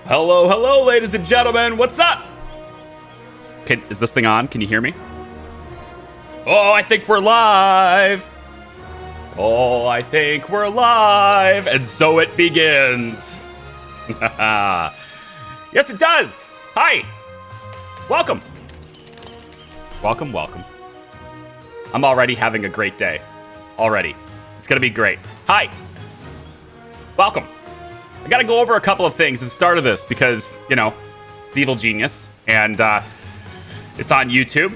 Hello, hello, ladies and gentlemen. What's up? Is this thing on? Can you hear me? Oh, I think we're live. Oh, I think we're live. And so it begins. Yes, it does. Hi. Welcome. Welcome, welcome. I'm already having a great day. Already. It's going to be great. Hi. Welcome. I got to go over a couple of things at the start of this because, you know, it's Evil Genius and it's on YouTube.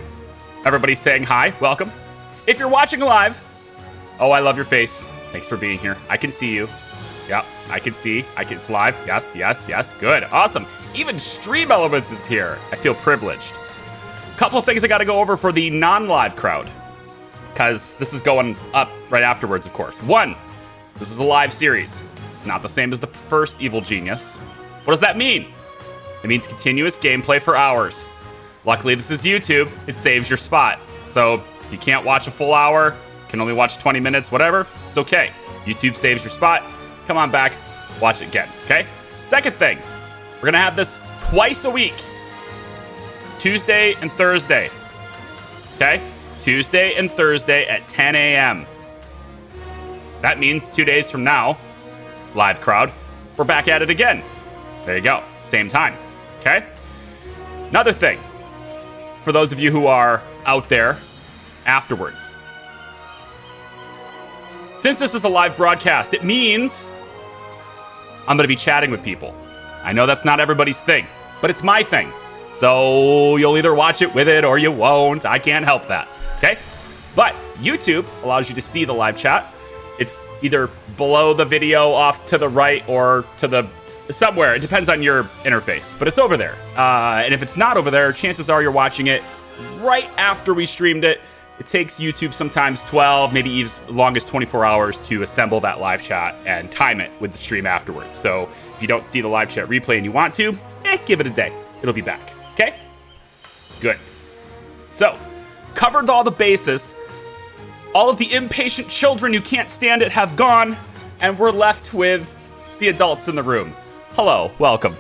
Everybody's saying hi. Welcome. If you're watching live, oh, I love your face. Thanks for being here. I can see you. Yep, I can see. It's live. Yes, yes, yes. Good. Awesome. Even Stream Elements is here. I feel privileged. A couple of things I got to go over for the non-live crowd because this is going up right afterwards, of course. One, this is a live series. It's not the same as the first Evil Genius. What does that mean? It means continuous gameplay for hours. Luckily, this is YouTube. It saves your spot. So if you can't watch a full hour, can only watch 20 minutes, whatever, it's okay. YouTube saves your spot. Come on back, watch it again, okay? Second thing, we're gonna have this twice a week. Tuesday and Thursday, okay? Tuesday and Thursday at 10 a.m. That means 2 days from now, live crowd, we're back at it again. There you go, same time, okay? Another thing, for those of you who are out there afterwards, since this is a live broadcast, it means I'm going to be chatting with people. I know that's not everybody's thing, but it's my thing. So you'll either watch it with it or you won't. I can't help that, okay? But YouTube allows you to see the live chat. It's either below the video off to the right or to the somewhere. It depends on your interface, but it's over there. And if it's not over there, chances are you're watching it right after we streamed it. It takes YouTube sometimes 12, maybe as long as 24 hours to assemble that live chat and time it with the stream afterwards. So if you don't see the live chat replay and you want to, give it a day. It'll be back, okay? Good. So, covered all the bases. All of the impatient children who can't stand it have gone, and we're left with the adults in the room. Hello, welcome.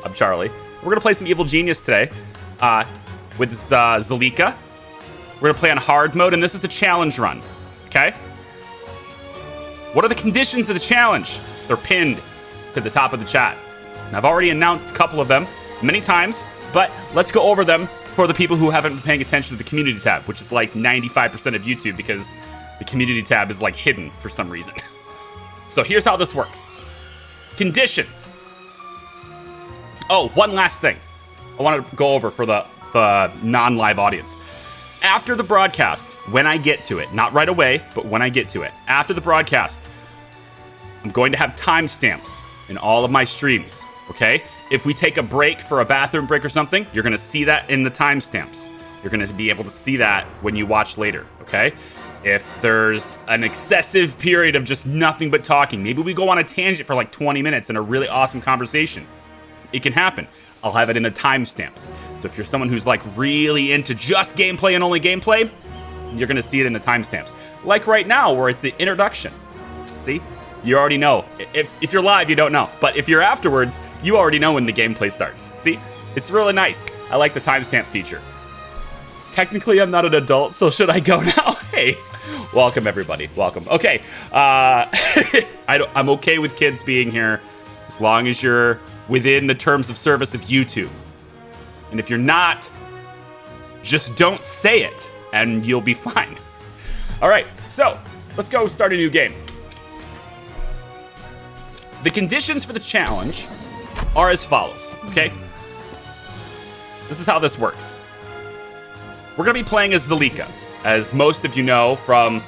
I'm Charlie. We're gonna play some Evil Genius today with Zalika. We're gonna play on hard mode, and this is a challenge run, okay? What are the conditions of the challenge? They're pinned to the top of the chat. And I've already announced a couple of them many times, but let's go over them for the people who haven't been paying attention to the community tab, which is like 95% of YouTube because the community tab is like hidden for some reason. So here's how this works. Conditions. Oh, one last thing I want to go over for the non-live audience. After the broadcast, when I get to it, not right away, but when I get to it, after the broadcast, I'm going to have timestamps in all of my streams, okay? If we take a break for a bathroom break or something, you're going to see that in the timestamps. You're going to be able to see that when you watch later, okay? If there's an excessive period of just nothing but talking, maybe we go on a tangent for like 20 minutes in a really awesome conversation. It can happen. I'll have it in the timestamps. So if you're someone who's like really into just gameplay and only gameplay, you're going to see it in the timestamps. Like right now where it's the introduction. See? You already know. If you're live, you don't know. But if you're afterwards, you already know when the gameplay starts. See? It's really nice. I like the timestamp feature. Technically, I'm not an adult, so should I go now? Hey, welcome everybody. Welcome. Okay. I'm okay with kids being here as long as you're within the terms of service of YouTube. And if you're not, just don't say it and you'll be fine. All right, so let's go start a new game. The conditions for the challenge are as follows, okay? This is how this works. We're gonna be playing as Zalika, as most of you know from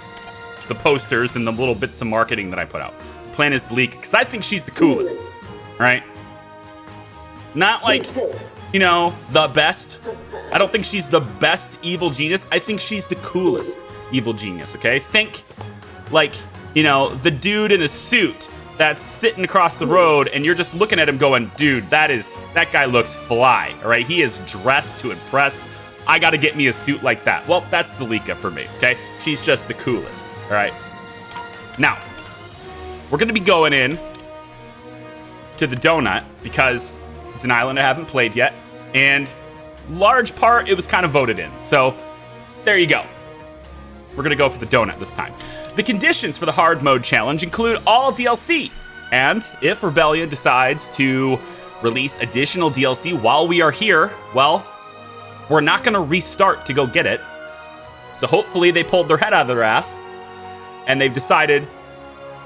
the posters and the little bits of marketing that I put out. I'm playing as Zalika, because I think she's the coolest, right? Not like, you know, the best. I don't think she's the best Evil Genius. I think she's the coolest Evil Genius, okay? Think like, you know, the dude in a suit that's sitting across the road and you're just looking at him going, dude, that guy looks fly, all right? He is dressed to impress. I gotta get me a suit like that. Well, that's Zalika for me, okay? She's just the coolest, all right? Now, we're gonna be going in to the donut because It's an island I haven't played yet, and large part it was kind of voted in. So there you go. We're gonna go for the donut this time. The conditions for the hard mode challenge include all DLC, and if Rebellion decides to release additional DLC while we are here, well, we're not gonna restart to go get it. So hopefully they pulled their head out of their ass and they've decided,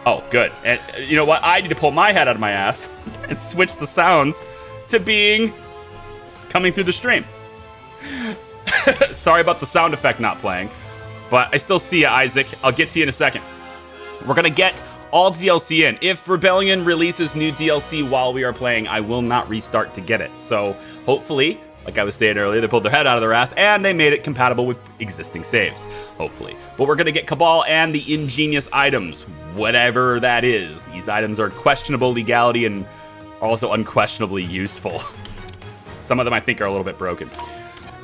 oh, good. And you know what? I need to pull my head out of my ass and switch the sounds to being coming through the stream. Sorry about the sound effect not playing, but I still see you, Isaac. I'll get to you in a second. We're going to get all the DLC in. If Rebellion releases new DLC while we are playing, I will not restart to get it. So hopefully, like I was saying earlier, they pulled their head out of their ass and they made it compatible with existing saves, hopefully. But we're going to get Cabal and the ingenious items, whatever that is. These items are questionable legality and also unquestionably useful. Some of them I think are a little bit broken.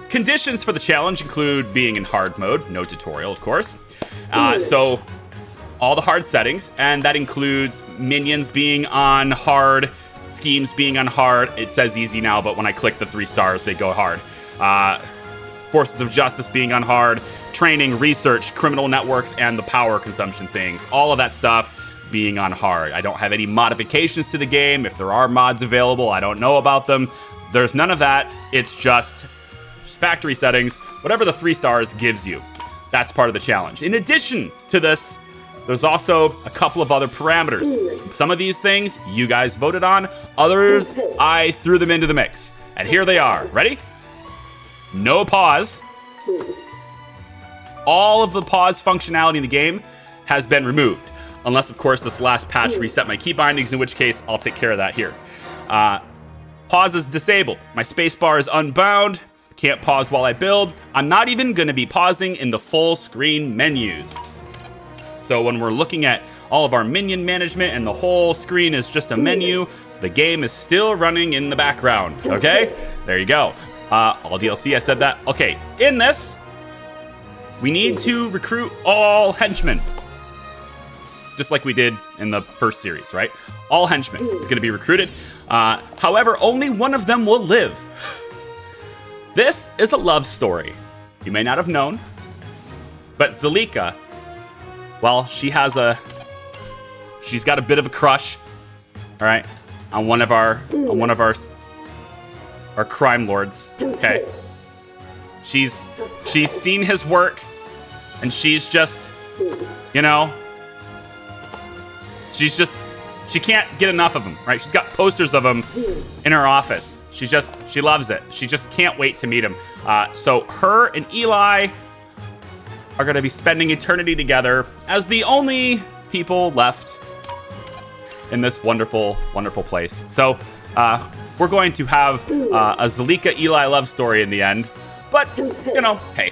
Conditions for the challenge include being in hard mode, no tutorial, of course. So all the hard settings, and that includes minions being on hard, schemes being on hard. It says easy now, but when I click the 3 stars, they go hard. Forces of justice being on hard, training, research, criminal networks, and the power consumption things. All of that stuff being on hard. I don't have any modifications to the game. If there are mods available, I don't know about them. There's none of that. It's just factory settings, whatever the 3 stars gives you. That's part of the challenge. In addition to this, there's also a couple of other parameters. Some of these things you guys voted on. Others, I threw them into the mix. And here they are. Ready? No pause. All of the pause functionality in the game has been removed. Unless, of course, this last patch reset my key bindings, in which case I'll take care of that here. Pause is disabled. My spacebar is unbound. Can't pause while I build. I'm not even going to be pausing in the full screen menus. So when we're looking at all of our minion management and the whole screen is just a menu, the game is still running in the background, okay? There you go. All DLC, I said that. Okay, in this, we need to recruit all henchmen. Just like we did in the first series, right? All henchmen is going to be recruited. However, only one of them will live. This is a love story. You may not have known, but Zalika, well, she's got a bit of a crush, all right, on one of our crime lords. Okay, she's seen his work, and she's just, you know, she can't get enough of him, right? She's got posters of him in her office. She loves it. She just can't wait to meet him. So her and Eli are going to be spending eternity together as the only people left in this wonderful, wonderful place. So we're going to have a Zalika-Eli love story in the end. But, you know, hey,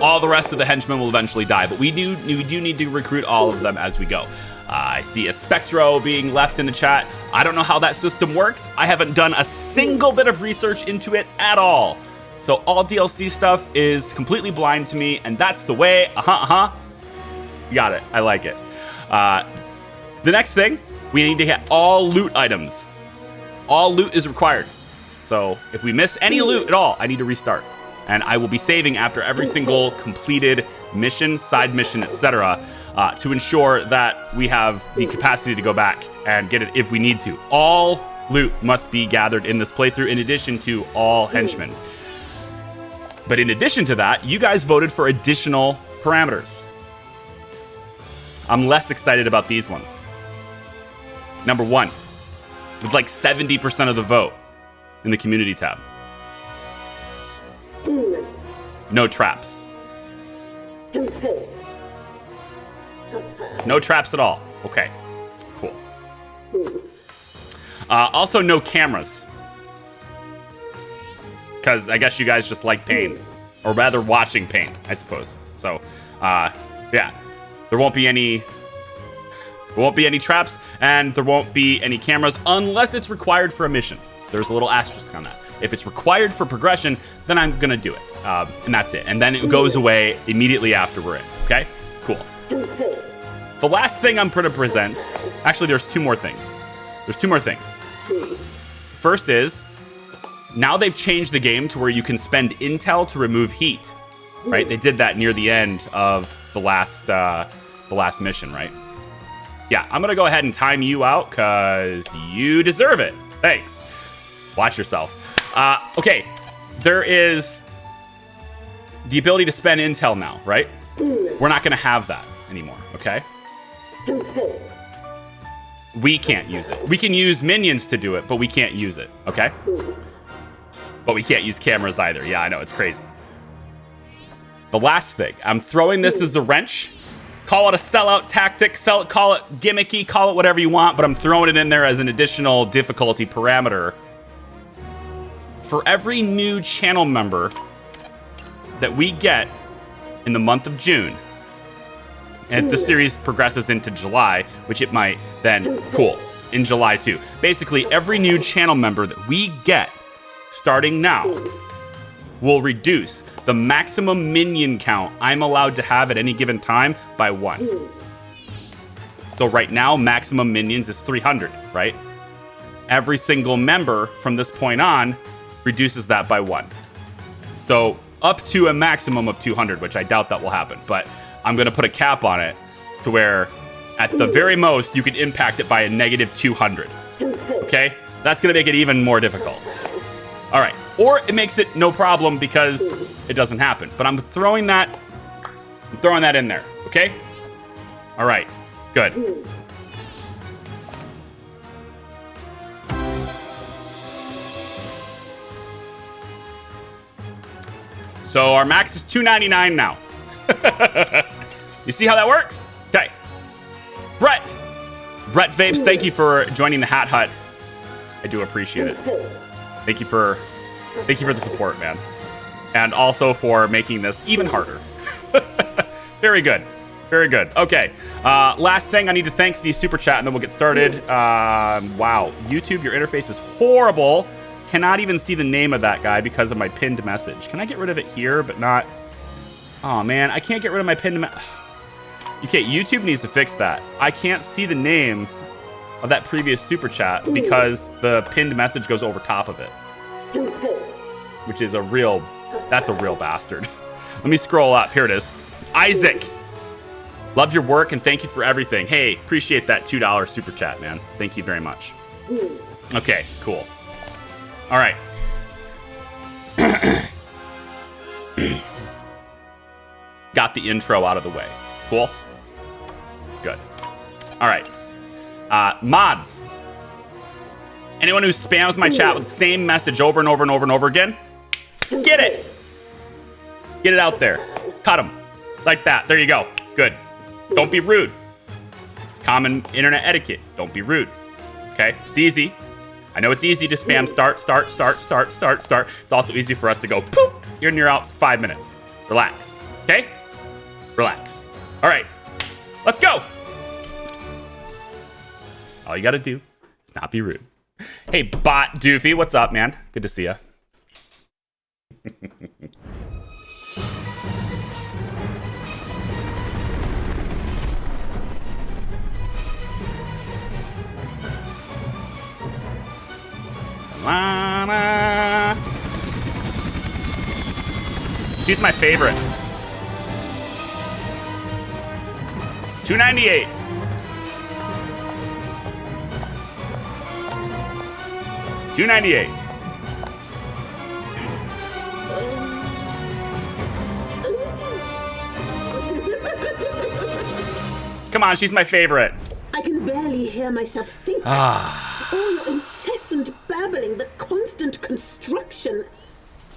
all the rest of the henchmen will eventually die. But we do need to recruit all of them as we go. I see a Spectro being left in the chat. I don't know how that system works. I haven't done a single bit of research into it at all. So all DLC stuff is completely blind to me, and that's the way. You got it. I like it. The next thing, we need to get all loot items. All loot is required. So if we miss any loot at all, I need to restart. And I will be saving after every single completed mission, side mission, etc., to ensure that we have the capacity to go back and get it if we need to. All loot must be gathered in this playthrough, in addition to all henchmen. But in addition to that, you guys voted for additional parameters. I'm less excited about these ones. Number 1, with like 70% of the vote in the community tab. No traps. No traps at all. Okay, cool. Also, no cameras. Because I guess you guys just like pain. Or rather, watching pain, I suppose. So, yeah. There won't be any traps, and there won't be any cameras unless it's required for a mission. There's a little asterisk on that. If it's required for progression, then I'm going to do it. And that's it. And then it goes away immediately after we're in. Okay? Cool. The last thing I'm going to present... Actually, there's 2 more things. First is, now they've changed the game to where you can spend intel to remove heat, right? They did that near the end of the last mission, right? Yeah, I'm gonna go ahead and time you out because you deserve it. Thanks. Watch yourself. Okay, there is the ability to spend intel now, right? We're not gonna have that anymore, okay? We can't use it. We can use minions to do it, but we can't use it, okay? But we can't use cameras either. Yeah, I know, it's crazy. The last thing, I'm throwing this as a wrench. Call it a sellout tactic, call it gimmicky, call it whatever you want, but I'm throwing it in there as an additional difficulty parameter. For every new channel member that we get in the month of June, and if the series progresses into July, which it might, then cool, in July too. Basically, every new channel member that we get starting now will reduce the maximum minion count I'm allowed to have at any given time by 1. So right now, maximum minions is 300, right? Every single member from this point on reduces that by 1. So up to a maximum of 200, which I doubt that will happen, but I'm gonna put a cap on it to where at the very most, you could impact it by a negative 200, okay? That's gonna make it even more difficult. All right, or it makes it no problem because it doesn't happen. But I'm throwing that in there, okay? All right, good. So our max is $2.99 now. You see how that works? Okay. Brett Vapes, thank you for joining the Hat Hut. I do appreciate it. Thank you for the support, man. And also for making this even harder. Very good. Very good. Okay. Last thing, I need to thank the super chat and then we'll get started. Wow. YouTube, your interface is horrible. Cannot even see the name of that guy because of my pinned message. Can I get rid of it here, but not... Oh, man. I can't get rid of my pinned message. Okay, YouTube needs to fix that. I can't see the name of that previous super chat because the pinned message goes over top of it. Which is that's a real bastard. Let me scroll up. Here it is. Isaac. Love your work and thank you for everything. Hey, appreciate that $2 super chat, man. Thank you very much. Okay, cool. All right. Got the intro out of the way. Cool? Good. All right. Mods. Anyone who spams my chat with the same message over and over and over and over again, get it. Get it out there. Cut them. Like that. There you go. Good. Don't be rude. It's common internet etiquette. Don't be rude. Okay? It's easy. I know it's easy to spam start. It's also easy for us to go poop. You're out 5 minutes. Relax. Okay? Relax. All right. Let's go. All you got to do is not be rude. Hey, Bot Doofy, what's up, man? Good to see you. She's my favorite. $2.98. $2.98. Come on, she's my favorite. I can barely hear myself think. All your incessant babbling, the constant construction.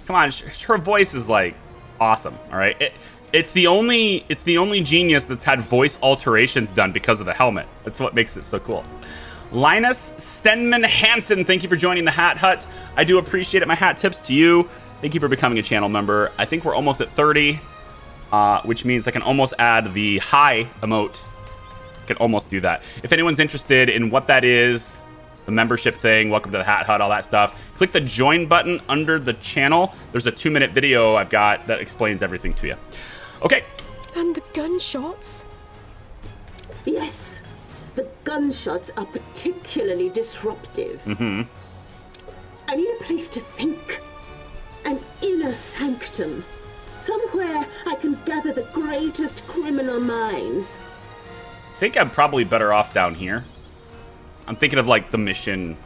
Come on, her voice is like awesome. All right, it's the only genius that's had voice alterations done because of the helmet. That's what makes it so cool. Linus Stenman Hansen, thank you for joining the Hat Hut. I do appreciate it. My hat tips to you. Thank you for becoming a channel member. I think we're almost at 30, which means I can almost add the hi emote. I can almost do that. If anyone's interested in what that is, the membership thing, welcome to the Hat Hut, all that stuff, click the join button under the channel. There's a 2-minute video I've got that explains everything to you. Okay. And the gunshots? Yes. The gunshots are particularly disruptive. I need a place to think. An inner sanctum. Somewhere I can gather the greatest criminal minds. I think I'm probably better off down here. I'm thinking of like the mission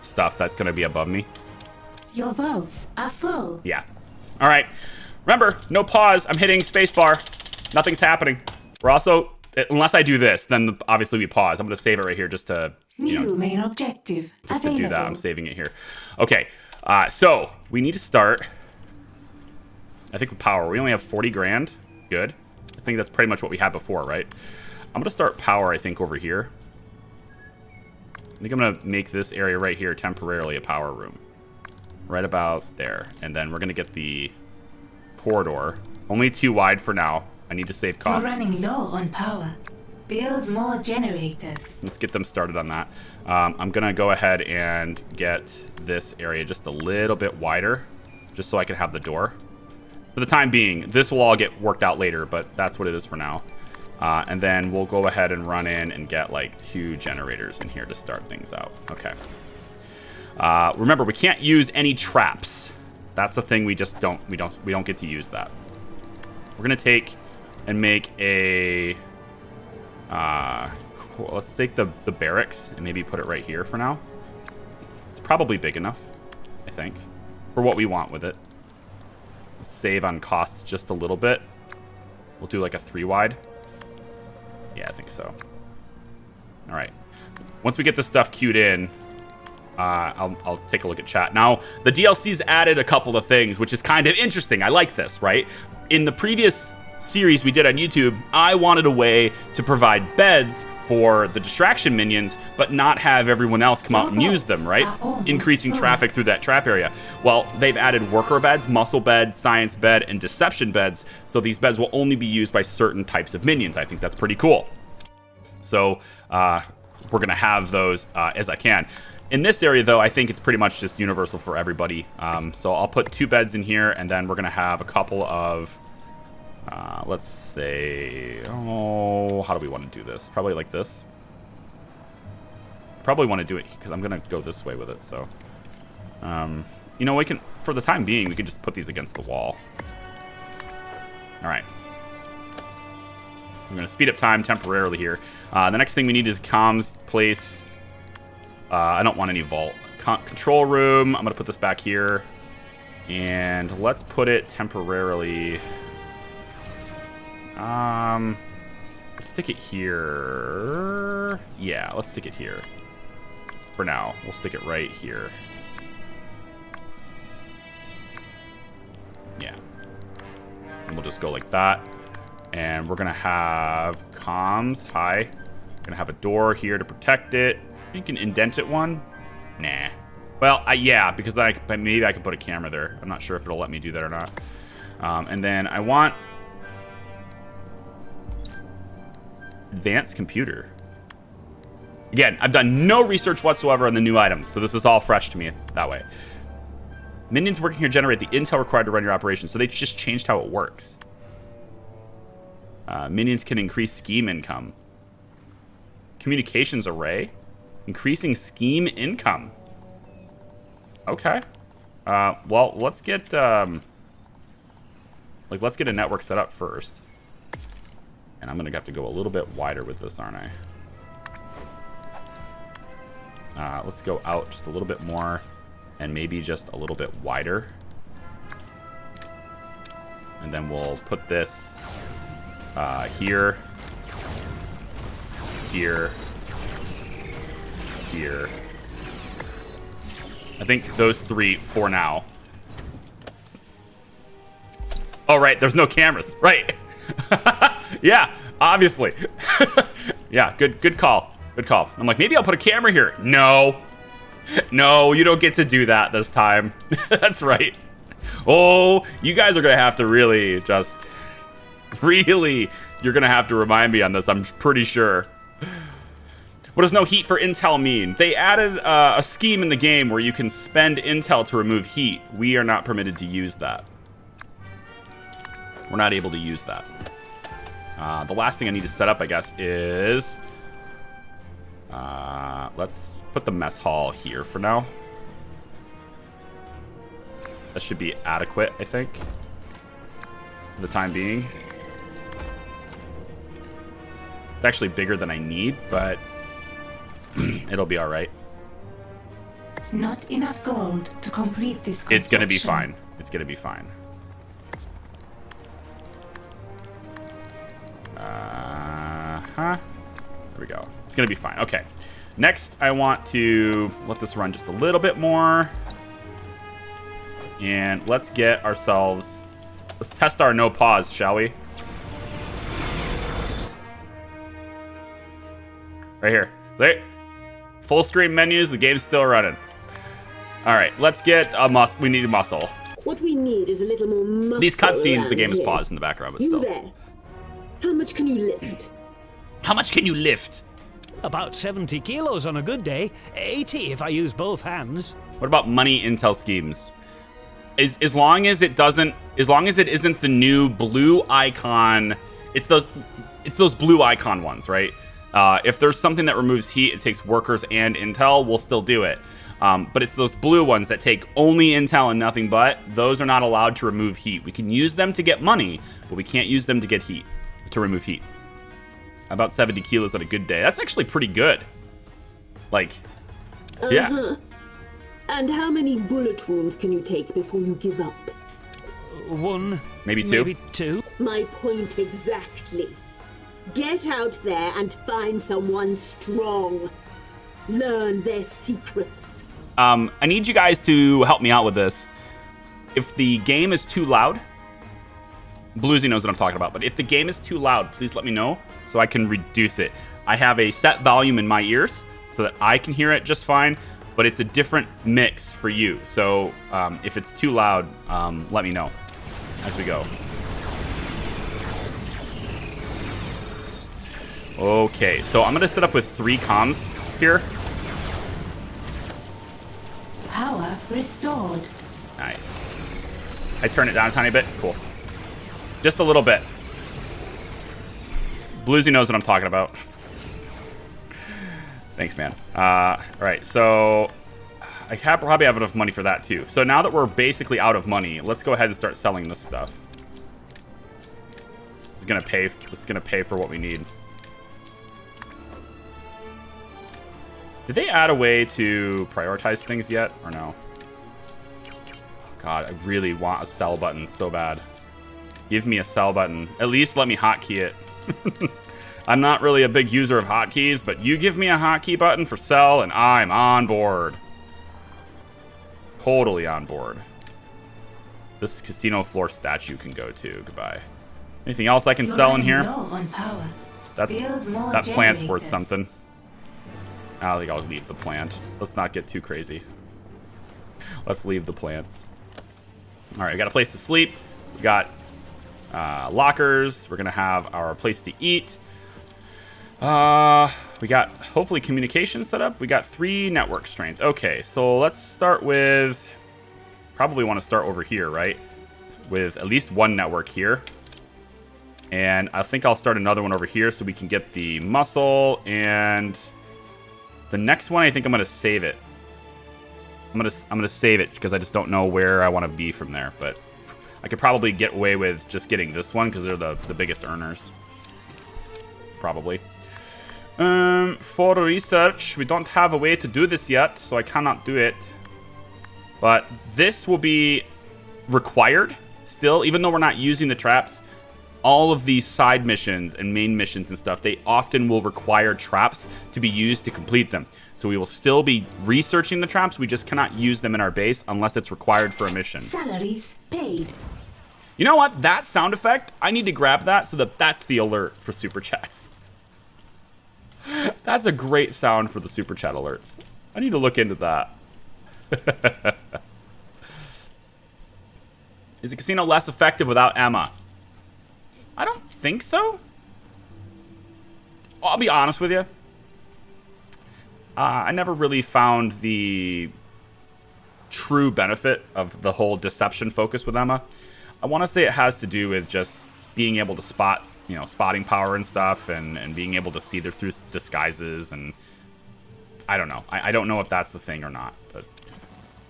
stuff that's going to be above me. Your vaults are full. Yeah. All right. Remember, no pause. I'm hitting spacebar. Nothing's happening. We're also, unless I do this, then obviously we pause. I'm going to save it right here just to, New main objective just to available. do that. I'm saving it here. Okay. So we need to start. I think with power, we only have 40 grand. Good. I think that's pretty much what we had before, right? I'm going to start power, I think, over here. I think I'm going to make this area right here temporarily a power room. Right about there. And then we're going to get the corridor. Only too wide for now. I need to save costs. You're running low on power. Build more generators. Let's get them started on that. I'm going to go ahead and get this area just a little bit wider, just so I can have the door. For the time being, this will all get worked out later, but that's what it is for now. And then we'll go ahead and run in and get like 2 generators in here to start things out. Okay. Remember, we can't use any traps. That's a thing we just don't get to use that. We're gonna take and make a let's take the barracks and maybe put it right here for now. It's probably big enough, I think, for what we want with it. Let's save on costs just a little bit. We'll do like a 3 wide. Yeah, I think so. All right. Once we get this stuff queued in, I'll take a look at chat. Now, the DLC's added a couple of things, which is kind of interesting. I like this, right? In the previous series we did on YouTube, I wanted a way to provide beds for the distraction minions, but not have everyone else come out and use them, right? Increasing traffic through that trap area. Well, they've added worker beds, muscle bed, science bed, and deception beds, so these beds will only be used by certain types of minions. I think that's pretty cool. So, we're gonna have those as I can. In this area, though, I think it's pretty much just universal for everybody. So I'll put 2 beds in here, and then we're gonna have a couple of, let's say, how do we want to do this? Probably like this. Probably want to do it because I'm gonna go this way with it. So, you know, we can, for the time being, we can just put these against the wall. All right. I'm gonna speed up time temporarily here. The next thing we need is comms place. I don't want any vault. Control room. I'm gonna put this back here, and let's put it temporarily. Let's stick it here. Yeah, let's stick it here. For now, we'll stick it right here. Yeah, and we'll just go like that. And we're gonna have comms. Hi. We're gonna have a door here to protect it. You can indent it one. Nah. Well, yeah, because maybe I can put a camera there. I'm not sure if it'll let me do that or not. And then I want advanced computer. Again, I've done no research whatsoever on the new items, so this is all fresh to me that way. Minions working here generate the intel required to run your operation, so they just changed how it works. Minions can increase scheme income. Communications array. Increasing scheme income. Okay. Well, let's get let's get a network set up first. And I'm gonna have to go a little bit wider with this, aren't I? Let's go out just a little bit more, and maybe just a little bit wider. And then we'll put this here, here, here. I think those 3 for now. Oh, right, there's no cameras. Right. Yeah, obviously. Yeah, good call. Good call. I'm like, maybe I'll put a camera here. No. No, you don't get to do that this time. That's right. Oh, you guys are going to have to really just... Really, you're going to have to remind me on this, I'm pretty sure. What does no heat for intel mean? They added a scheme in the game where you can spend intel to remove heat. We are not permitted to use that. We're not able to use that. The last thing I need to set up, I guess, is... let's put the mess hall here for now. That should be adequate, I think, for the time being. It's actually bigger than I need, but it'll be all right. Not enough gold to complete this construction. It's gonna be fine. It's gonna be fine. There we go. It's gonna be fine. Okay. Next, I want to let this run just a little bit more. And let's get ourselves... Let's test our no pause, shall we? Right here. See? Full screen menus, the game's still running. Alright, let's get a muscle. We need a muscle. What we need is a little more muscle. These cutscenes, the around game is here. paused in the background, but You still. there? How much can you lift? How much can you lift? About 70 kilos on a good day. 80 if I use both hands. What about money intel schemes? As long as it isn't the new blue icon, it's those blue icon ones, right? If there's something that removes heat, it takes workers and intel, we'll still do it. But it's those blue ones that take only intel and nothing but. Those are not allowed to remove heat. We can use them to get money, but we can't use them to get heat, to remove heat. About 70 kilos on a good day. That's actually pretty good. Like, yeah. And how many bullet wounds can you take before you give up? One. Maybe two. Maybe two. My point exactly. Get out there and find someone strong. Learn their secrets. I need you guys to help me out with this. If the game is too loud, Bluesy knows what I'm talking about, but if the game is too loud, please let me know so I can reduce it. I have a set volume in my ears so that I can hear it just fine, but it's a different mix for you. So if it's too loud, let me know as we go. Okay, so I'm gonna set up with 3 comms here. Power restored. Nice. I turn it down a tiny bit. Cool. Just a little bit. Bluesy knows what I'm talking about. Thanks, man. All right, so I probably have enough money for that too. So now that we're basically out of money, let's go ahead and start selling this stuff. This is gonna pay. This is gonna pay for what we need. Did they add a way to prioritize things yet, or no? God, I really want a sell button so bad. Give me a sell button. At least let me hotkey it. I'm not really a big user of hotkeys, but you give me a hotkey button for sell, and I'm on board. Totally on board. This casino floor statue can go too. Goodbye. Anything else I can sell in here? On power. That plant's worth generators. something. I don't think I'll leave the plant. Let's not get too crazy. Let's leave the plants. All right, we got a place to sleep. We got lockers. We're gonna have our place to eat. We got hopefully communication set up. We got 3 network strength. Okay, so let's start with. Probably want to start over here, right? With at least 1 network here. And I think I'll start another one over here so we can get the muscle. And the next one, I think I'm gonna save it. I'm gonna save it because I just don't know where I want to be from there. But I could probably get away with just getting this one because they're the biggest earners. Probably. For research, we don't have a way to do this yet, so I cannot do it. But this will be required still, even though we're not using the traps. All of these side missions and main missions and stuff, they often will require traps to be used to complete them. So we will still be researching the traps. We just cannot use them in our base unless it's required for a mission. Salaries paid. You know what? That sound effect, I need to grab that so that that's the alert for Super Chats. That's a great sound for the Super Chat alerts. I need to look into that. Is the casino less effective without Emma? I don't think so. I'll be honest with you. I never really found the true benefit of the whole deception focus with Emma. I want to say it has to do with just being able to spot, you know, spotting power and stuff, and being able to see through disguises, and I don't know. I don't know if that's the thing or not, but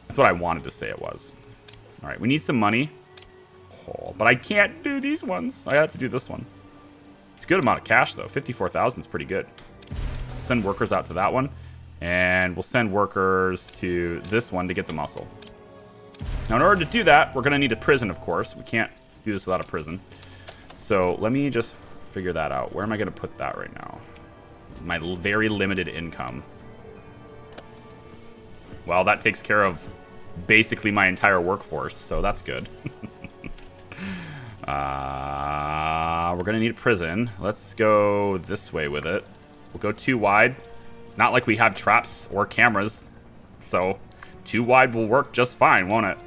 that's what I wanted to say it was. All right, we need some money. Oh, but I can't do these ones. I have to do this one. It's a good amount of cash, though. 54,000 is pretty good. Send workers out to that one. And we'll send workers to this one to get the muscle. Now, in order to do that, we're going to need a prison, of course. We can't do this without a prison. So let me just figure that out. Where am I going to put that right now? My very limited income. Well, that takes care of basically my entire workforce, so that's good. We're going to need a prison. Let's go this way with it. We'll go 2 wide. It's not like we have traps or cameras, so 2 wide will work just fine, won't it?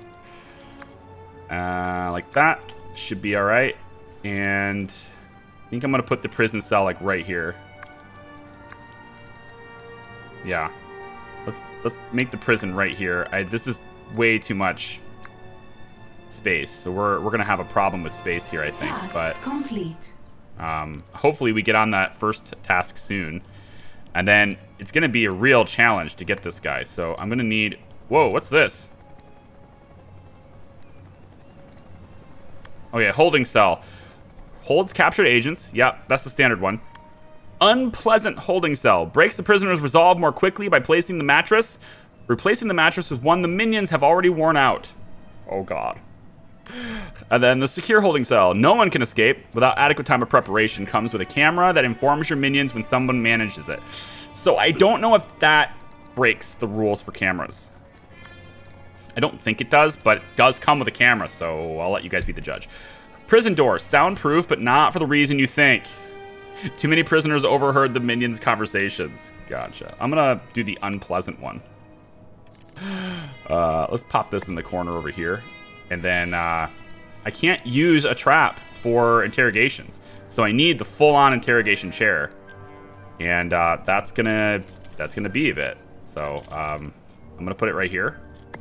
Like that. Should be all right. And I think I'm going to put the prison cell like right here. Yeah. Let's make the prison right here. This is way too much space, so we're gonna have a problem with space here, I think. Task but complete. Hopefully we get on that first task soon, and then it's gonna be a real challenge to get this guy. So I'm gonna need. Whoa, what's this? Oh yeah, holding cell. Holds captured agents. Yep, that's the standard one. Unpleasant holding cell. Breaks the prisoner's resolve more quickly by replacing the mattress with one the minions have already worn out. Oh god. And then the secure holding cell. No one can escape without adequate time of preparation. Comes with a camera that informs your minions when someone manages it. So I don't know if that breaks the rules for cameras. I don't think it does, but it does come with a camera, so I'll let you guys be the judge. Prison door. Soundproof, but not for the reason you think. Too many prisoners overheard the minions' conversations. Gotcha. I'm gonna do the unpleasant one. Let's pop this in the corner over here. And then I can't use a trap for interrogations. So I need the full-on interrogation chair. And that's gonna be it. So I'm gonna put it right here.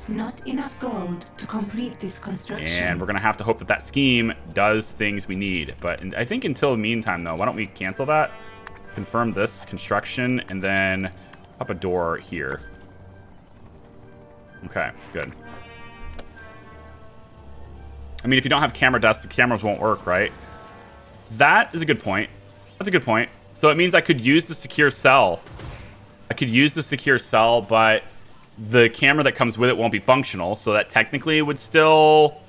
Not enough gold to complete this construction. And we're gonna have to hope that scheme does things we need. But I think until the meantime, though, why don't we cancel that? Confirm this construction, and then up a door here. Okay, good. I mean, if you don't have camera desks, the cameras won't work, right? That is a good point. That's a good point. So it means I could use the secure cell. But the camera that comes with it won't be functional, so that technically would still,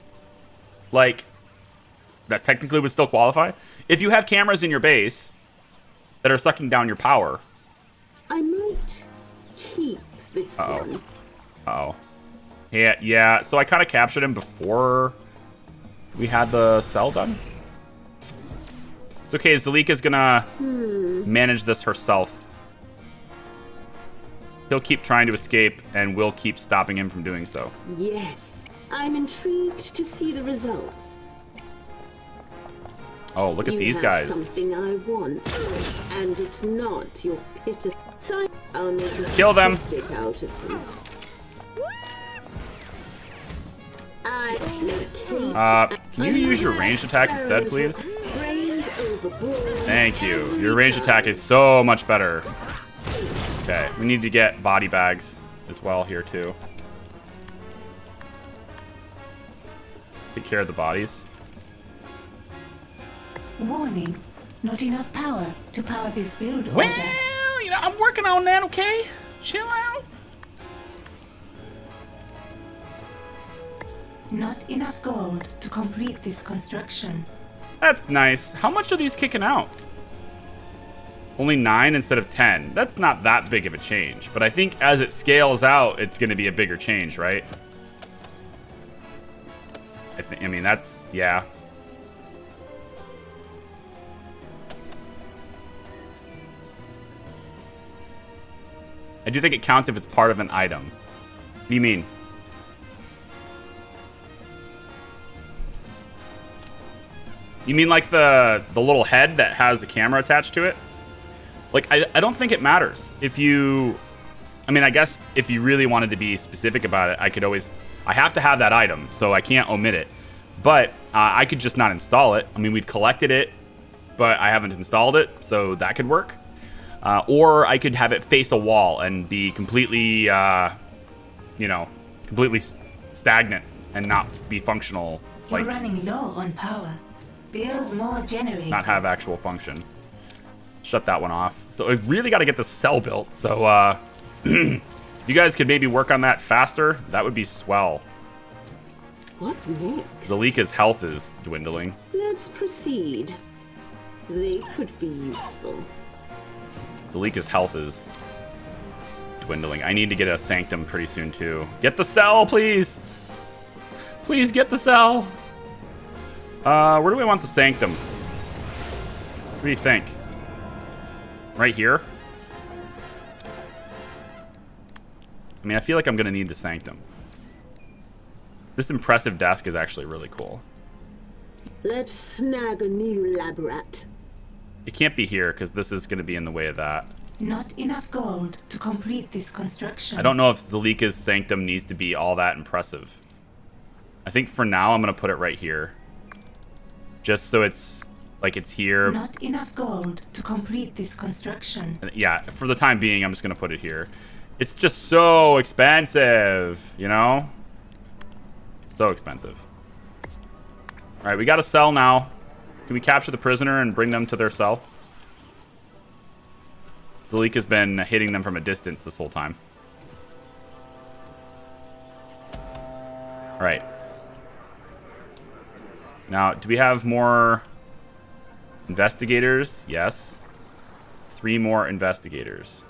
qualify. If you have cameras in your base that are sucking down your power. I might keep this one. Uh-oh. Yeah, so I kind of captured him before we had the cell done. It's okay, Zalika's gonna manage this herself. He'll keep trying to escape, and we'll keep stopping him from doing so. Yes, I'm intrigued to see the results. Oh, look at these guys. Something I want, and it's not your pitiful. So I'll make a Kill them. statistic out of them. Can you use your ranged attack instead, please? Thank you. Your ranged attack is so much better. Okay, we need to get body bags as well here, too. Take care of the bodies. Warning, not enough power to power this build order. Well, I'm working on that, okay? Chill out. Not enough gold to complete this construction. That's nice. How much are these kicking out? Only 9 instead of 10. That's not that big of a change. But I think as it scales out, it's going to be a bigger change, right? I mean, that's... yeah. I do think it counts if it's part of an item. What do you mean? You mean like the little head that has a camera attached to it? Like, I don't think it matters. If you... I mean, I guess if you really wanted to be specific about it, I could always... I have to have that item, so I can't omit it. But I could just not install it. I mean, we've collected it, but I haven't installed it, so that could work. Or I could have it face a wall and be completely, completely stagnant and not be functional. You're Like, running low on power. Build more generators. not have actual function. Shut that one off. So I really got to get the cell built. So you guys could maybe work on that faster. That would be swell. What next? Zalika's health is dwindling. Let's proceed. They could be useful. Zalika's health is dwindling. I need to get a sanctum pretty soon too. Get the cell, please. Please get the cell. Where do we want the sanctum? What do you think? Right here? I mean, I feel like I'm gonna need the sanctum. This impressive desk is actually really cool. Let's snag a new lab rat. It can't be here because this is gonna be in the way of that. Not enough gold to complete this construction. I don't know if Zalika's sanctum needs to be all that impressive. I think for now I'm gonna put it right here. Just so it's like it's here. Not enough gold to complete this construction. Yeah, for the time being, I'm just gonna put it here. It's just so expensive, you know? So expensive. All right, we got a cell now. Can we capture the prisoner and bring them to their cell? Zalika's been hitting them from a distance this whole time. All right. Now, do we have more investigators? Yes. 3 more investigators.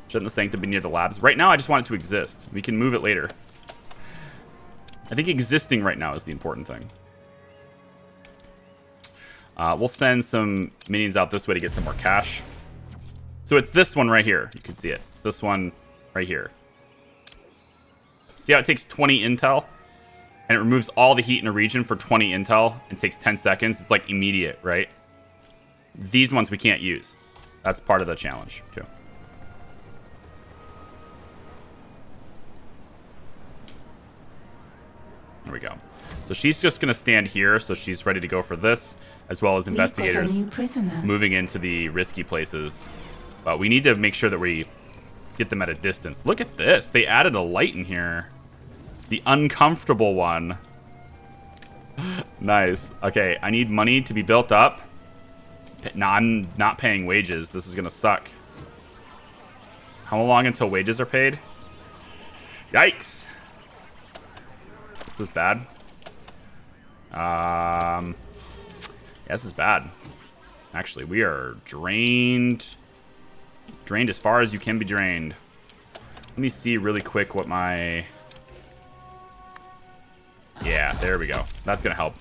Shouldn't the sanctum be near the labs? Right now, I just want it to exist. We can move it later. I think existing right now is the important thing. We'll send some minions out this way to get some more cash. So it's this one right here. You can see it. It's this one right here. See how it takes 20 intel? And it removes all the heat in a region for 20 intel and takes 10 seconds. It's like immediate, right? These ones we can't use. That's part of the challenge, too. There we go. So she's just going to stand here, so she's ready to go for this, as well as investigators moving into the risky places. But we need to make sure that we get them at a distance. Look at this. They added a light in here. The uncomfortable one. Nice. Okay, I need money to be built up. No, I'm not paying wages. This is going to suck. How long until wages are paid? Yikes. This is bad. Yeah, this is bad. Actually, we are drained. Drained as far as you can be drained. Let me see really quick what my... Yeah, there we go. That's gonna help.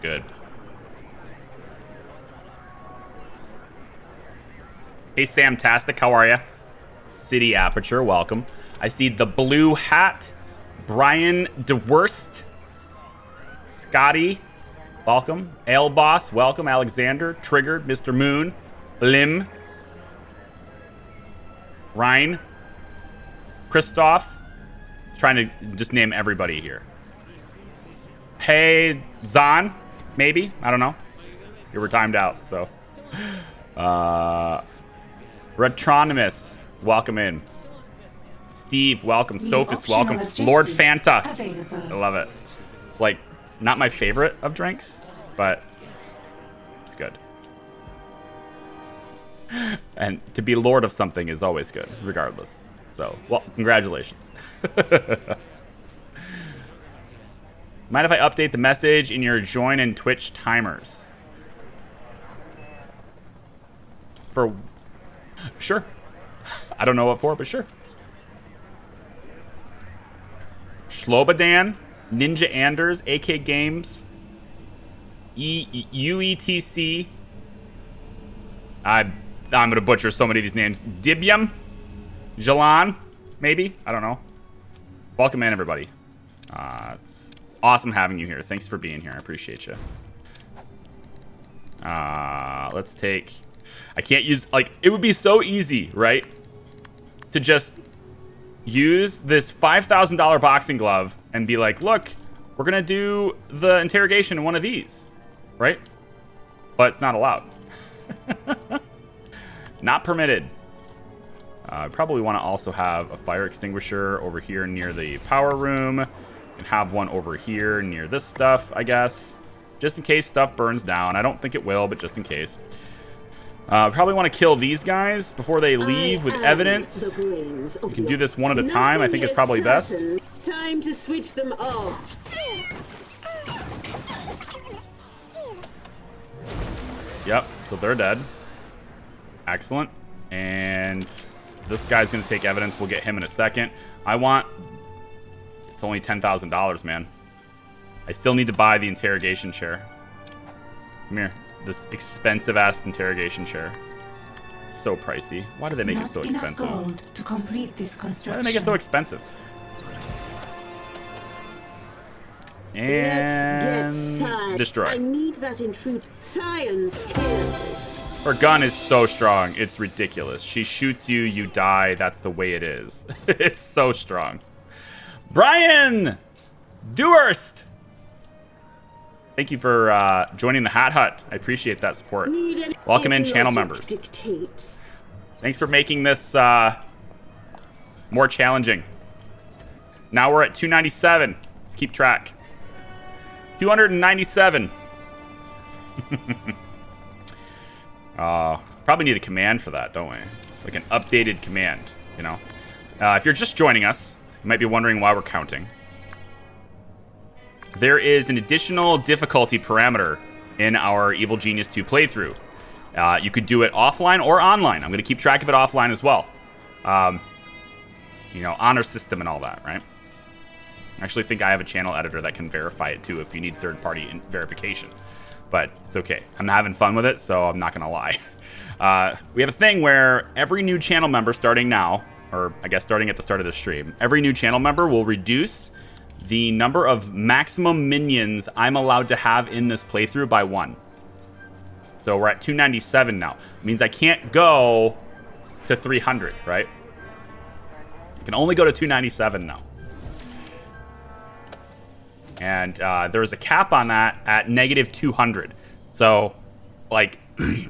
Good. Hey, Samtastic, how are ya? City Aperture, welcome. I see the blue hat. Brian DeWurst. Scotty, welcome. Ale Boss, welcome. Alexander, Triggered, Mr. Moon, Lim, Ryan, Christoph. Trying to just name everybody here. Hey, Zahn, maybe? I don't know. You were timed out, so. Retronimus, welcome in. Steve, welcome. Sophis, welcome. Lord Fanta. I love it. It's like not my favorite of drinks, but it's good. And to be lord of something is always good, regardless. So, well, congratulations. Mind if I update the message in your join and Twitch timers? For sure. I don't know what for, but sure. Shlobadan, Ninja Anders, AK Games, UETC. I'm gonna butcher so many of these names. Dibyam, Jalan, maybe? I don't know. Welcome in, everybody. It's awesome having you here. Thanks for being here. I appreciate you. Let's take... I can't use... Like, it would be so easy, right? To just use this $5,000 boxing glove and be like, look, we're going to do the interrogation in one of these, right? But it's not allowed. Not permitted. Probably want to also have a fire extinguisher over here near the power room, and have one over here near this stuff, I guess, just in case stuff burns down. I don't think it will, but just in case. Probably want to kill these guys before they leave with evidence. You can do this one at a time. I think it's probably best. Time to switch them off. Yep, so they're dead. Excellent. And this guy's going to take evidence. We'll get him in a second. It's only $10,000, man. I still need to buy the interrogation chair. Come here. This expensive-ass interrogation chair. It's so pricey. Why do they make it so expensive? Gold to complete this Why construction. do they make it so expensive? Let's And get science. destroy. I need that intrude. Science kills. Her gun is so strong. It's ridiculous. She shoots you, you die. That's the way it is. It's so strong. Brian Dewhurst. Thank you for joining the Hat Hut. I appreciate that support. Welcome in, channel members. Dictates. Thanks for making this more challenging. Now we're at 297. Let's keep track. 297. Probably need a command for that, don't we? Like an updated command, you know? If you're just joining us, you might be wondering why we're counting. There is an additional difficulty parameter in our Evil Genius 2 playthrough. You could do it offline or online. I'm going to keep track of it offline as well. You know, honor system and all that, right? I actually think I have a channel editor that can verify it too if you need third-party verification. But it's okay. I'm having fun with it, so I'm not going to lie. We have a thing where every new channel member starting now, or I guess starting at the start of the stream, every new channel member will reduce the number of maximum minions I'm allowed to have in this playthrough by 1. So we're at 297 now. It means I can't go to 300, right? I can only go to 297 now. And there's a cap on that at negative 200. So, like,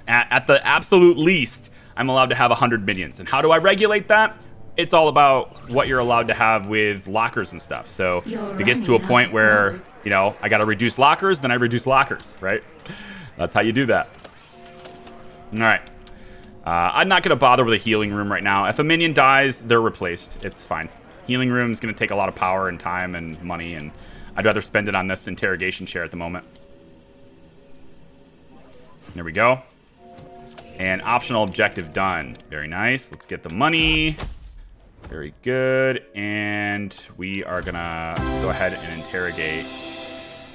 at the absolute least, I'm allowed to have 100 minions. And how do I regulate that? It's all about what you're allowed to have with lockers and stuff. So if it gets to a point where, you know, I got to reduce lockers, then I reduce lockers, right? That's how you do that. All right. I'm not going to bother with a healing room right now. If a minion dies, they're replaced. It's fine. Healing room is going to take a lot of power and time and money, and I'd rather spend it on this interrogation chair at the moment. There we go. And optional objective done. Very nice. Let's get the money. Very good. And we are going to go ahead and interrogate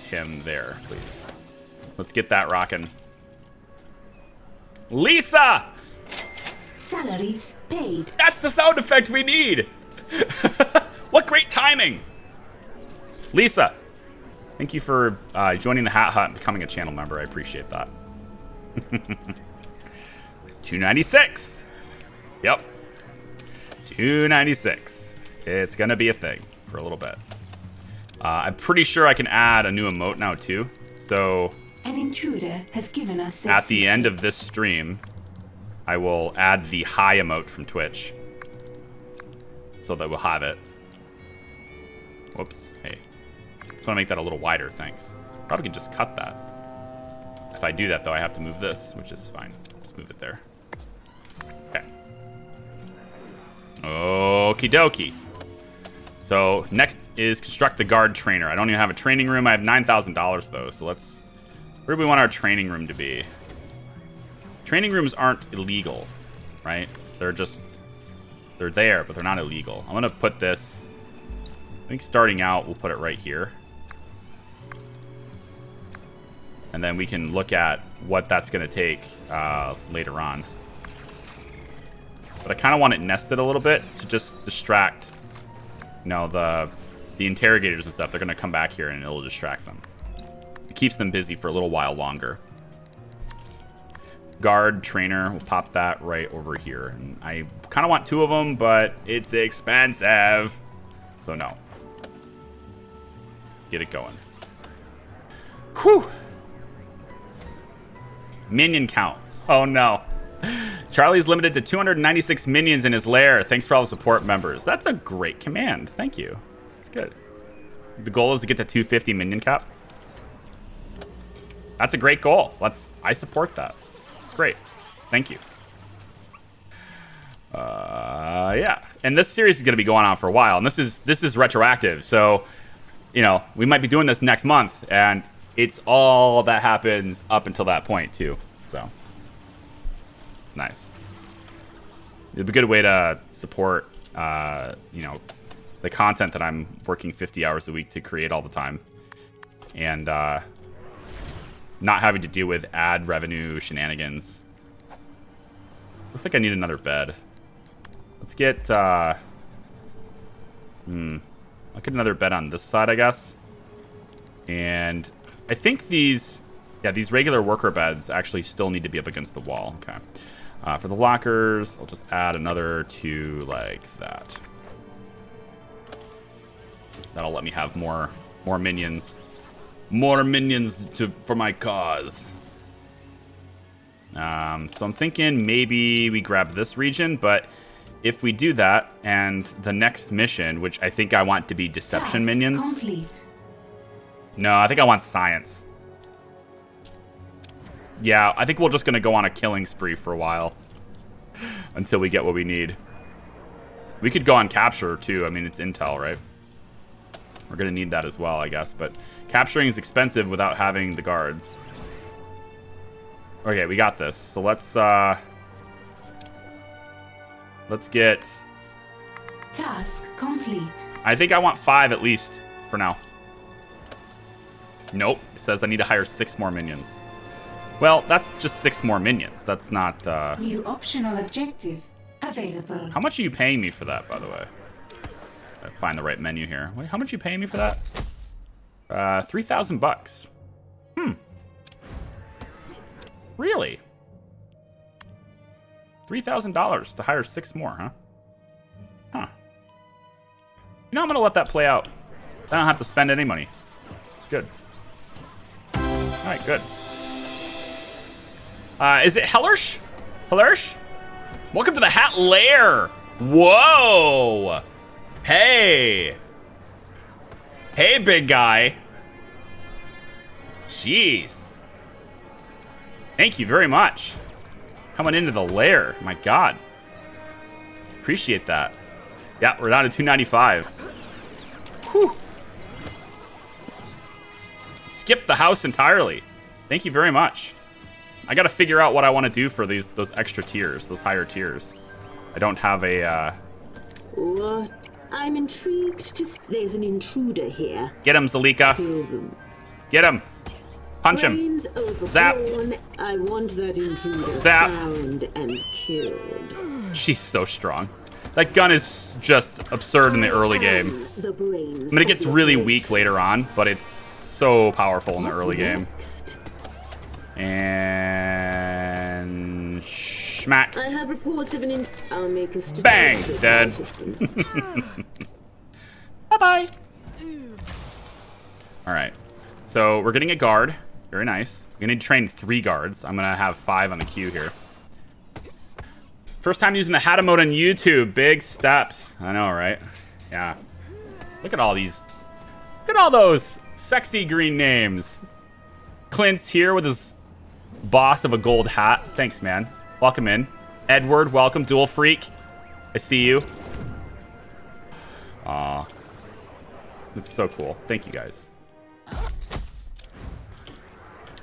him there, please. Let's get that rocking. Lisa! Salaries paid. That's the sound effect we need. What great timing. Lisa, thank you for joining the Hat Hut and becoming a channel member. I appreciate that. 296. Yep. 296. It's going to be a thing for a little bit. I'm pretty sure I can add a new emote now, too. So An intruder has given us this. at the end of this stream, I will add the hi emote from Twitch. So that we'll have it. Whoops. Hey. Just want to make that a little wider, thanks. Probably can just cut that. If I do that, though, I have to move this, which is fine. Just move it there. Okay. Okie dokie. So next is construct the guard trainer. I don't even have a training room. I have $9,000 though. So let's. Where do we want our training room to be? Training rooms aren't illegal, right? They're there, but they're not illegal. I'm gonna put this. I think starting out, we'll put it right here. And then we can look at what that's gonna take later on. But I kind of want it nested a little bit to just distract, you know, the interrogators and stuff. They're gonna come back here and it'll distract them. It keeps them busy for a little while longer. Guard trainer, we'll pop that right over here. And I kind of want 2 of them, but it's expensive. So no. Get it going. Whew. Minion count. Oh no. Charlie's limited to 296 minions in his lair. Thanks for all the support members. That's a great command. Thank you. That's good. The goal is to get to 250 minion cap. That's a great goal. I support that. It's great. Thank you. Yeah. And this series is going to be going on for a while. And this is retroactive. So, you know, we might be doing this next month. And it's all that happens up until that point, too. So, it's nice. It'd be a good way to support, you know, the content that I'm working 50 hours a week to create all the time. And not having to deal with ad revenue shenanigans. Looks like I need another bed. Let's get, I'll get another bed on this side, I guess. And I think these regular worker beds actually still need to be up against the wall. Okay. For the lockers, I'll just add another 2 like that. That'll let me have more minions. More minions for my cause. So I'm thinking maybe we grab this region, but if we do that, and the next mission, which I think I want to be deception minions. Complete. No, I think I want science. Yeah, I think we're just going to go on a killing spree for a while. Until we get what we need. We could go on capture, too. I mean, it's intel, right? We're going to need that as well, I guess. But capturing is expensive without having the guards. Okay, we got this. So let's get... Task complete. I think I want 5 at least for now. Nope. It says I need to hire 6 more minions. Well, that's just 6 more minions. That's not... New optional objective available. How much are you paying me for that, by the way? I find the right menu here. Wait, how much are you paying me for that? $3,000. Really? $3,000 to hire 6 more, huh? Huh. You know, I'm gonna let that play out. I don't have to spend any money. It's good. All right, good. Is it Hellersh? Hellersh? Welcome to the Hat Lair. Whoa. Hey. Hey, big guy. Jeez. Thank you very much. Coming into the lair. My God. Appreciate that. Yeah, we're down to 295. Whew. Skipped the house entirely. Thank you very much. I got to figure out what I want to do for those extra tiers, those higher tiers. I don't have a... What? I'm intrigued to... There's an intruder here. Get him, Zalika. Kill them. Get him. Punch him. Brains overborn. Zap. I want that intruder Zap. found and killed. She's so strong. That gun is just absurd in the early game. The brains I mean, it gets of the really operation. weak later on, but it's so powerful in the early game. Next? And... Schmack. I have reports of an I'll make a Bang! statistic Dead. out of them. Bye-bye. Alright. So, we're getting a guard. Very nice. We need to train 3 guards. I'm going to have 5 on the queue here. First time using the Hata mode on YouTube. Big steps. I know, right? Yeah. Look at all these. Look at all those sexy green names. Clint's here with his boss of a gold hat. Thanks, man. Welcome in. Edward, welcome. Dual Freak. I see you. Aw. That's so cool. Thank you, guys.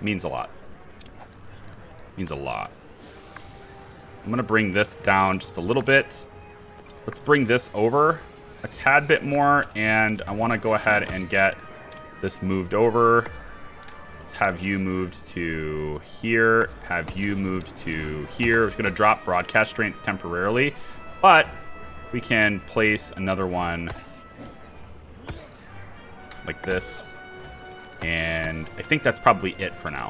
Means a lot. Means a lot. I'm going to bring this down just a little bit. Let's bring this over a tad bit more, and I want to go ahead and get this moved over. Let's have you moved to here, have you moved to here. It's going to drop broadcast strength temporarily, but we can place another one like this, and I think that's probably it for now.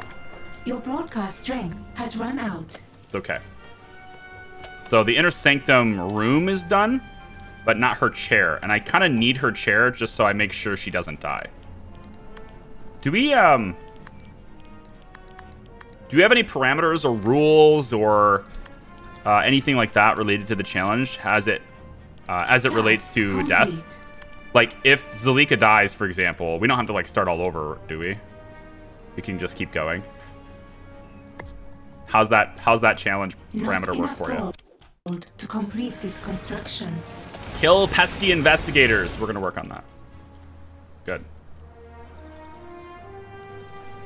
Your broadcast strength has run out. It's okay. So the inner sanctum room is done, but not her chair. And I kind of need her chair just so I make sure she doesn't die. Do we have any parameters or rules or anything like that related to the challenge as it relates to Complete. death. Like if Zalika dies, for example, we don't have to like start all over, do we? We can just keep going. How's that challenge parameter work for you? Gold to complete this construction. Kill pesky investigators. We're gonna work on that. Good.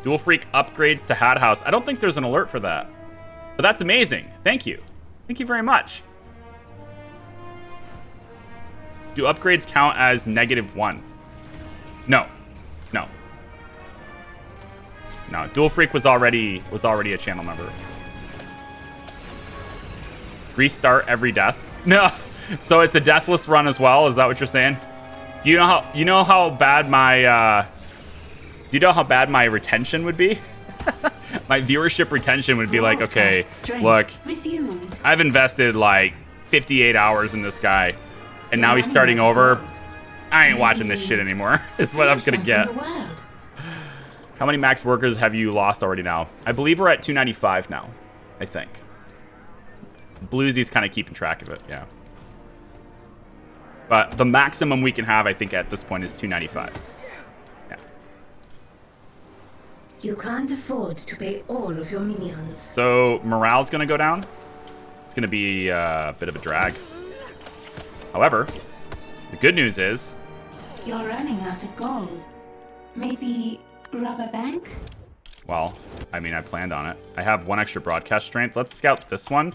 Dual Freak upgrades to Hat House. I don't think there's an alert for that. But that's amazing. Thank you. Thank you very much. Do upgrades count as -1? No. No. No. Dual Freak was already a channel member. Restart every death? No. So it's a deathless run as well? Is that what you're saying? Do you know how bad my retention would be? My viewership retention would be like, okay, look, Resumed. I've invested like 58 hours in this guy, and now he's starting over. I ain't watching this shit anymore. Is what I'm gonna get. How many max workers have you lost already now? I believe we're at 295 now, I think. Bluesy's kind of keeping track of it, yeah. But the maximum we can have, I think, at this point is 295. Yeah. You can't afford to pay all of your minions. So morale's gonna go down. It's gonna be a bit of a drag. However, the good news is You're running out of gold. Maybe rob a bank? well, I mean, I planned on it. I have 1 extra broadcast strength. Let's scout this one.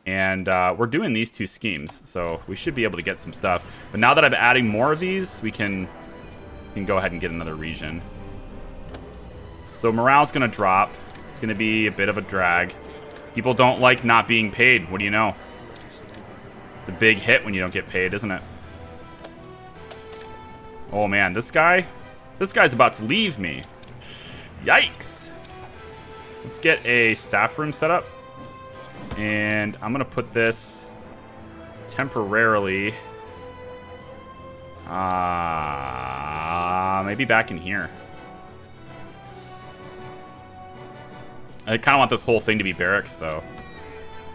And we're doing these 2 schemes, so we should be able to get some stuff. But now that I'm adding more of these, we can go ahead and get another region. So morale's going to drop. It's going to be a bit of a drag. People don't like not being paid. What do you know? It's a big hit when you don't get paid, isn't it? Oh, man, this guy's about to leave me. Yikes. Let's get a staff room set up. And I'm going to put this temporarily, maybe back in here. I kind of want this whole thing to be barracks, though.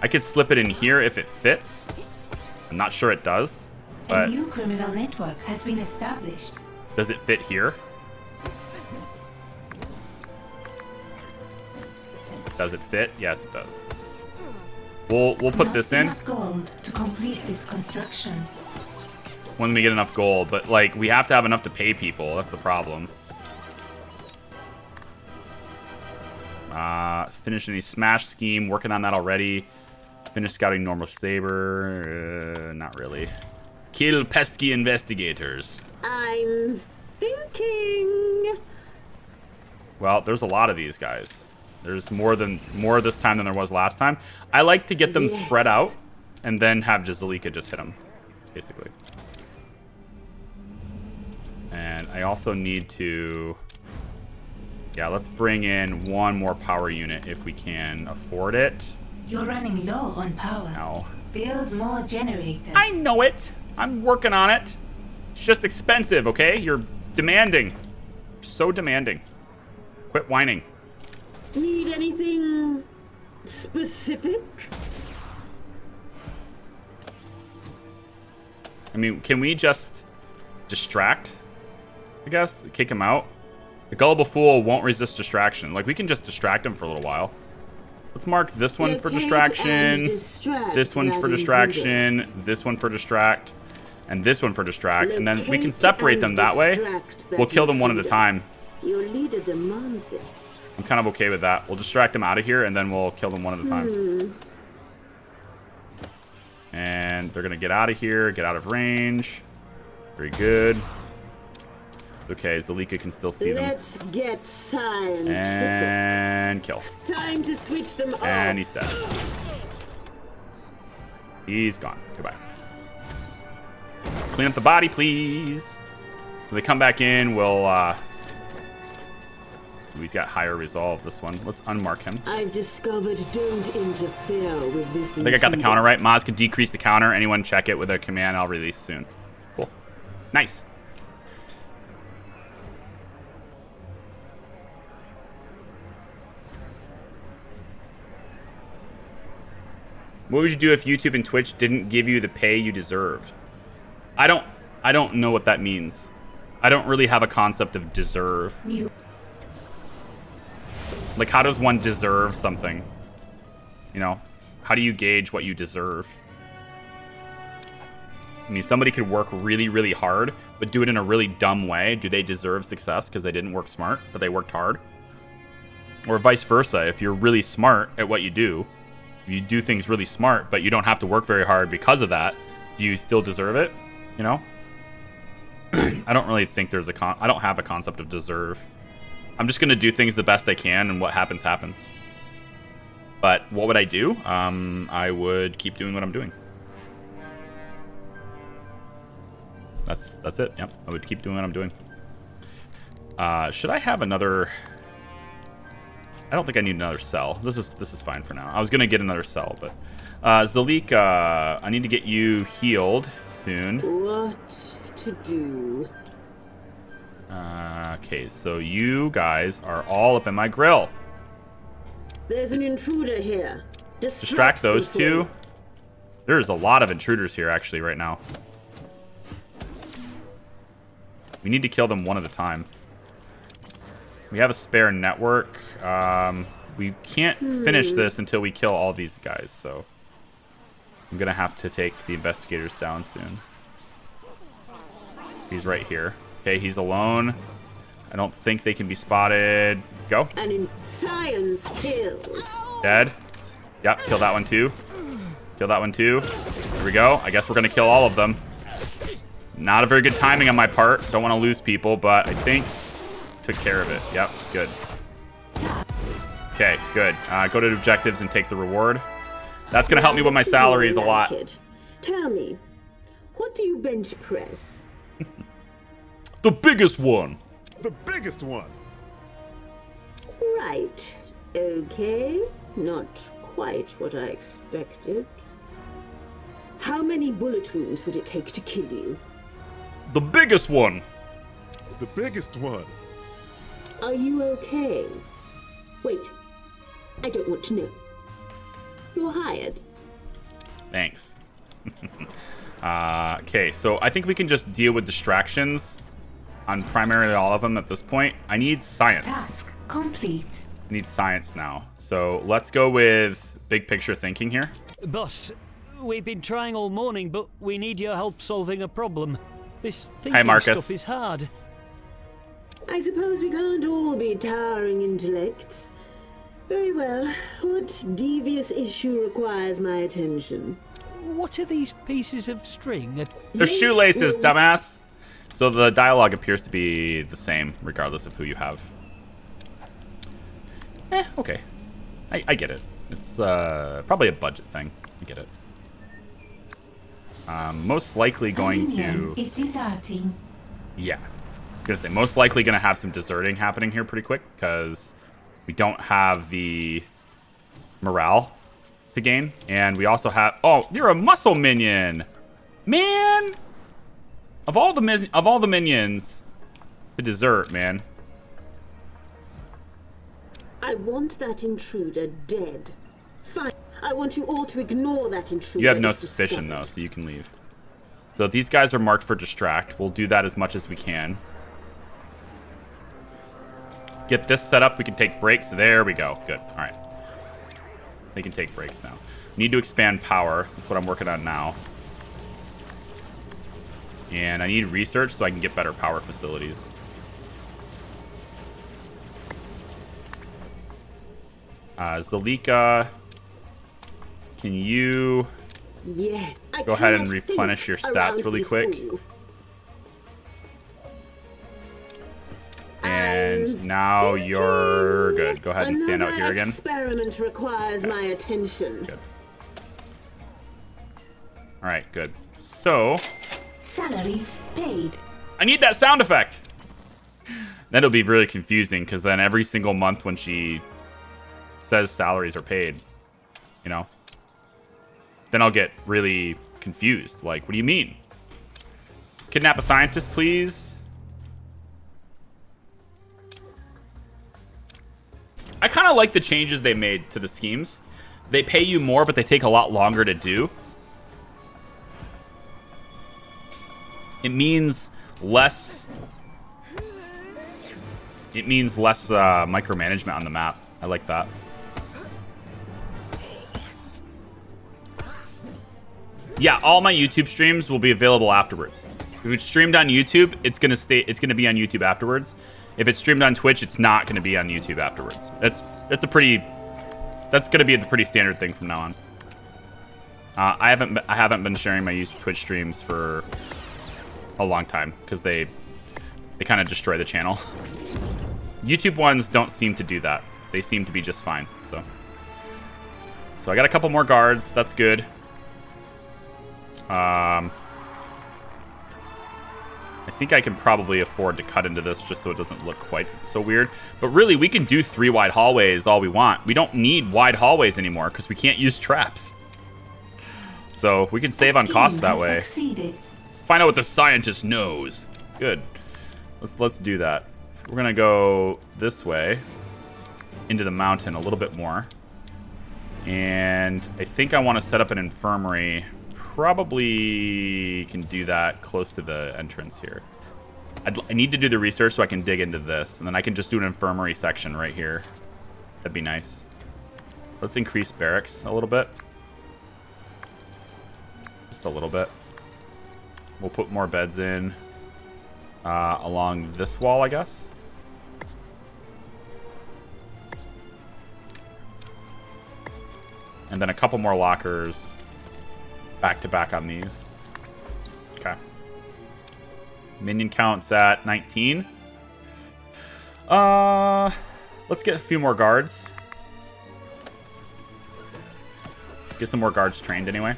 I could slip it in here if it fits. I'm not sure it does, but A new criminal network has been established. does it fit here? Does it fit? Yes, it does. We'll put Not this in enough gold to complete this construction. when we get enough gold, but like we have to have enough to pay people. That's the problem. Finishing the smash scheme, working on that already. Finish scouting normal saber. Not really. Kill pesky investigators. I'm thinking. Well, there's a lot of these guys. There's more this time than there was last time. I like to get them spread out and then have Zalika just hit them, basically. And I also need to... Yeah, let's bring in 1 more power unit if we can afford it. You're running low on power. No. Build more generators. I know it. I'm working on it. It's just expensive, okay? You're demanding. So demanding. Quit whining. Need anything specific? I mean, can we just distract? I guess kick him out. The gullible fool won't resist distraction. Like we can just distract him for a little while. Let's mark this one for distraction. This one for distraction. This one for distract. And this one for distract. And then we can separate them that way. We'll kill them one at a time. Your leader demands it. I'm kind of okay with that. We'll distract them out of here and then we'll kill them one at a time. And they're gonna get out of here, get out of range. Very good. Okay, Zalika can still see them. Let's get scientific. And kill. Time to switch them off. And he's dead. He's gone. Goodbye. Let's clean up the body, please. When they come back in, we'll he's got higher resolve, this one. Let's unmark him. I've discovered don't interfere with this. I think I got the counter right. Moz can decrease the counter. Anyone check it with a command, I'll release soon. Cool. Nice. What would you do if YouTube and Twitch didn't give you the pay you deserved? I don't know what that means. I don't really have a concept of deserve. Like, how does one deserve something? You know, how do you gauge what you deserve? I mean, somebody could work really, really hard, but do it in a really dumb way. Do they deserve success because they didn't work smart, but they worked hard? Or vice versa. If you're really smart at what you do things really smart, but you don't have to work very hard because of that, do you still deserve it? You know? I don't really think there's I don't have a concept of deserve. I'm just going to do things the best I can, and what happens, happens. But what would I do? I would keep doing what I'm doing. That's it. Yep, I would keep doing what I'm doing. Should I have another? I don't think I need another cell. This is fine for now. I was gonna get another cell, but Zalik, I need to get you healed soon. What to do? Okay, so you guys are all up in my grill. There's an intruder here. Distract those two. There's a lot of intruders here actually right now. We need to kill them one at a time. We have a spare network. We can't finish this until we kill all these guys, so I'm gonna have to take the investigators down soon. He's right here. Okay, he's alone. I don't think they can be spotted. Go. And in science kills. Dead. Yep, kill that one too. Kill that one too. There we go. I guess we're gonna kill all of them. Not a very good timing on my part. Don't want to lose people, but I think took care of it. Yep, good. Okay, good. Go to objectives and take the reward. That's gonna help me with my salaries a lot. Tell me, what do you bench press? The biggest one. The biggest one. Right. Okay. Not quite what I expected. How many bullet wounds would it take to kill you? The biggest one. The biggest one. Are you okay? Wait. I don't want to know. You're hired. Thanks. Okay, so I think we can just deal with distractions on primarily all of them at this point. I need science. Task complete. I need science now. So let's go with big picture thinking here. Boss, we've been trying all morning, but we need your help solving a problem. This Hi, thinking Marcus. stuff is hard. I suppose we can't all be towering intellects. Very well. What devious issue requires my attention? What are these pieces of string? They're shoelaces, dumbass. So the dialogue appears to be the same regardless of who you have. Okay. I get it. It's probably a budget thing. I get it. Most likely going to... Is deserting. Yeah. I'm gonna say most likely gonna have some deserting happening here pretty quick because we don't have the morale to gain, and we also have... Oh, you're a muscle minion, man! Of all the minions to desert, man. I want that intruder dead. Fine. I want you all to ignore that intruder. You have no if suspicion though, discovered. so you can leave. So these guys are marked for distract. We'll do that as much as we can. Get this set up. We can take breaks. There we go. Good. All right. They can take breaks now. Need to expand power. That's what I'm working on now. And I need research so I can get better power facilities. Zalika, can you go ahead and replenish your stats really quick? And now you're good. Go ahead and stand out here again. Experiment requires my attention. Good. All right, good. So, Salaries paid. I need that sound effect. That'll be really confusing because then every single month when she says salaries are paid, you know, then I'll get really confused. Like, what do you mean? Kidnap a scientist, please. I kind of like the changes they made to the schemes they pay you more, but they take a lot longer to do. It means less. It means less micromanagement on the map. I like that. Yeah, all my YouTube streams will be available afterwards. If it's streamed on YouTube, it's gonna be on YouTube afterwards. If it's streamed on Twitch, it's not gonna be on YouTube afterwards. That's gonna be the pretty standard thing from now on. I haven't been sharing my Twitch streams for a long time because they kind of destroy the channel. YouTube ones don't seem to do that. They seem to be just fine. So I got a couple more guards. That's good. I think I can probably afford to cut into this just so it doesn't look quite so weird. But really, we can do 3 wide hallways all we want. We don't need wide hallways anymore because we can't use traps. So we can save on costs that way. Let's find out what the scientist knows. Good. Let's do that. We're gonna go this way into the mountain a little bit more. And I think I want to set up an infirmary. Probably can do that close to the entrance here. I need to do the research so I can dig into this, and then I can just do an infirmary section right here. That'd be nice. Let's increase barracks a little bit. Just a little bit. We'll put more beds in along this wall, I guess. And then a couple more lockers back to back on these. Okay. Minion count's at 19. Let's get a few more guards. Get some more guards trained anyway.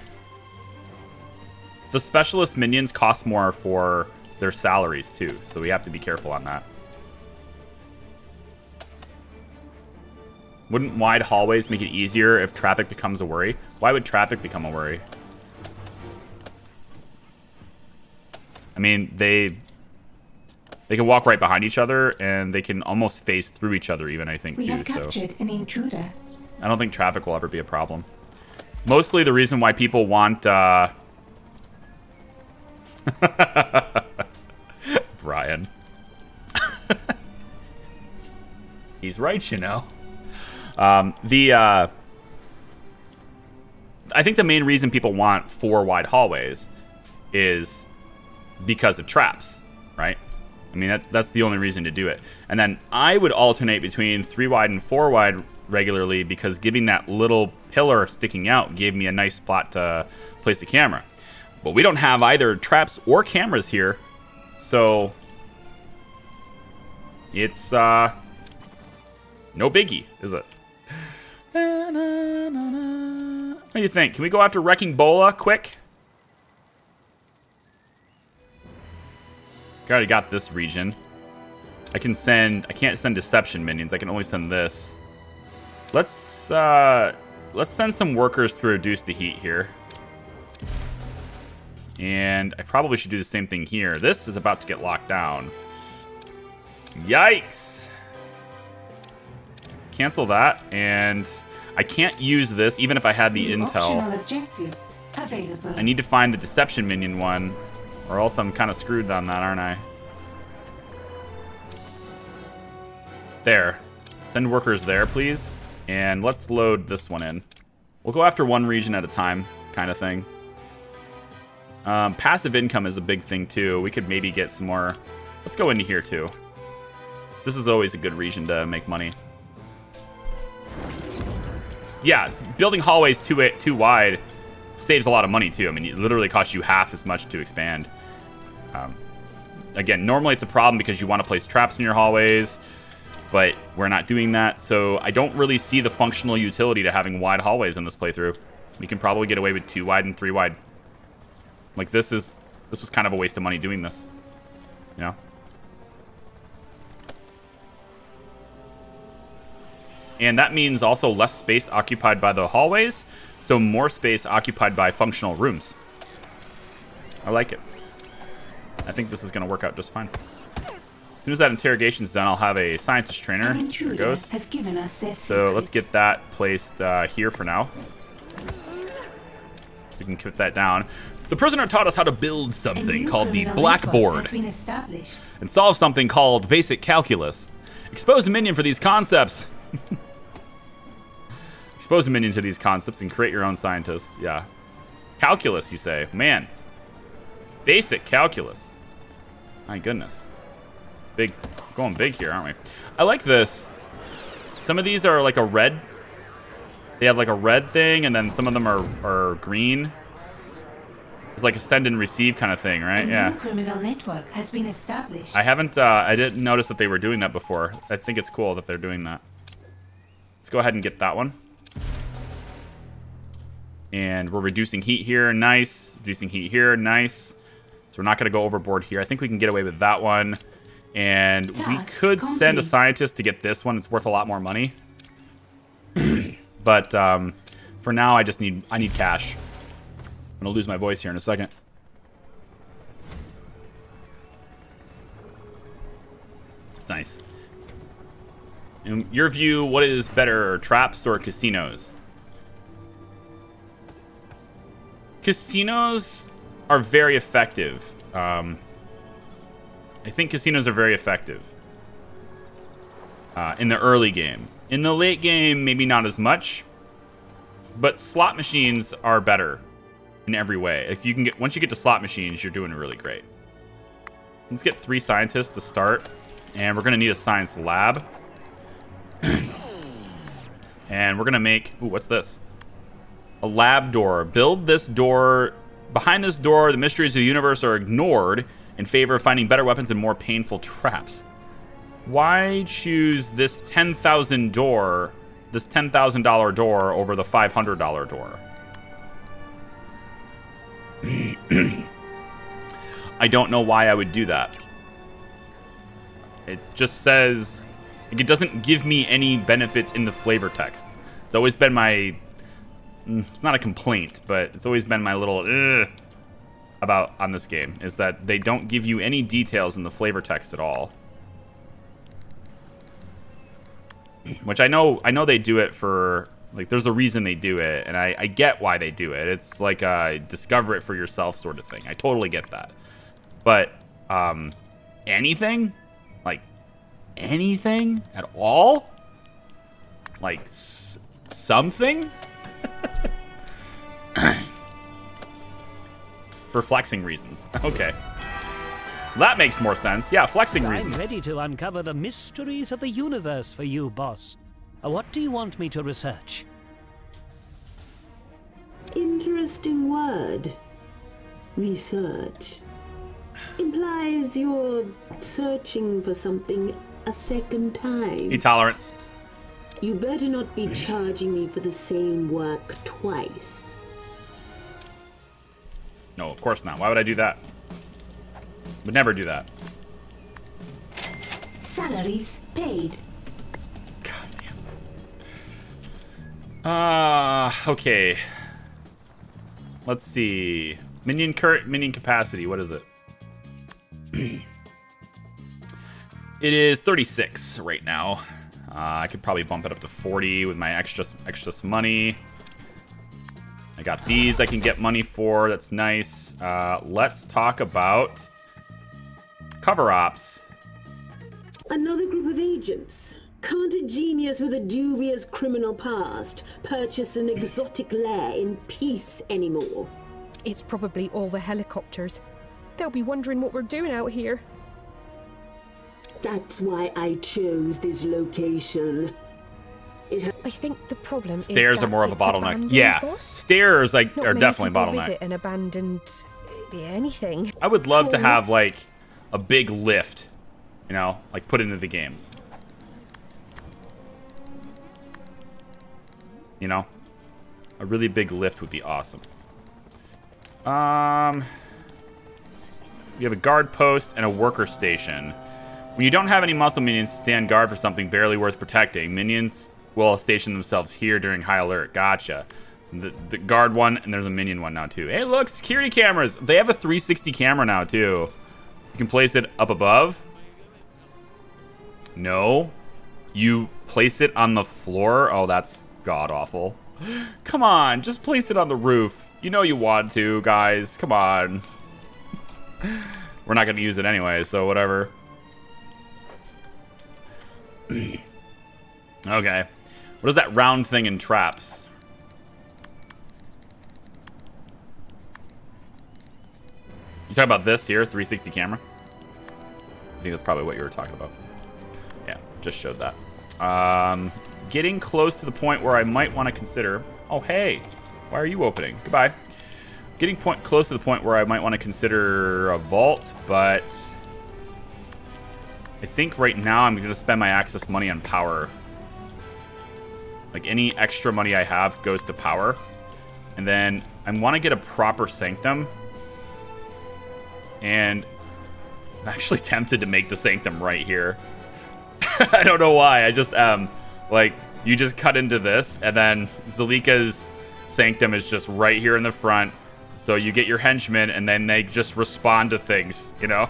The specialist minions cost more for their salaries too, so we have to be careful on that. Wouldn't wide hallways make it easier if traffic becomes a worry? Why would traffic become a worry? I mean, they can walk right behind each other, and they can almost phase through each other even, I think, We too. have captured an intruder. I don't think traffic will ever be a problem. Mostly the reason why people want... Brian. He's right, you know. I think the main reason people want 4 wide hallways is because of traps, right? I mean, that's the only reason to do it. And then I would alternate between 3 wide and 4 wide regularly because giving that little pillar sticking out gave me a nice spot to place a camera. But we don't have either traps or cameras here, so it's no biggie, is it? What do you think? Can we go after Wrecking Bola quick? I already got this region. I can't send deception minions. I can only send this. Let's send some workers to reduce the heat here. And I probably should do the same thing here. This is about to get locked down. Yikes! Cancel that, and I can't use this even if I had the intel. Optional objective available. I need to find the deception minion one, or else I'm kind of screwed on that, aren't I? There. Send workers there, please. And let's load this one in. We'll go after one region at a time, kind of thing. Passive income is a big thing, too. We could maybe get some more... Let's go into here, too. This is always a good region to make money. Yeah, building hallways too wide saves a lot of money, too. I mean, it literally costs you half as much to expand. Again, normally it's a problem because you want to place traps in your hallways, but we're not doing that, so I don't really see the functional utility to having wide hallways in this playthrough. We can probably get away with 2 wide and 3 wide. Like, this was kind of a waste of money doing this, you know? And that means also less space occupied by the hallways, so more space occupied by functional rooms. I like it. I think this is going to work out just fine. As soon as that interrogation's done, I'll have a scientist trainer. An Here it intruder goes. has given us their So let's secrets. get that placed here for now. So we can put that down. The prisoner taught us how to build A something new called the criminal blackboard network has been established. and solve something called basic calculus. Expose a minion for these concepts. Expose a minion to these concepts and create your own scientists. Yeah. Calculus, you say. Man. Basic calculus. My goodness. Big, going big here, aren't we? I like this. Some of these are like a red. They have like a red thing, and then some of them are green. It's like a send and receive kind of thing, right? A Yeah. new criminal network has been established. I didn't notice that they were doing that before. I think it's cool that they're doing that. Let's go ahead and get that one. And we're reducing heat here, nice. Reducing heat here, nice. So we're not going to go overboard here. I think we can get away with that one. And we Task could send a complete. scientist to get this one. It's worth a lot more money. But for now, I need cash. I'm going to lose my voice here in a second. It's nice. In your view, what is better, traps or casinos? Casinos are very effective. I think casinos are very effective in the early game. In the late game, maybe not as much. But slot machines are better in every way. If you can once you get to slot machines, you're doing really great. Let's get 3 scientists to start, and we're gonna need a science lab. And we're gonna make, ooh, what's this? A lab door. Build this door. Behind this door, the mysteries of the universe are ignored in favor of finding better weapons and more painful traps. Why choose this $10,000 door, this $10,000 door over the $500 door? I don't know why I would do that. It just says, like, it doesn't give me any benefits in the flavor text. It's always been my, it's not a complaint, but it's always been my little about on this game, is that they don't give you any details in the flavor text at all. Which I know they do it for, like, there's a reason they do it, and I get why they do it. It's like a discover it for yourself sort of thing. I totally get that. But anything? Like, anything at all? Like, something? For flexing reasons. Okay. That makes more sense. Yeah, flexing reasons. I'm ready to uncover the mysteries of the universe for you, boss. What do you want me to research? Interesting word. Research. Implies you're searching for something a second time. Intolerance. You better not be charging me for the same work twice. No, of course not. Why would I do that? Would never do that. Salaries paid. Okay. Let's see. Minion capacity. What is it? It is 36 right now. I could probably bump it up to 40 with my extra money. I got these I can get money for. That's nice. Let's talk about cover ops. Another group of agents. Can't a genius with a dubious criminal past purchase an exotic lair in peace anymore? It's probably all the helicopters. They'll be wondering what we're doing out here. That's why I chose this location. I think the problem is Stairs that are more of a it's bottleneck. abandoned, Yeah, boss. stairs Not are many definitely people bottleneck. visit an abandoned anything. I would love to Oh. have like a big lift, you know, like put into the game. You know, a really big lift would be awesome. We have a guard post and a worker station. When you don't have any muscle minions to stand guard for something barely worth protecting, minions will station themselves here during high alert. Gotcha. So the guard one, and there's a minion one now too. Hey, look, security cameras. They have a 360 camera now too. You can place it up above. No. You place it on the floor? Oh, that's god-awful. Come on, just place it on the roof. You know you want to, guys. Come on. We're not going to use it anyway, so whatever. Okay. What is that round thing in traps? You talking about this here, 360 camera? I think that's probably what you were talking about. Yeah, just showed that. Getting close to the point where I might want to consider... Oh, hey. Why are you opening? Goodbye. Getting close to the point where I might want to consider a vault, but... I think right now I'm going to spend my access money on power. Like, any extra money I have goes to power. And then I want to get a proper sanctum. And I'm actually tempted to make the sanctum right here. I don't know why. I just like, you just cut into this, and then Zalika's sanctum is just right here in the front. So you get your henchmen, and then they just respond to things, you know?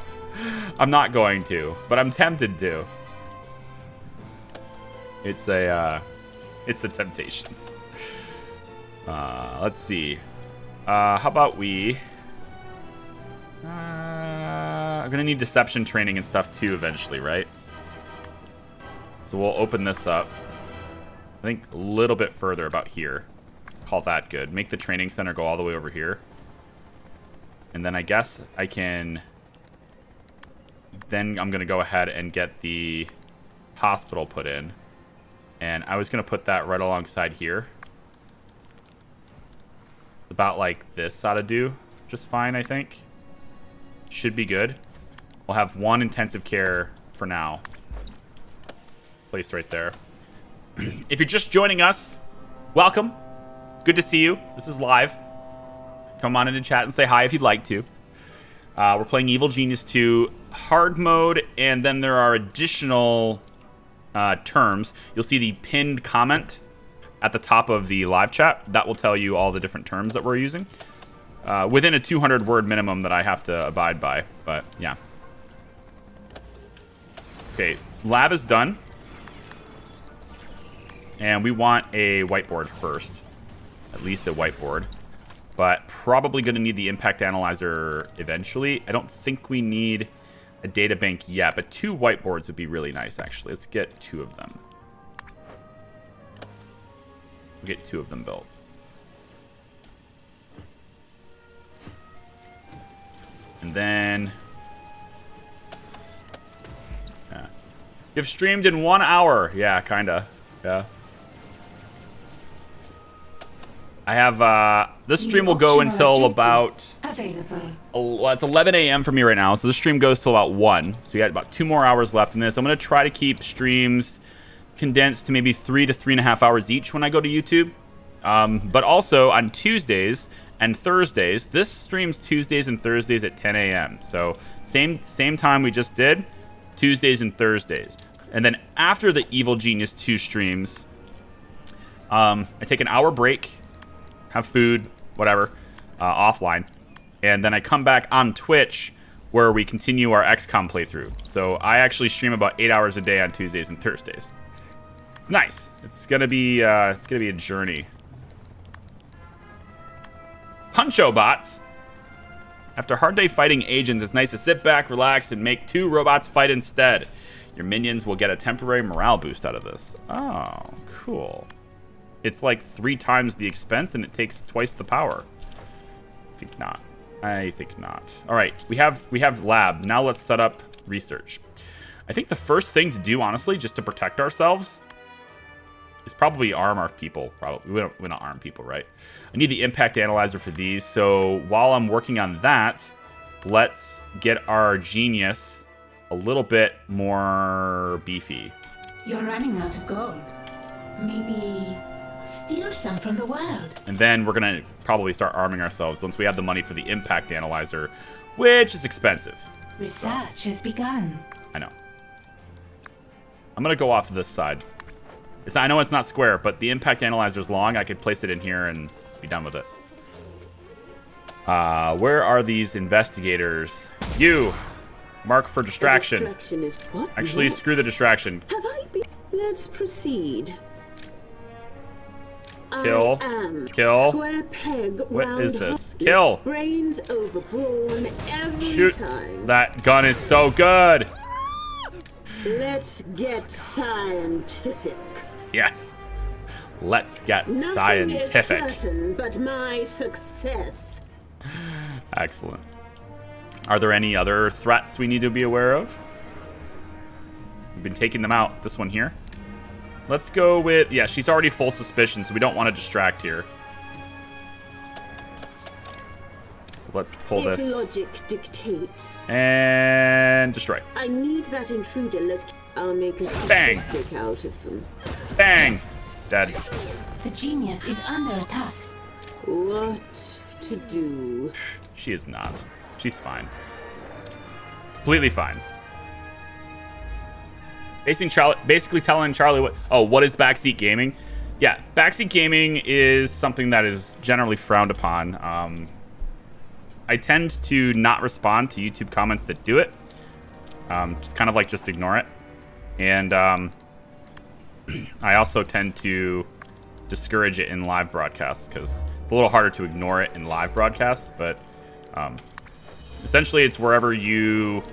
I'm not going to, but I'm tempted to. It's a temptation. Let's see. How about we... I'm gonna need deception training and stuff too eventually, right? So we'll open this up. I think a little bit further, about here. Call that good. Make the training center go all the way over here. And then I guess I can... Then I'm gonna go ahead and get the hospital put in. And I was gonna put that right alongside here. About like this ought to do just fine, I think. Should be good. We'll have one intensive care for now. Placed right there. If you're just joining us, welcome. Good to see you. This is live. Come on into chat and say hi if you'd like to. We're playing Evil Genius 2 hard mode, and then there are additional terms. You'll see the pinned comment at the top of the live chat. That will tell you all the different terms that we're using. Within a 200-word minimum that I have to abide by, but yeah. Okay, lab is done. And we want a whiteboard first. At least a whiteboard. But probably going to need the impact analyzer eventually. I don't think we need a data bank yet, but 2 whiteboards would be really nice, actually. Let's get 2 of them. We'll get 2 of them built. And then... Yeah. You've streamed in 1 hour. Yeah, kinda. Yeah. I have, this stream will go until about... Well, it's 11 a.m. for me right now, so the stream goes till about 1. So we got about 2 more hours left in this. I'm going to try to keep streams condensed to maybe 3 to 3.5 hours each when I go to YouTube. But also on Tuesdays and Thursdays, this streams Tuesdays and Thursdays at 10 a.m. So same time we just did, Tuesdays and Thursdays. And then after the Evil Genius 2 streams, I take an hour break, have food, whatever, offline. And then I come back on Twitch where we continue our XCOM playthrough. So I actually stream about 8 hours a day on Tuesdays and Thursdays. It's nice. It's gonna be a journey. Puncho bots. After a hard day fighting agents, it's nice to sit back, relax, and make 2 robots fight instead. Your minions will get a temporary morale boost out of this. Oh, cool. It's like 3 times the expense, and it takes twice the power. I think not. I think not. All right, we have lab. Now let's set up research. I think the first thing to do, honestly, just to protect ourselves, is probably arm our people. Probably we don't arm people, right? I need the impact analyzer for these. So while I'm working on that, let's get our genius a little bit more beefy. You're running out of gold. Maybe steal some from the world. And then we're gonna probably start arming ourselves once we have the money for the impact analyzer, which is expensive. Research has begun. I know. I'm gonna go off of this side. I know it's not square, but the impact analyzer is long. I could place it in here and be done with it. Where are these investigators? You! Mark for distraction. Distraction is what? Actually, screw the distraction. Have I been? Let's proceed. Kill. I am Kill. Square peg, What round is this? hole, Kill. Brains overborn every Shoot. time. That gun is so good. Let's get scientific. Yes. Let's get Nothing scientific. is certain but my success. Excellent. Are there any other threats we need to be aware of? We've been taking them out. This one here. Let's go with... Yeah, she's already full suspicion, so we don't want to distract here. So let's pull If this. logic dictates. And destroy. I need that intruder. I'll make a Bang. statistic out of them. Bang! Dead. The genius is under attack. What to do? She is not. She's fine. Completely fine. Basically telling Charlie what is backseat gaming? Yeah, backseat gaming is something that is generally frowned upon. I tend to not respond to YouTube comments that do it. Just kind of like just ignore it. And I also tend to discourage it in live broadcasts because it's a little harder to ignore it in live broadcasts. But essentially, it's wherever you...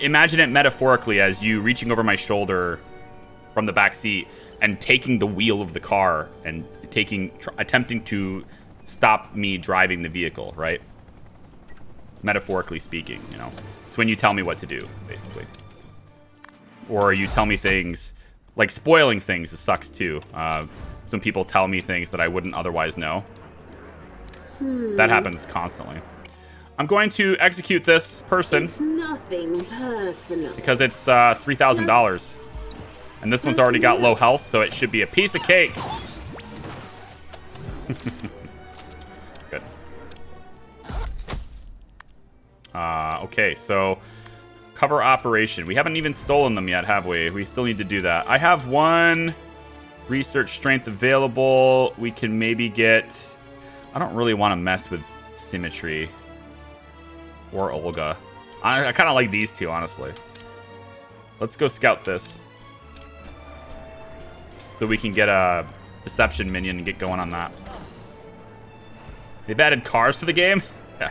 Imagine it metaphorically as you reaching over my shoulder from the back seat and taking the wheel of the car and attempting to stop me driving the vehicle, right? Metaphorically speaking, you know. It's when you tell me what to do, basically. Or you tell me things, like spoiling things sucks too. Some people tell me things that I wouldn't otherwise know. That happens constantly. I'm going to execute this person. It's nothing personal. Because it's $3,000. And this one's already got low health, so it should be a piece of cake. Good. Okay, so cover operation. We haven't even stolen them yet, have we? We still need to do that. I have one research strength available. We can maybe get... I don't really want to mess with symmetry. Or Olga. I kind of like these two, honestly. Let's go scout this. So we can get a deception minion and get going on that. They've added cars to the game? No.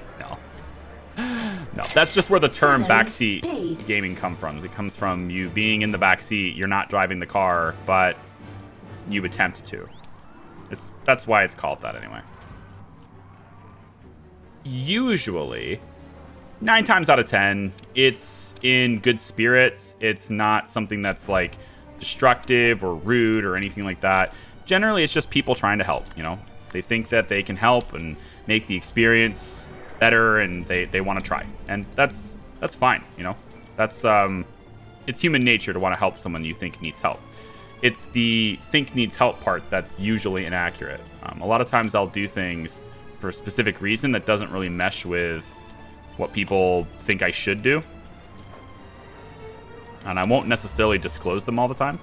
No, that's just where the term backseat gaming comes from. It comes from you being in the backseat. You're not driving the car, but you attempt to. That's why it's called that anyway. Usually... 9 times out of 10, it's in good spirits. It's not something that's like destructive or rude or anything like that. Generally, it's just people trying to help, you know. They think that they can help and make the experience better, and they want to try. And that's fine, you know. That's it's human nature to want to help someone you think needs help. It's the think needs help part that's usually inaccurate. A lot of times I'll do things for a specific reason that doesn't really mesh with what people think I should do. And I won't necessarily disclose them all the time.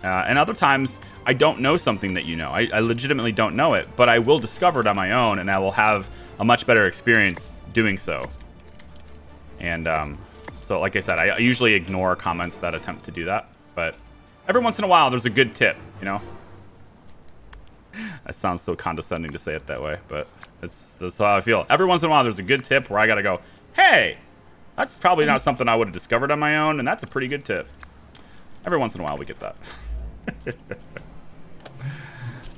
And other times, I don't know something that you know. I legitimately don't know it, but I will discover it on my own, and I will have a much better experience doing so. And so, like I said, I usually ignore comments that attempt to do that. But every once in a while, there's a good tip, you know? That sounds so condescending to say it that way, but that's how I feel. Every once in a while, there's a good tip where I gotta go, hey, that's probably not something I would have discovered on my own, and that's a pretty good tip. Every once in a while, we get that.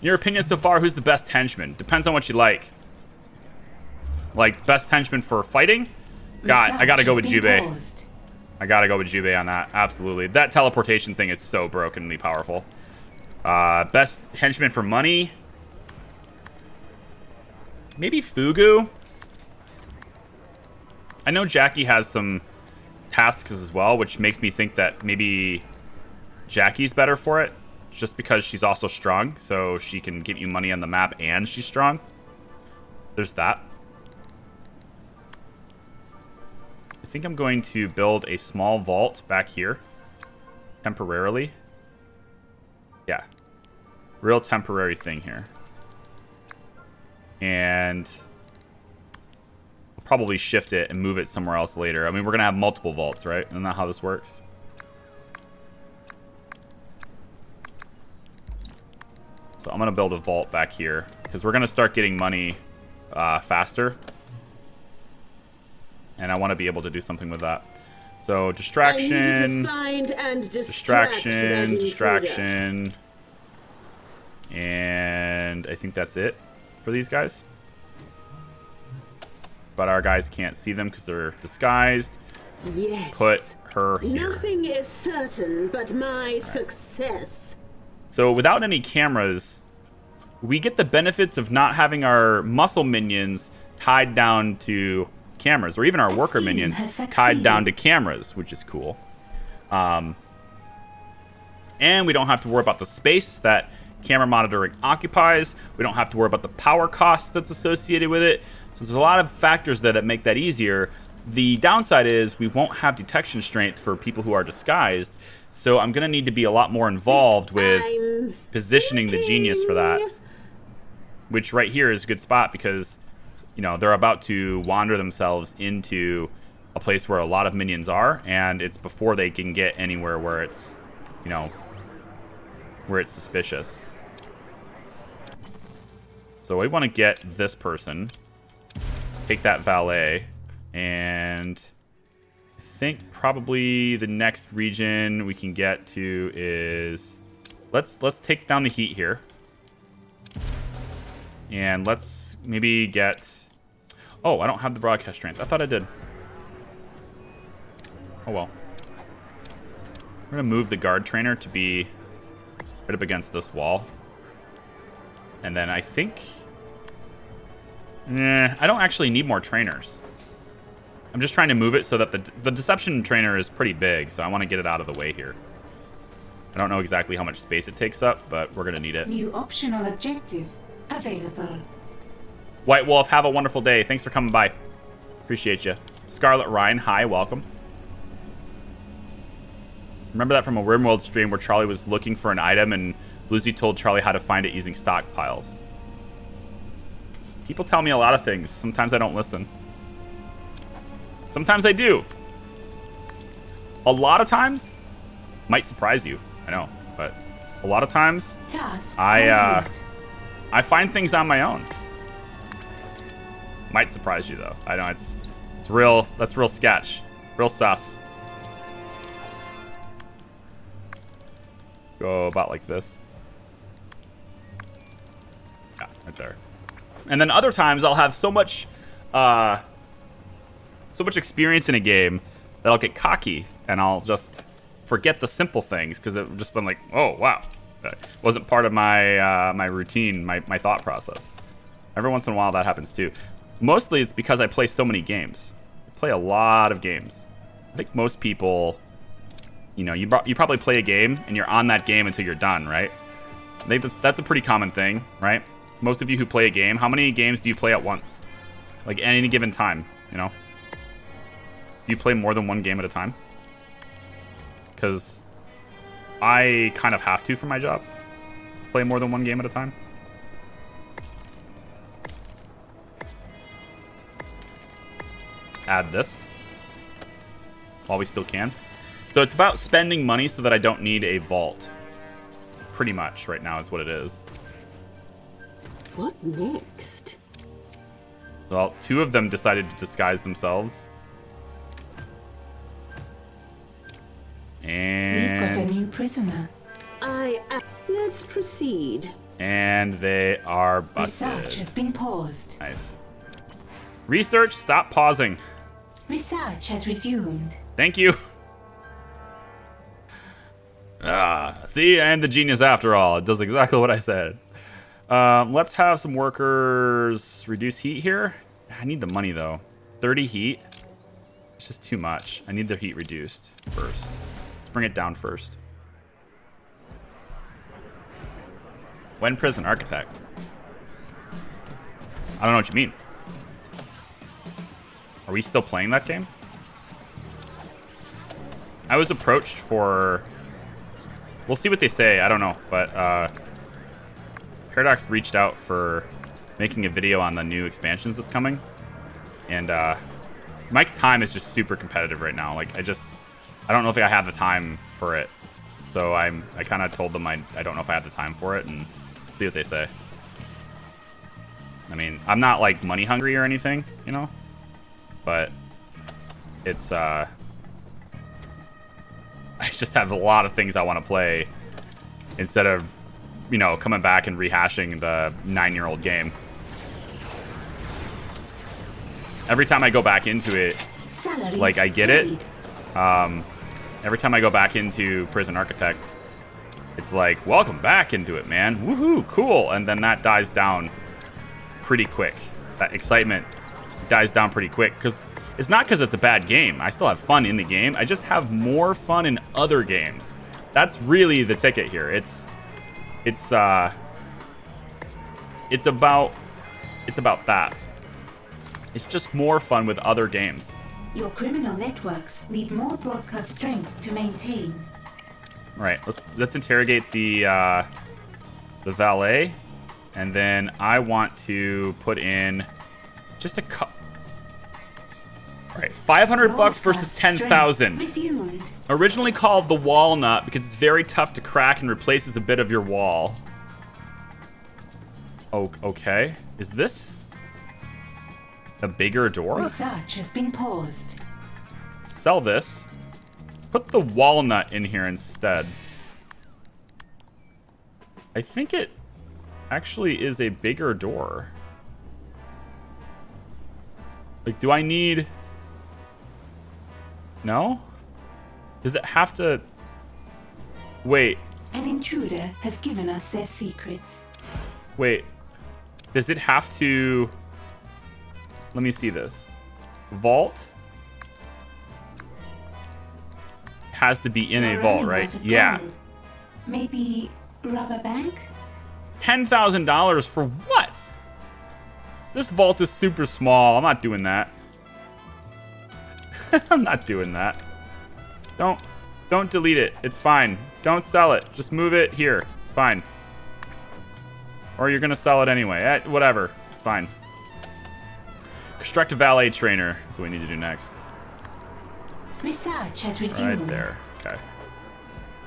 Your opinion so far, who's the best henchman? Depends on what you like. Like, best henchman for fighting? God, I gotta go with Jubei. I gotta go with Jubei on that, absolutely. That teleportation thing is so brokenly powerful. Best henchman for money? Maybe Fugu? I know Jackie has some tasks as well, which makes me think that maybe Jackie's better for it, just because she's also strong, so she can give you money on the map and she's strong. There's that. I think I'm going to build a small vault back here, temporarily. Yeah. Real temporary thing here. And probably shift it and move it somewhere else later. I mean, we're going to have multiple vaults, right? Isn't that how this works? So I'm going to build a vault back here because we're going to start getting money faster. And I want to be able to do something with that. So distraction, distraction. And I think that's it for these guys. But our guys can't see them because they're disguised. Yes. Put her here. Nothing is certain but my success. So without any cameras, we get the benefits of not having our muscle minions tied down to cameras, or even our worker minions tied down to cameras, which is cool. And we don't have to worry about the space that camera monitoring occupies. We don't have to worry about the power cost that's associated with it. So there's a lot of factors that make that easier. The downside is we won't have detection strength for people who are disguised. So I'm going to need to be a lot more involved with positioning the genius for that. Which right here is a good spot because, you know, they're about to wander themselves into a place where a lot of minions are. And it's before they can get anywhere where it's, you know, where it's suspicious. So we want to get this person, take that valet, and I think probably the next region we can get to is let's take down the heat here. And let's maybe get... Oh, I don't have the broadcast strength. I thought I did. Oh well. We're going to move the guard trainer to be right up against this wall. And then I think... I don't actually need more trainers. I'm just trying to move it so that the deception trainer is pretty big, so I want to get it out of the way here. I don't know exactly how much space it takes up, but we're going to need it. New optional objective available. White Wolf, have a wonderful day. Thanks for coming by. Appreciate you. Scarlet Ryan, hi, welcome. Remember that from a Rimworld stream where Charlie was looking for an item and Bluesy told Charlie how to find it using stockpiles. People tell me a lot of things. Sometimes I don't listen. Sometimes I do. A lot of times might surprise you. I know, but a lot of times I find things on my own. Might surprise you though. I know it's real. That's real sketch. Real sus. Go about like this. Yeah, right there. And then other times I'll have so much experience in a game that I'll get cocky and I'll just forget the simple things because it's just been like, oh wow, that wasn't part of my my routine, my thought process. Every once in a while that happens too. Mostly it's because I play so many games. I play a lot of games. I think most people, you know, you probably play a game and you're on that game until you're done, right? I think that's a pretty common thing, right? Most of you who play a game, how many games do you play at once? Like at any given time, you know? Do you play more than one game at a time? Because I kind of have to for my job. Play more than one game at a time. Add this while we still can. So it's about spending money so that I don't need a vault. Pretty much right now is what it is. What next? Well, two of them decided to disguise themselves. And We've got a new prisoner. Let's proceed. And they are busted. Research has been paused. Nice. Research, stop pausing. Research has resumed. Thank you. See, I am the genius after all. It does exactly what I said. Let's have some workers reduce heat here. I need the money though. 30 heat. It's just too much. I need the heat reduced first. Let's bring it down first. When prison architect? I don't know what you mean. Are we still playing that game? I was approached for... We'll see what they say. I don't know. But Paradox reached out for making a video on the new expansions that's coming. And my time is just super competitive right now. Like, I don't know if I have the time for it. So I kind of told them I don't know if I have the time for it, and see what they say. I mean, I'm not like money hungry or anything, you know, but it's I just have a lot of things I want to play instead of, you know, coming back and rehashing the 9-year-old game. Every time I go back into it, like, I get it. Every time I go back into Prison Architect, it's like, welcome back into it, man. Woohoo, cool. And then that dies down pretty quick. That excitement dies down pretty quick. Because it's not because it's a bad game. I still have fun in the game. I just have more fun in other games. That's really the ticket here. It's about that. It's just more fun with other games. Your criminal networks need more broadcast strength to maintain. Right. Let's interrogate the valet, and then I want to put in just a cup. All right, $500 versus 10,000. Resumed. Originally called the walnut because it's very tough to crack and replaces a bit of your wall. Oh, okay. Is this a bigger door? Research has been paused. Sell this. Put the walnut in here instead. I think it actually is a bigger door. Like, do I need... No? Does it have to... Wait. An intruder has given us their secrets. Wait. Does it have to... Let me see this. Vault has to be in a vault, right? Yeah. Maybe rob a bank? $10,000 for what? This vault is super small. I'm not doing that. I'm not doing that. Don't delete it. It's fine. Don't sell it. Just move it here. It's fine. Or you're gonna sell it anyway. Whatever. It's fine. Construct a valet trainer is what we need to do next. Research has resumed. Right there. Okay.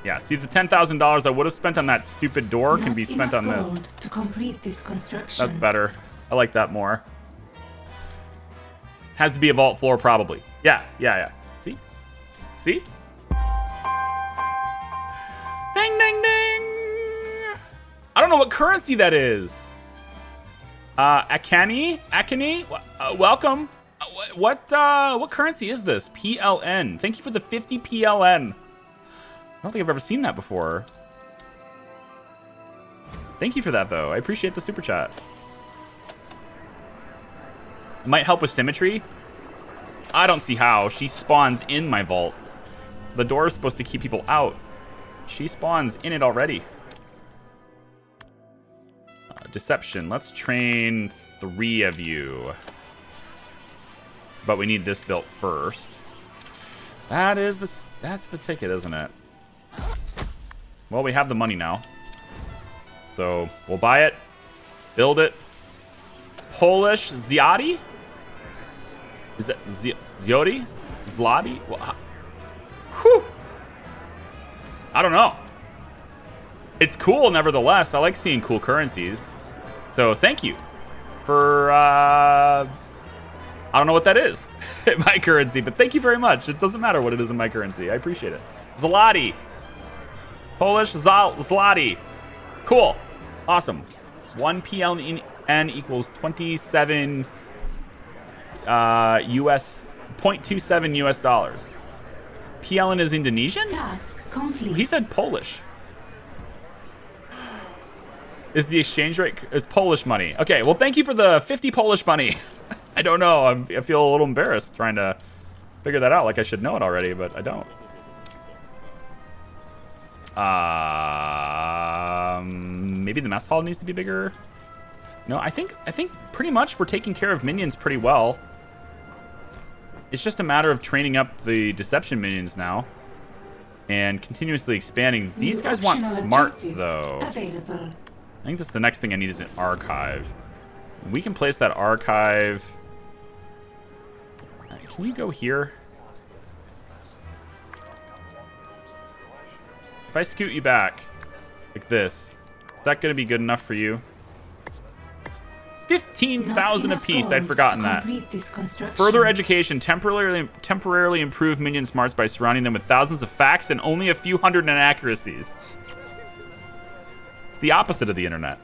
Yeah, see, the $10,000 I would have spent on that stupid door can be spent on this. To complete this construction. That's better. I like that more. Has to be a vault floor, probably. Yeah. See? See? Ding, ding, ding! I don't know what currency that is. Akani? Welcome. What currency is this? PLN. Thank you for the 50 PLN. I don't think I've ever seen that before. Thank you for that, though. I appreciate the super chat. It might help with symmetry. I don't see how. She spawns in my vault. The door is supposed to keep people out. She spawns in it already. Deception. Let's train 3 of you. But we need this built first. That's the ticket, isn't it? Well, we have the money now. So we'll buy it. Build it. Polish Zloty? Is that Zloty? Zloty? Whew. I don't know. It's cool, nevertheless. I like seeing cool currencies. So thank you for, I don't know what that is in my currency, but thank you very much. It doesn't matter what it is in my currency. I appreciate it. Zloty. Polish Zloty. Cool. Awesome. 1 PLN equals 27 US, 0.27 US dollars. PLN is Indonesian? Task complete. He said Polish. Is the exchange rate is Polish money? Okay, well, thank you for the 50 Polish money. I don't know. I feel a little embarrassed trying to figure that out. Like I should know it already, but I don't. Maybe the mess hall needs to be bigger. No, I think pretty much we're taking care of minions pretty well. It's just a matter of training up the deception minions now and continuously expanding. These guys want smarts, though. Available. I think that's the next thing I need is an archive. We can place that archive can you go here? If I scoot you back like this, is that going to be good enough for you? 15,000 apiece. I'd forgotten that. Further education. Temporarily improve minion smarts by surrounding them with thousands of facts and only a few hundred inaccuracies. It's the opposite of the internet.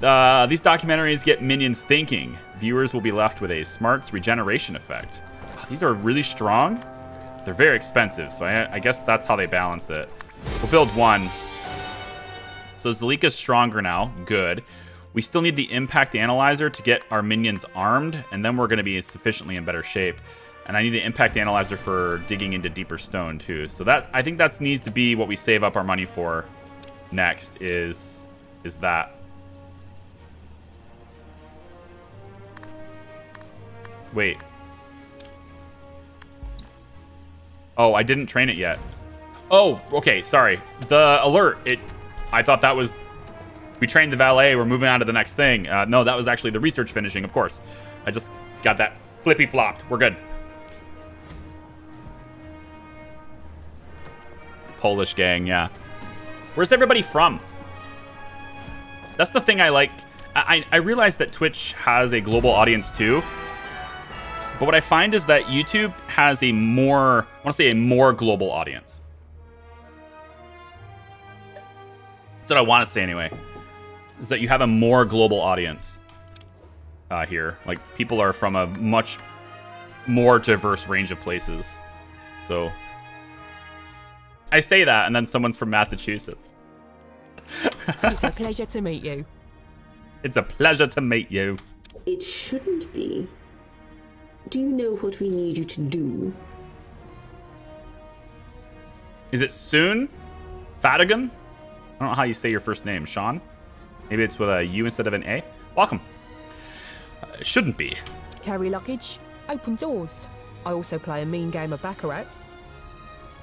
These documentaries get minions thinking. Viewers will be left with a smarts regeneration effect. Oh, these are really strong. They're very expensive, so I guess that's how they balance it. We'll build one. So Zalika's stronger now. Good. We still need the impact analyzer to get our minions armed, and then we're going to be sufficiently in better shape. And I need an impact analyzer for digging into deeper stone too. So that, I think that needs to be what we save up our money for next is that. Wait. Oh, I didn't train it yet. Oh, okay, sorry. The alert, I thought that was, we trained the valet, we're moving on to the next thing. No, that was actually the research finishing, of course. I just got that flippy flopped. We're good. Polish gang, yeah. Where's everybody from? That's the thing I like. I realize that Twitch has a global audience too. But what I find is that YouTube has a more, I want to say a more global audience. That's what I want to say anyway. Is that you have a more global audience here. Like, people are from a much more diverse range of places. So, I say that, and then someone's from Massachusetts. It's a pleasure to meet you. It's a pleasure to meet you. It shouldn't be. Do you know what we need you to do? Is it soon? Fadigan? I don't know how you say your first name. Sean? Maybe it's with a U instead of an A? Welcome. It shouldn't be. Carry luggage, open doors. I also play a mean game of Baccarat.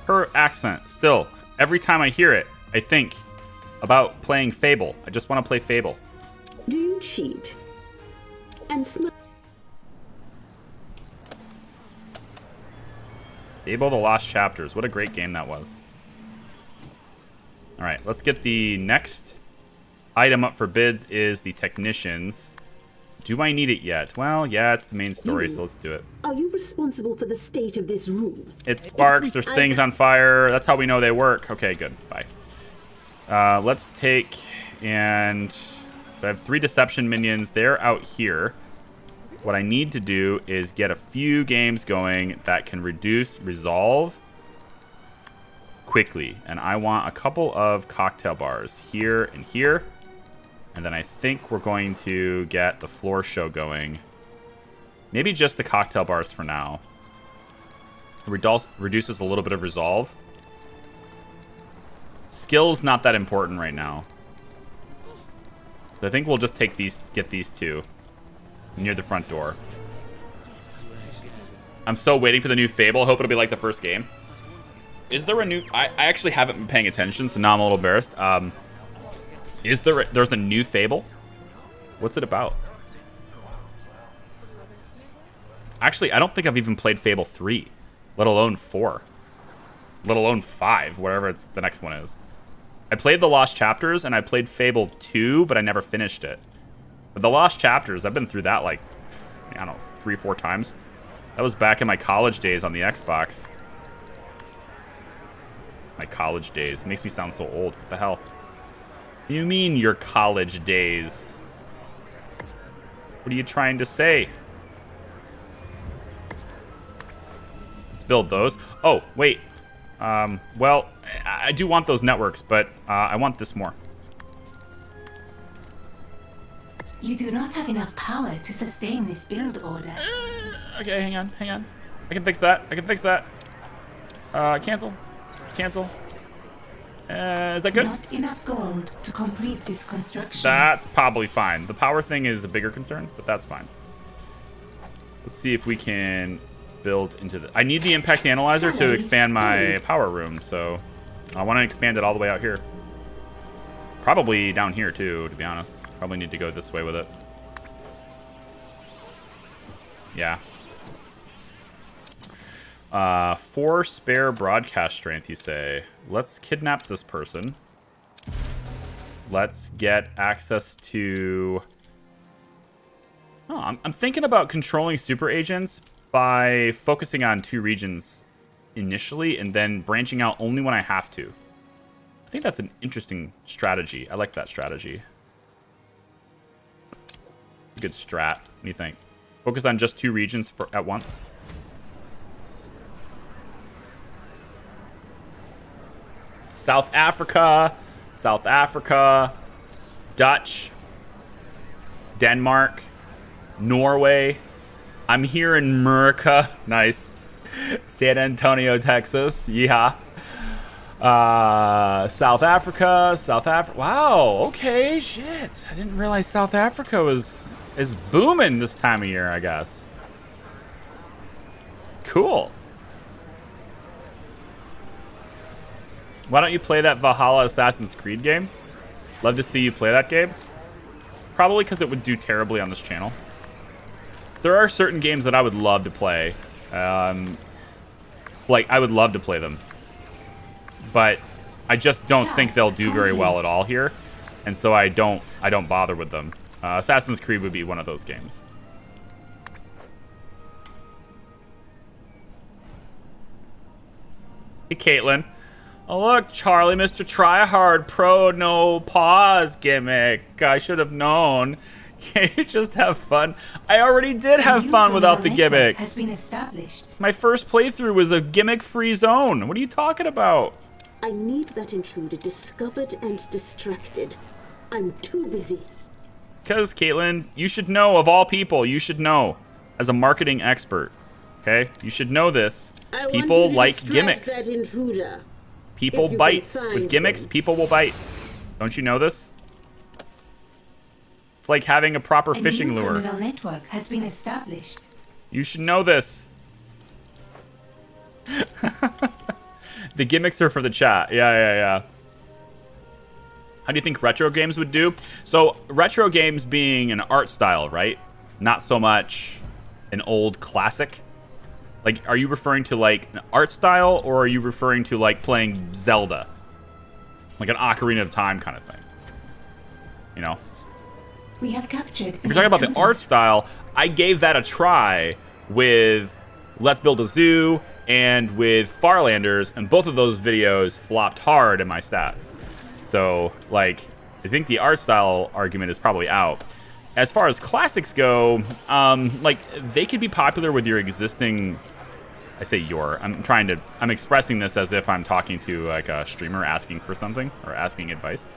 Her accent. Still, every time I hear it, I think about playing Fable. I just want to play Fable. Do you cheat? And Fable: The Lost Chapters. What a great game that was. All right, let's get the next item up for bids is the technicians. Do I need it yet? Well, yeah, it's the main story, so let's do it. Are you responsible for the state of this room? It sparks, there's things on fire. That's how we know they work. Okay, good. Bye. Let's take and... So I have 3 deception minions. They're out here. What I need to do is get a few games going that can reduce resolve quickly. And I want a couple of cocktail bars here and here. And then I think we're going to get the floor show going. Maybe just the cocktail bars for now. It reduces a little bit of resolve. Skill's not that important right now. So I think we'll just take these, get these 2 near the front door. I'm so waiting for the new Fable. I hope it'll be like the first game. Is there a new... I actually haven't been paying attention, so now I'm a little embarrassed. Is there's a new Fable? What's it about? Actually, I don't think I've even played Fable 3, let alone 4, let alone 5, whatever the next one is. I played The Lost Chapters, and I played Fable 2, but I never finished it. But The Lost Chapters, I've been through that like, I don't know, 3 or 4 times. That was back in my college days on the Xbox. My college days. Makes me sound so old. What the hell? You mean your college days? What are you trying to say? Let's build those. Oh, wait. Well, I do want those networks, but I want this more. You do not have enough power to sustain this build order. Okay, hang on. I can fix that. Cancel. Is that good? Not enough gold to complete this construction. That's probably fine. The power thing is a bigger concern, but that's fine. Let's see if we can build into the... I need the impact analyzer to expand my power room, so I want to expand it all the way out here. Probably down here too, to be honest. Probably need to go this way with it. Yeah. 4 spare broadcast strength, you say. Let's kidnap this person. Let's get access to... Oh, I'm thinking about controlling super agents by focusing on 2 regions initially and then branching out only when I have to. I think that's an interesting strategy. I like that strategy. Good strat. What do you think? Focus on just 2 regions at once. South Africa, Dutch, Denmark, Norway. I'm here in America. Nice. San Antonio, Texas. Yeehaw. South Africa. Wow. Okay. Shit. I didn't realize South Africa is booming this time of year, I guess. Cool. Why don't you play that Valhalla Assassin's Creed game? Love to see you play that game. Probably because it would do terribly on this channel. There are certain games that I would love to play. Like, I would love to play them. But I just don't think they'll do very well at all here. And so I don't bother with them. Assassin's Creed would be one of those games. Hey, Caitlin. Oh, look, Charlie, Mr. Tryhard, pro, no pause gimmick. I should have known. Can't you just have fun? I already did have fun without the gimmicks. Has been established. My first playthrough was a gimmick-free zone. What are you talking about? I need that intruder discovered and distracted. I'm too busy. Because, Caitlin, you should know, of all people, you should know, as a marketing expert, okay? You should know this. People like gimmicks. That intruder. People bite. With gimmicks, people will bite. Don't you know this? It's like having a proper fishing lure. A criminal network has been established. You should know this. The gimmicks are for the chat. Yeah. How do you think retro games would do? So, retro games being an art style, right? Not so much an old classic. Like, are you referring to, like, an art style, or are you referring to, like, playing Zelda? Like an Ocarina of Time kind of thing. You know? We have captured. If you're talking about the art style, I gave that a try with Let's Build a Zoo and with Farlanders, and both of those videos flopped hard in my stats. So, like, I think the art style argument is probably out. As far as classics go, like, they could be popular with your existing... I say your. I'm expressing this as if I'm talking to, like, a streamer asking for something or asking advice.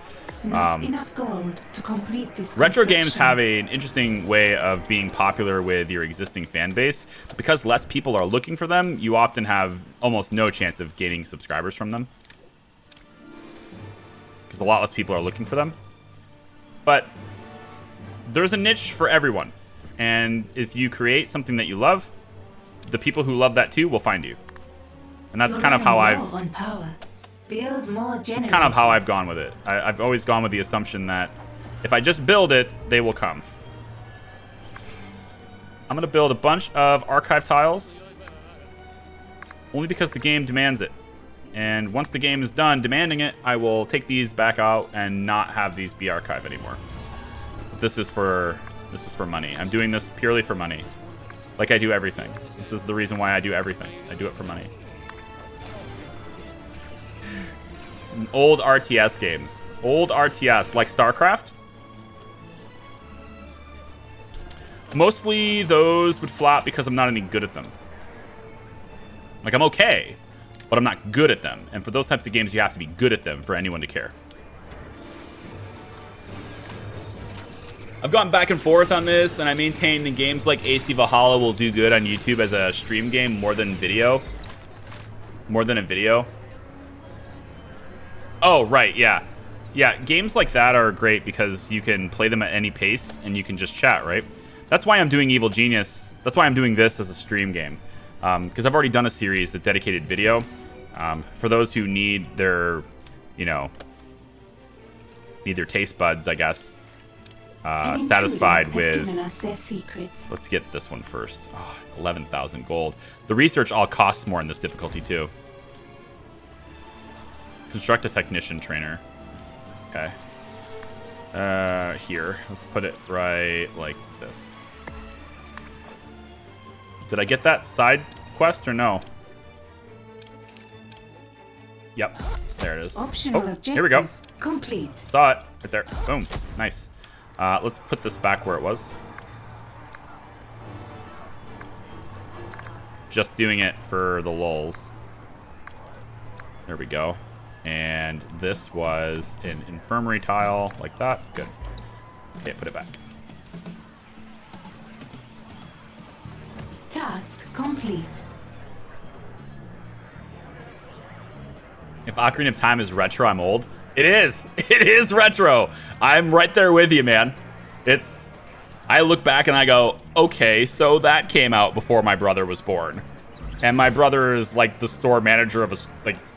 Not enough gold to complete this. Retro games have an interesting way of being popular with your existing fan base. Because less people are looking for them, you often have almost no chance of gaining subscribers from them. Because a lot less people are looking for them. But there's a niche for everyone. And if you create something that you love, the people who love that too will find you. And that's kind of how Build more it's kind of how I've gone with it. I've always gone with the assumption that if I just build it, they will come. I'm going to build a bunch of archive tiles only because the game demands it. And once the game is done demanding it, I will take these back out and not have these be archive anymore. But this is for money. I'm doing this purely for money. Like I do everything. This is the reason why I do everything. I do it for money. Old RTS games. Old RTS, like StarCraft. Mostly those would flop because I'm not any good at them. Like, I'm okay, but I'm not good at them. And for those types of games, you have to be good at them for anyone to care. I've gone back and forth on this, and I maintain that games like AC Valhalla will do good on YouTube as a stream game more than video. More than a video. Oh, right, yeah. Yeah, games like that are great because you can play them at any pace, and you can just chat, right? That's why I'm doing Evil Genius. That's why I'm doing this as a stream game. Because I've already done a series that dedicated video. For those who need their, you know, need their taste buds, I guess, satisfied intruder has with... given us their secrets. Let's get this one first. Oh, 11,000 gold. The research all costs more in this difficulty, too. Construct a technician trainer. Okay. Here. Let's put it right like this. Did I get that side quest or no? Yep. There it is. Optional objective here we go. Complete. Saw it. Right there. Boom. Nice. Let's put this back where it was. Just doing it for the lulz. There we go. And this was an infirmary tile, like that. Good. Okay, put it back. Task complete. If Ocarina of Time is retro, I'm old. It is. It is retro. I'm right there with you, man. It's... I look back and I go, okay, so that came out before my brother was born. And my brother is like the store manager of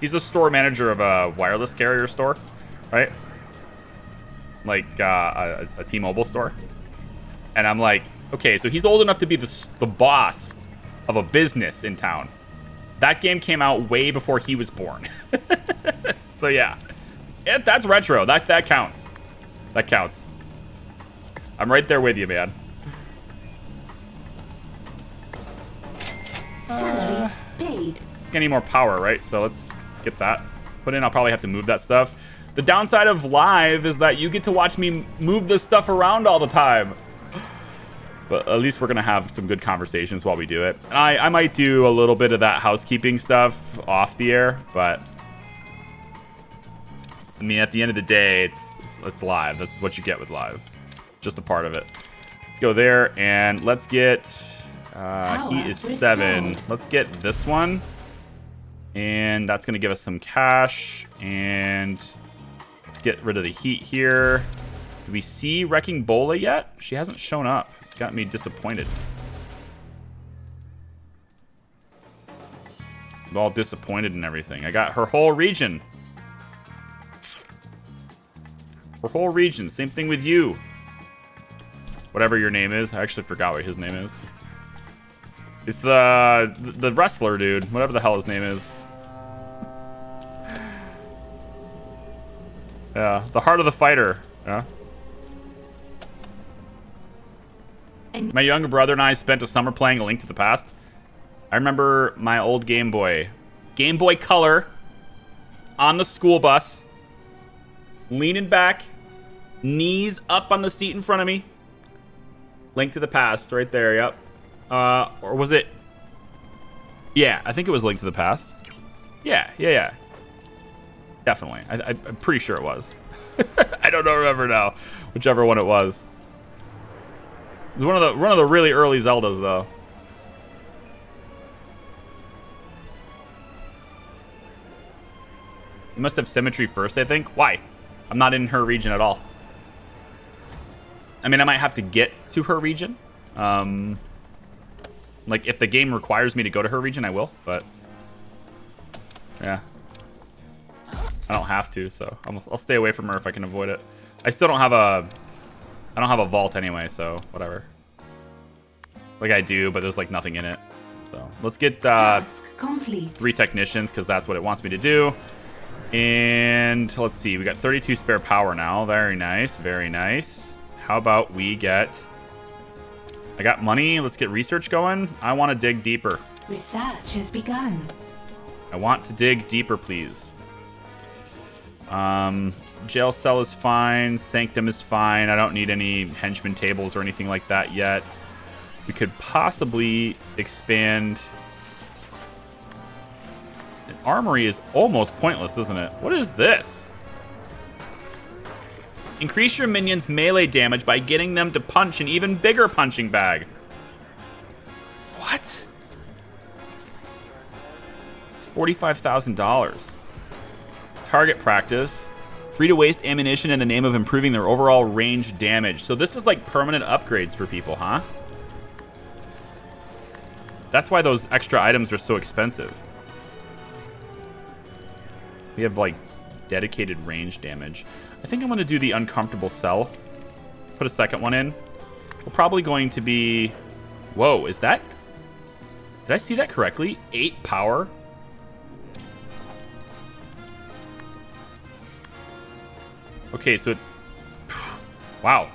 he's the store manager of a wireless carrier store, right? Like a T-Mobile store. And I'm like, okay, so he's old enough to be the boss of a business in town. That game came out way before he was born. So yeah, that's retro. That counts. That counts. I'm right there with you, man. Salaries paid. Get any more power, right? So let's get that put in. I'll probably have to move that stuff. The downside of live is that you get to watch me move this stuff around all the time. But at least we're going to have some good conversations while we do it. And I might do a little bit of that housekeeping stuff off the air, but I mean, at the end of the day, it's live. This is what you get with live. Just a part of it. Let's go there and let's get... heat is 7. Let's get this one. And that's going to give us some cash. And let's get rid of the heat here. Do we see Wrecking Bola yet? She hasn't shown up. It's got me disappointed. I'm all disappointed and everything. I got her whole region. Her whole region. Same thing with you. Whatever your name is. I actually forgot what his name is. It's the wrestler dude. Whatever the hell his name is. Yeah. The heart of the fighter. Yeah. My younger brother and I spent a summer playing A Link to the Past. I remember my old Game Boy Color, on the school bus, leaning back, knees up on the seat in front of me. Link to the Past, right there, yep. Or was it? Yeah, I think it was Link to the Past. Yeah. Definitely. I'm pretty sure it was. I don't remember now, whichever one it was. It was one of the really early Zeldas, though. You must have symmetry first, I think. Why? I'm not in her region at all. I mean, I might have to get to her region. Like, if the game requires me to go to her region, I will. But yeah, I don't have to, so I'll stay away from her if I can avoid it. I still don't have a vault anyway, so whatever. Like I do, but there's like nothing in it. So let's get 3 technicians because that's what it wants me to do. And let's see, we got 32 spare power now. Very nice, very nice. How about we get... I got money. Let's get research going. I want to dig deeper. Research has begun. I want to dig deeper, please. Jail cell is fine. Sanctum is fine. I don't need any henchman tables or anything like that yet. We could possibly expand... An armory is almost pointless, isn't it? What is this? Increase your minions' melee damage by getting them to punch an even bigger punching bag. What? It's $45,000. Target practice. Free to waste ammunition in the name of improving their overall range damage. So this is like permanent upgrades for people, huh? That's why those extra items are so expensive. We have like dedicated range damage. I think I'm going to do the uncomfortable cell. Put a second one in. We're probably going to be... Whoa, is that... Did I see that correctly? 8 power? Okay, so it's... Wow.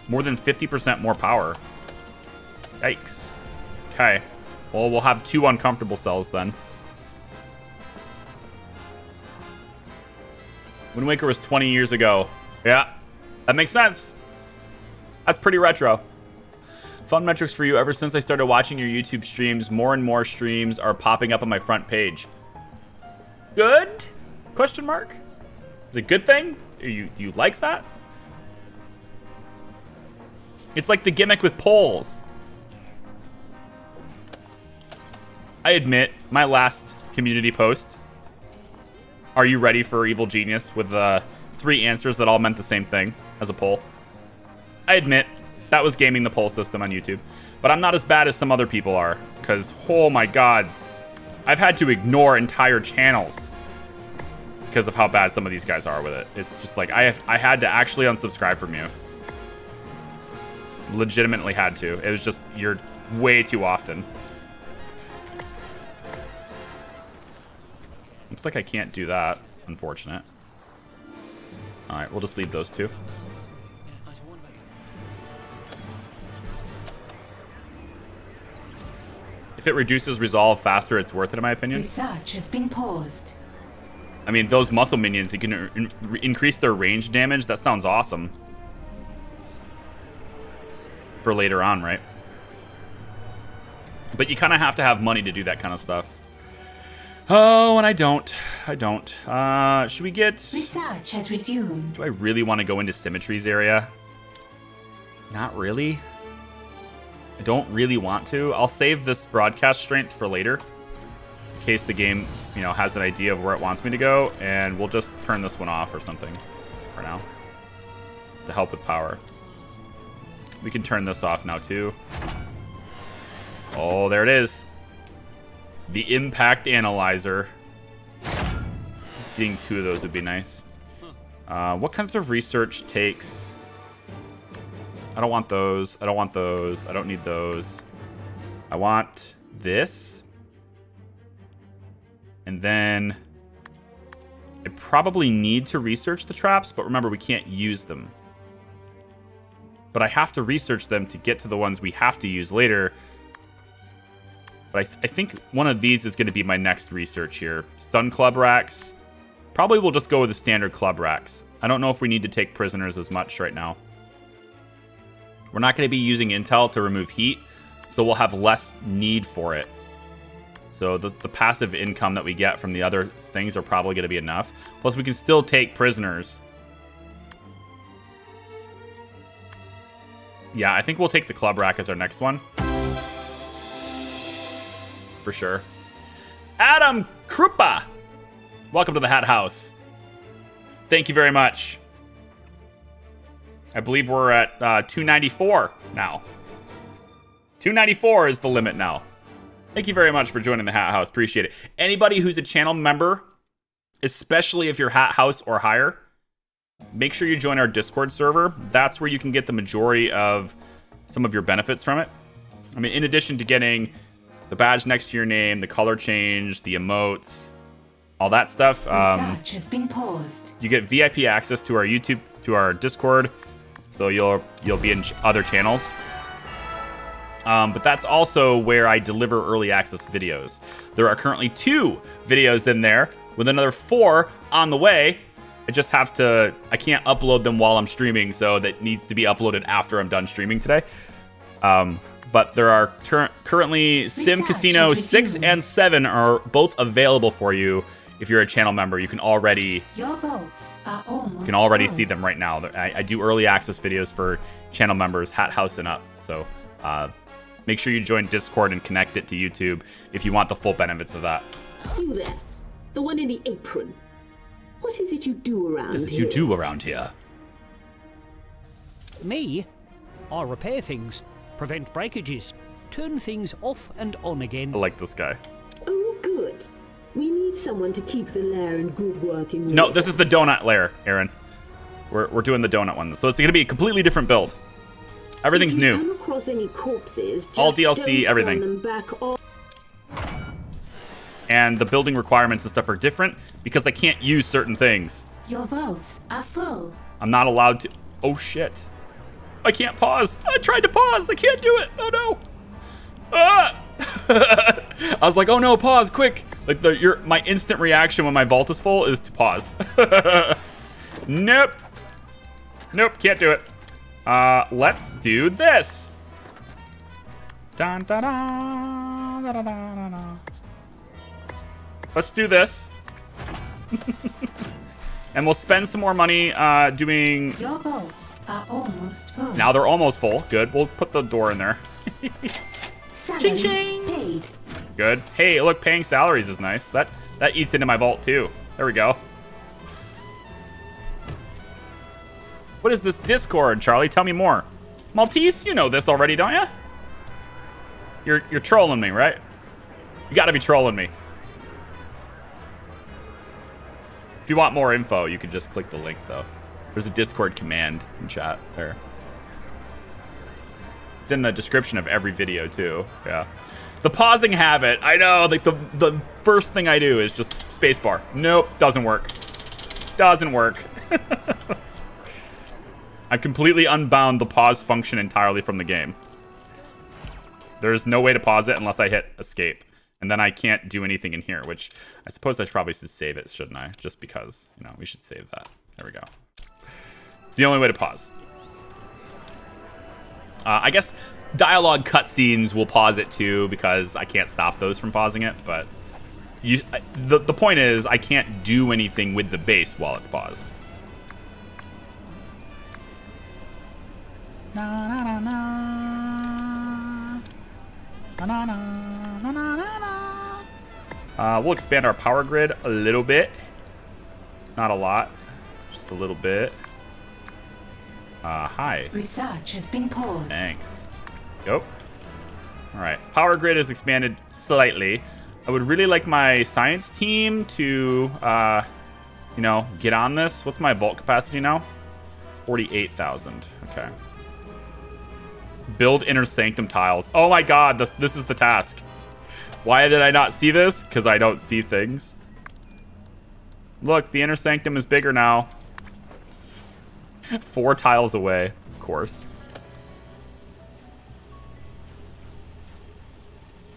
More than 50% more power. Yikes. Okay. Well, we'll have 2 uncomfortable cells then. Wind Waker was 20 years ago. Yeah, that makes sense. That's pretty retro. Fun metrics for you. Ever since I started watching your YouTube streams, more and more streams are popping up on my front page. Good? Question mark? Is it a good thing? Do you like that? It's like the gimmick with polls. I admit, my last community post, are you ready for Evil Genius, with 3 answers that all meant the same thing as a poll. I admit, that was gaming the poll system on YouTube. But I'm not as bad as some other people are, because, oh my god, I've had to ignore entire channels because of how bad some of these guys are with it. It's just like, I had to actually unsubscribe from you. Legitimately had to. It was just, you're way too often. Looks like I can't do that. Unfortunate. Alright, we'll just leave those 2. If it reduces resolve faster, it's worth it, in my opinion. Research has been paused. I mean, those muscle minions, you can increase their range damage. That sounds awesome. For later on, right? But you kind of have to have money to do that kind of stuff. Oh, and I don't. Should we get... Research has resumed. Do I really want to go into Symmetry's area? Not really. I don't really want to. I'll save this broadcast strength for later, in case the game, you know, has an idea of where it wants me to go, and we'll just turn this one off or something for now to help with power. We can turn this off now too. Oh, there it is. The impact analyzer. Getting 2 of those would be nice. What kinds of research takes... I don't want those. I don't want those. I don't need those. I want this. And then I probably need to research the traps, but remember, we can't use them. But I have to research them to get to the ones we have to use later. But I think one of these is going to be my next research here. Stun club racks. Probably we'll just go with the standard club racks. I don't know if we need to take prisoners as much right now. We're not going to be using intel to remove heat, so we'll have less need for it. So the passive income that we get from the other things are probably going to be enough. Plus, we can still take prisoners. Yeah, I think we'll take the club rack as our next one. For sure. Adam Krupa! Welcome to the Hat House. Thank you very much. I believe we're at 294 now. 294 is the limit now. Thank you very much for joining the Hat House. Appreciate it. Anybody who's a channel member, especially if you're Hat House or higher, make sure you join our Discord server. That's where you can get the majority of some of your benefits from it. I mean, in addition to getting the badge next to your name, the color change, the emotes, all that stuff. Research has been paused. You get VIP access to our YouTube, to our Discord, so you'll be in other channels. But that's also where I deliver early access videos. There are currently 2 videos in there, with another 4 on the way. I just have to, I can't upload them while I'm streaming, so that needs to be uploaded after I'm done streaming today. But there are currently Sim Casino 6 and 7 are both available for you. If you're a channel member, you can already see them right now. I do early access videos for channel members, Hat House and up. So make sure you join Discord and connect it to YouTube if you want the full benefits of that. You there, the one in the apron. What is it you do around here? What is it you do around here? Me? I repair things, prevent breakages, turn things off and on again. I like this guy. Oh, good. We need someone to keep the lair in good working order. No, this is the donut lair, Aaron. We're doing the donut one. So it's going to be a completely different build. Everything's If you new. come across any corpses, All just DLC, don't everything. turn them back on. And the building requirements and stuff are different because I can't use certain things. Your vaults are full. I'm not allowed to. Oh shit! I can't pause. I tried to pause. I can't do it. Oh no! Ah! I was like, oh no, pause, quick! Like my instant reaction when my vault is full is to pause. Nope. Nope, can't do it. Let's do this. Dun, dun, dun, dun, dun, dun, dun. Let's do this. And we'll spend some more money doing... Your vaults are almost full. Now they're almost full. Good. We'll put the door in there. Salaries ching. paid. Good. Hey, look, paying salaries is nice. That eats into my vault, too. There we go. What is this Discord, Charlie? Tell me more. Maltese, you know this already, don't you? You're trolling me, right? You gotta be trolling me. If you want more info, you can just click the link, though. There's a Discord command in chat there. It's in the description of every video, too. Yeah. The pausing habit. I know, like, the first thing I do is just spacebar. Nope, doesn't work. Doesn't work. I've completely unbound the pause function entirely from the game. There's no way to pause it unless I hit escape. And then I can't do anything in here, which I suppose I probably should save it, shouldn't I? Just because, you know, we should save that. There we go. It's the only way to pause. I guess dialogue cutscenes will pause it too, because I can't stop those from pausing it. But the point is, I can't do anything with the base while it's paused. Na na na na. Na na na na na na. We'll expand our power grid a little bit. Not a lot, just a little bit. Hi. Research has been paused. Thanks. Go. All right. Power grid is expanded slightly. I would really like my science team to, you know, get on this. What's my vault capacity now? 48,000. Okay. Build inner sanctum tiles. Oh my god, this is the task. Why did I not see this? Because I don't see things. Look, the inner sanctum is bigger now. 4 tiles away, of course.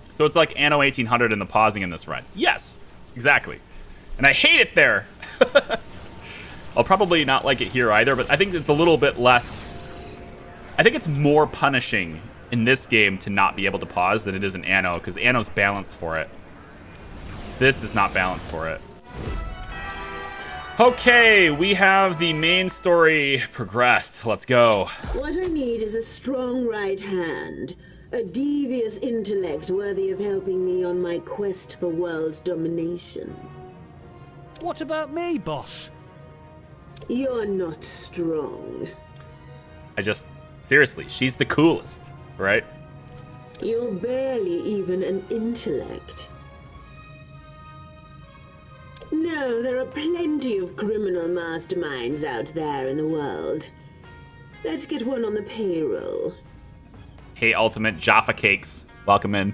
So it's like Anno 1800 in the pausing in this run. Yes, exactly. And I hate it there. I'll probably not like it here either, but I think it's a little bit less... I think it's more punishing in this game to not be able to pause than it is in Anno, because Anno's balanced for it. This is not balanced for it. Okay, we have the main story progressed. Let's go. What I need is a strong right hand, a devious intellect worthy of helping me on my quest for world domination. What about me, boss? You're not strong. Seriously, she's the coolest, right? You're barely even an intellect. No, there are plenty of criminal masterminds out there in the world. Let's get one on the payroll. Hey, Ultimate Jaffa Cakes. Welcome in.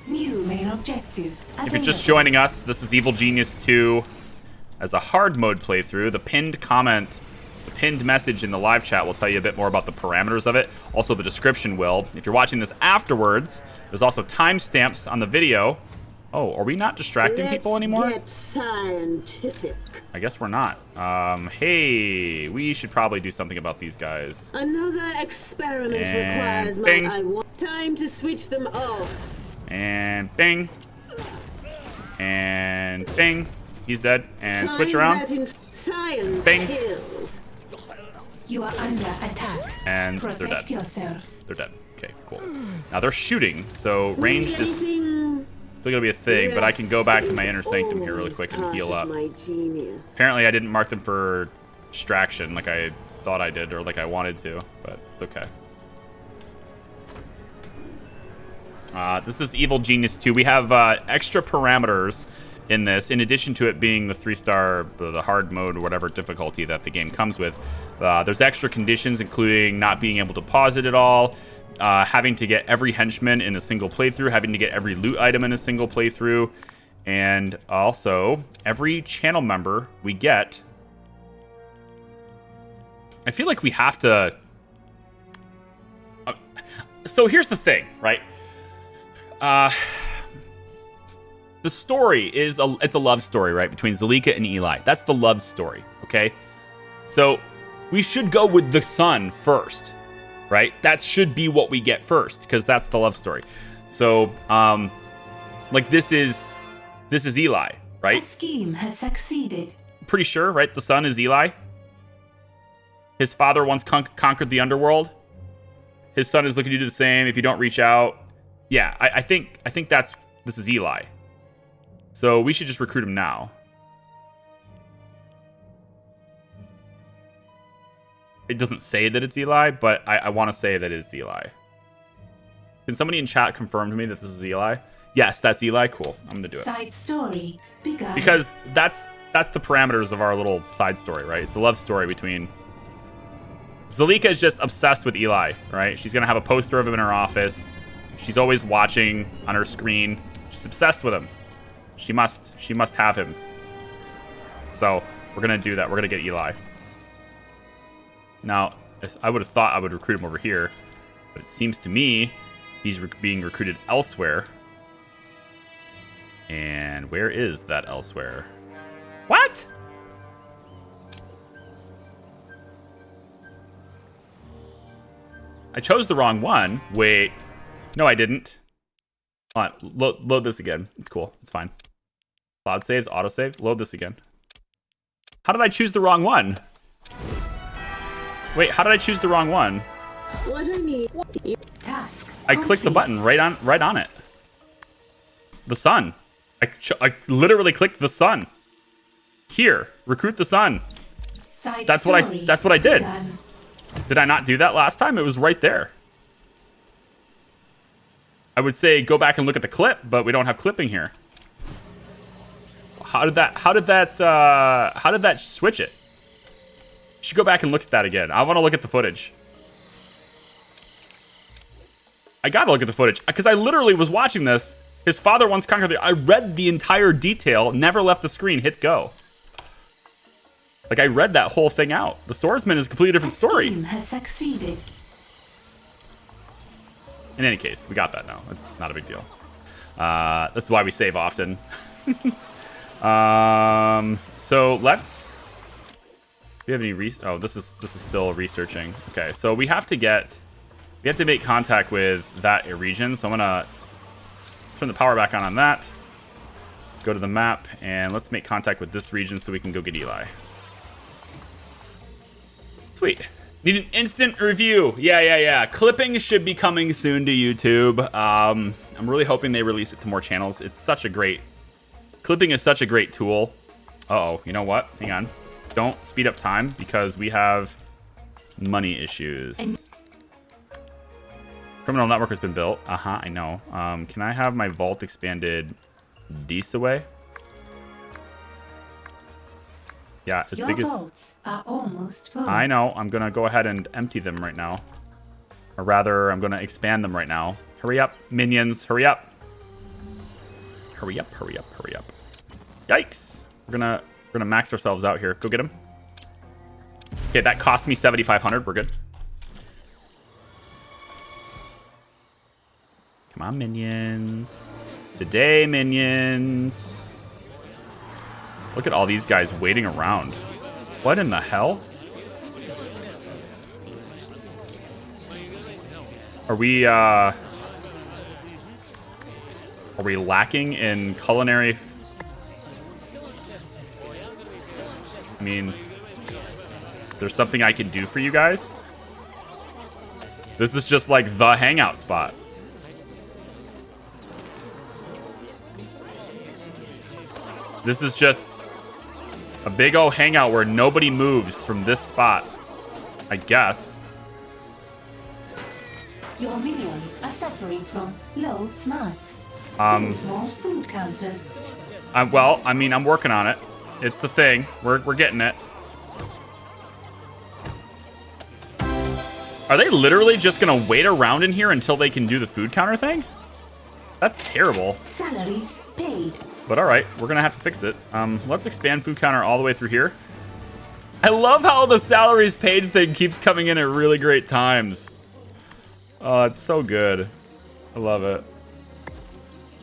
New main objective. If you're just joining us, this is Evil Genius 2 as a hard mode playthrough. The pinned comment, the pinned message in the live chat will tell you a bit more about the parameters of it. Also, the description will. If you're watching this afterwards, there's also timestamps on the video. Oh, are we not distracting people anymore? Let's get scientific. I guess we're not. Hey, we should probably do something about these guys. Another experiment And requires bing. my... I want time to switch them off. And bing. And bing. He's dead. And switch Find around. that in science Bing. kills. You are under attack. And they're Protect dead. yourself. They're dead. Okay, cool. Now they're shooting, so ranged is Anything still gonna be a thing, but I can go back to my inner sanctum here really quick and always heal part up. of my genius. Apparently I didn't mark them for distraction like I thought I did or like I wanted to, but it's okay. This is Evil Genius 2. We have extra parameters in this, in addition to it being the 3-star, the hard mode or whatever difficulty that the game comes with. There's extra conditions, including not being able to pause it at all, having to get every henchman in a single playthrough, having to get every loot item in a single playthrough, and also every channel member we get. I feel like we have to... so here's the thing, right? The story is it's a love story, right, between Zalika and Eli. That's the love story, okay? So we should go with the son first, right? That should be what we get first, because that's the love story. So, like this is Eli, right? The scheme has succeeded. Pretty sure, right? The son is Eli. His father once conquered the underworld. His son is looking to do the same if you don't reach out. Yeah, I think this is Eli. So we should just recruit him now. It doesn't say that it's Eli, but I want to say that it's Eli. Can somebody in chat confirm to me that this is Eli? Yes, that's Eli. Cool. I'm going to do it. Side story begun. Because that's the parameters of our little side story, right? It's a love story between... Zalika is just obsessed with Eli, right? She's going to have a poster of him in her office. She's always watching on her screen. She's obsessed with him. She must have him. So we're going to do that. We're going to get Eli. Now, I would have thought I would recruit him over here, but it seems to me he's being recruited elsewhere. And where is that elsewhere? What? I chose the wrong one. Wait. No, I didn't. Hold on. Load this again. It's cool. It's fine. Cloud saves, autosave. Load this again. How did I choose the wrong one? Wait, how did I choose the wrong one? What I need. Task I clicked the button right on it. The sun. I literally clicked the sun. Here, recruit the sun. That's what I did. begun. Did I not do that last time? It was right there. I would say go back and look at the clip, but we don't have clipping here. How did that switch it? You should go back and look at that again. I want to look at the footage. I gotta look at the footage because I literally was watching this. His father once conquered I read the entire detail, never left the screen, hit go. Like I read that whole thing out. The swordsman is a completely different story. The scheme has succeeded. In any case, we got that now. It's not a big deal. This is why we save often. So let's. Do we have any oh, this is still researching. Okay, so we have to make contact with that region. So I'm gonna turn the power back on that. Go to the map and let's make contact with this region so we can go get Eli. Sweet. Need an instant review. Yeah. Clipping should be coming soon to YouTube. I'm really hoping they release it to more channels. It's such a great... Clipping is such a great tool. Uh-oh. You know what? Hang on. Don't speed up time because we have money issues. Criminal network has been built. I know. Can I have my vault expanded this away? Yeah, as big as... Your vaults are almost full. I know. I'm going to go ahead and empty them right now. Or rather, I'm going to expand them right now. Hurry up, minions. Hurry up. Hurry up. Yikes. We're gonna max ourselves out here. Go get him. Okay, that cost me 7,500. We're good. Come on, minions. Today, minions. Look at all these guys waiting around. What in the hell? Are we lacking in culinary? I mean, there's something I can do for you guys. This is just like the hangout spot. This is just a big old hangout where nobody moves from this spot, I guess. Your minions are suffering from low smarts. Um, Build more food counters. Well, I mean, I'm working on it. It's the thing. We're getting it. Are they literally just gonna wait around in here until they can do the food counter thing? That's terrible. Salaries paid. But all right, we're gonna have to fix it. Let's expand food counter all the way through here. I love how the salaries paid thing keeps coming in at really great times. Oh, it's so good. I love it.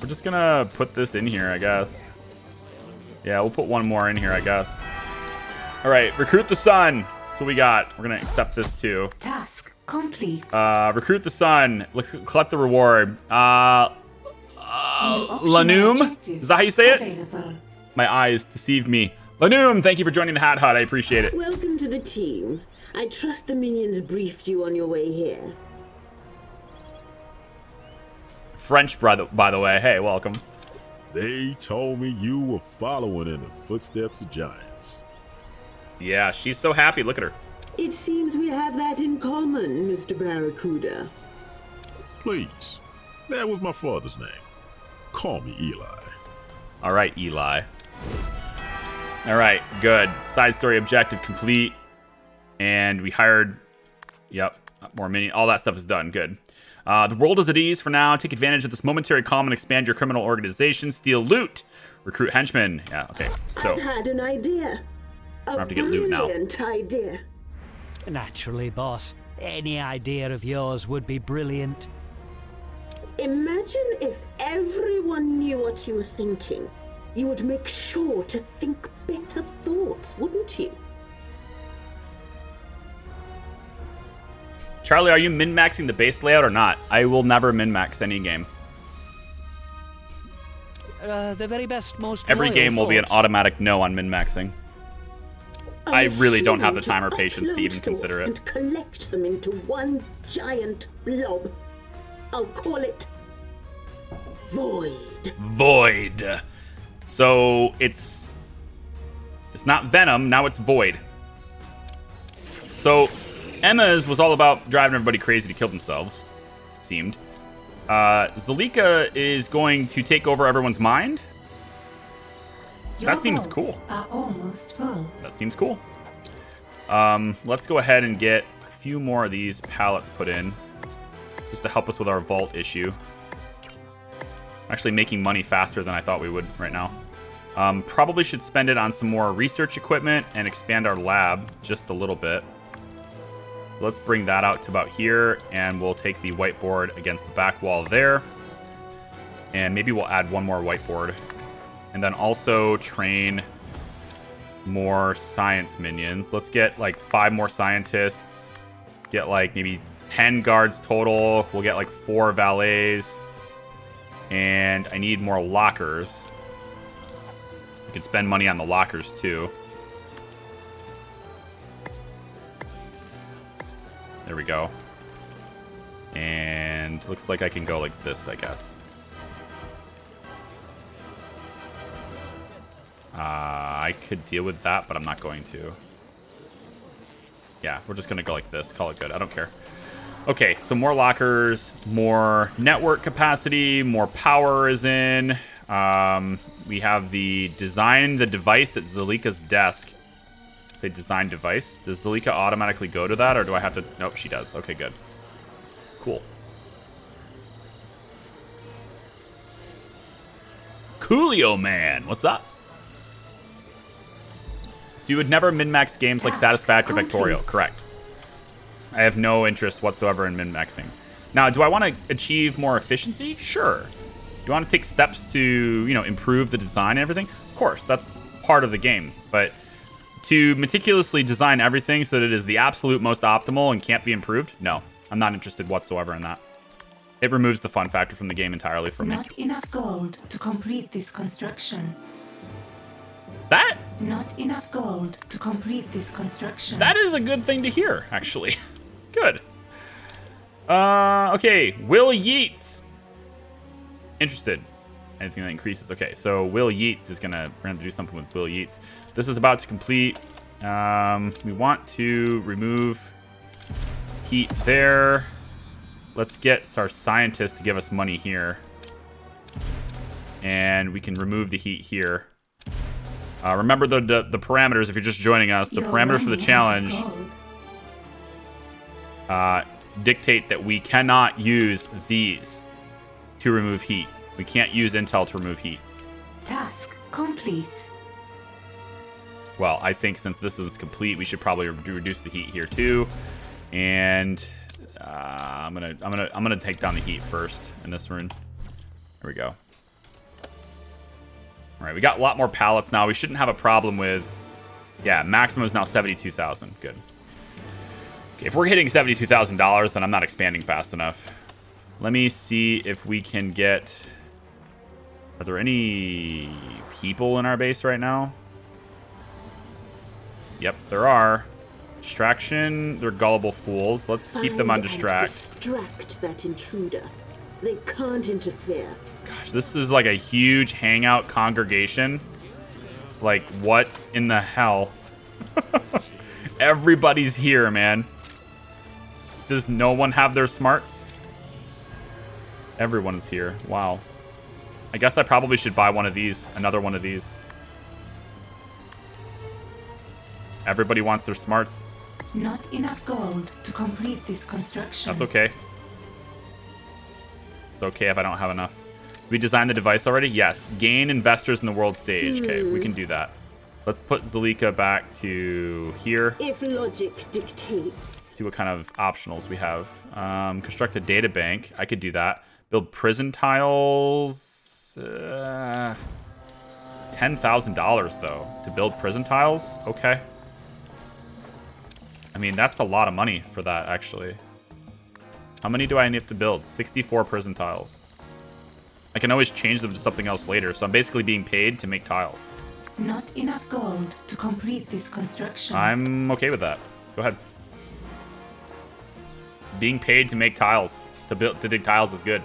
We're just gonna put this in here, I guess. Yeah, we'll put one more in here, I guess. All right, recruit the sun. That's what we got. We're gonna accept this too. Task complete. Recruit the sun. Let's collect the reward. Lanum? Is that how you say it? Available. My eyes deceived me. Lanum, thank you for joining the Hat Hut. I appreciate it. Welcome to the team. I trust the minions briefed you on your way here. French, by the way. Hey, welcome. They told me you were following in the footsteps of giants. Yeah, she's so happy. Look at her. It seems we have that in common, Mr. Barracuda. Please. That was my father's name. Call me Eli. All right, Eli. All right, good. Side story objective complete. And we hired... Yep, more mini. All that stuff is done. Good. The world is at ease for now. Take advantage of this momentary calm and expand your criminal organization. Steal loot. Recruit henchmen. Yeah, okay. So, I've had an idea. A have to get loot now. brilliant idea. Naturally, boss. Any idea of yours would be brilliant. Imagine if everyone knew what you were thinking. You would make sure to think better thoughts, wouldn't you? Charlie, are you min-maxing the base layout or not? I will never min-max any game. The very best, most Every loyal game will be an thoughts. automatic no on min-maxing. I I'm really don't have the sure time or to patience to upload even consider it. thoughts and collect them into one giant blob. I'll call it Void. Void. So it's not Venom, now it's Void. So Emma's was all about driving everybody crazy to kill themselves, seemed. Zalika is going to take over everyone's mind. That seems Your cool. vaults are almost full. That seems cool. Let's go ahead and get a few more of these pallets put in, just to help us with our vault issue. I'm actually making money faster than I thought we would right now. Probably should spend it on some more research equipment and expand our lab just a little bit. Let's bring that out to about here, and we'll take the whiteboard against the back wall there. And maybe we'll add one more whiteboard. And then also train more science minions. Let's get like 5 more scientists. Get like maybe 10 guards total. We'll get like 4 valets. And I need more lockers. We can spend money on the lockers too. There we go. And looks like I can go like this, I guess. I could deal with that, but I'm not going to. Yeah, we're just going to go like this. Call it good. I don't care. Okay, so more lockers, more network capacity, more power is in. We have the design the device at Zalika's desk. Say design device. Does Zalika automatically go to that, or do I have to? Nope, she does. Okay, good. Cool. Coolio man, what's up? So you would never min-max games like Satisfactory Factorial, correct? I have no interest whatsoever in min-maxing. Now, do I want to achieve more efficiency? Sure. Do I want to take steps to, you know, improve the design and everything? Of course, that's part of the game. But to meticulously design everything so that it is the absolute most optimal and can't be improved? No, I'm not interested whatsoever in that. It removes the fun factor from the game entirely for me. Not enough gold to complete this construction. That Not enough gold to complete this construction. That is a good thing to hear, actually. Good. Okay, Will Yeats. Interested. Anything that increases. Okay, so Will Yeats is we're gonna do something with Will Yeats. This is about to complete. We want to remove heat there. Let's get our scientist to give us money here. And we can remove the heat here. Remember the parameters if you're just joining us. The parameters for the challenge dictate that we cannot use these to remove heat. We can't use intel to remove heat. Task complete. Well, I think since this is complete, we should probably reduce the heat here too. And I'm gonna take down the heat first in this rune. There we go. All right, we got a lot more pallets now. We shouldn't have a problem with. Yeah, maximum is now 72,000. Good. Okay, if we're hitting $72,000, then I'm not expanding fast enough. Let me see if we can get. Are there any people in our base right now? Yep, there are. Distraction, they're gullible fools. Let's keep them on distract. Distract that intruder. They can't interfere. Gosh, this is like a huge hangout congregation. Like, what in the hell? Everybody's here, man. Does no one have their smarts? Everyone is here. Wow. I guess I probably should buy one of these. Another one of these. Everybody wants their smarts. Not enough gold to complete this construction. That's okay. It's okay if I don't have enough. We designed the device already? Yes. Gain investors in the world stage. Okay, we can do that. Let's put Zalika back to here. If logic dictates. See what kind of optionals we have. Construct a data bank. I could do that. Build prison tiles. $10,000 though to build prison tiles. Okay. I mean, that's a lot of money for that, actually. How many do I need to build? 64 prison tiles. I can always change them to something else later, so I'm basically being paid to make tiles. Not enough gold to complete this construction. I'm okay with that. Go ahead. Being paid to make tiles, to dig tiles is good.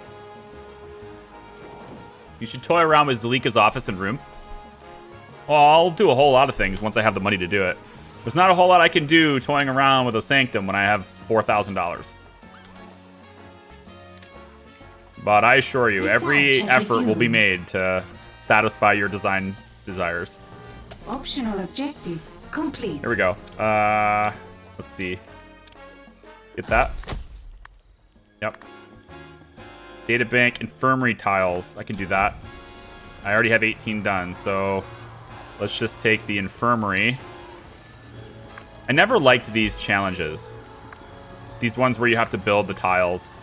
You should toy around with Zalika's office and room. Well, I'll do a whole lot of things once I have the money to do it. There's not a whole lot I can do toying around with a sanctum when I have $4,000. But I assure you, every effort will be made to satisfy your design desires. Optional objective complete. Here we go. Let's see. Get that. Yep. Data bank, infirmary tiles. I can do that. I already have 18 done, so let's just take the infirmary. I never liked these challenges. These ones where you have to build the tiles.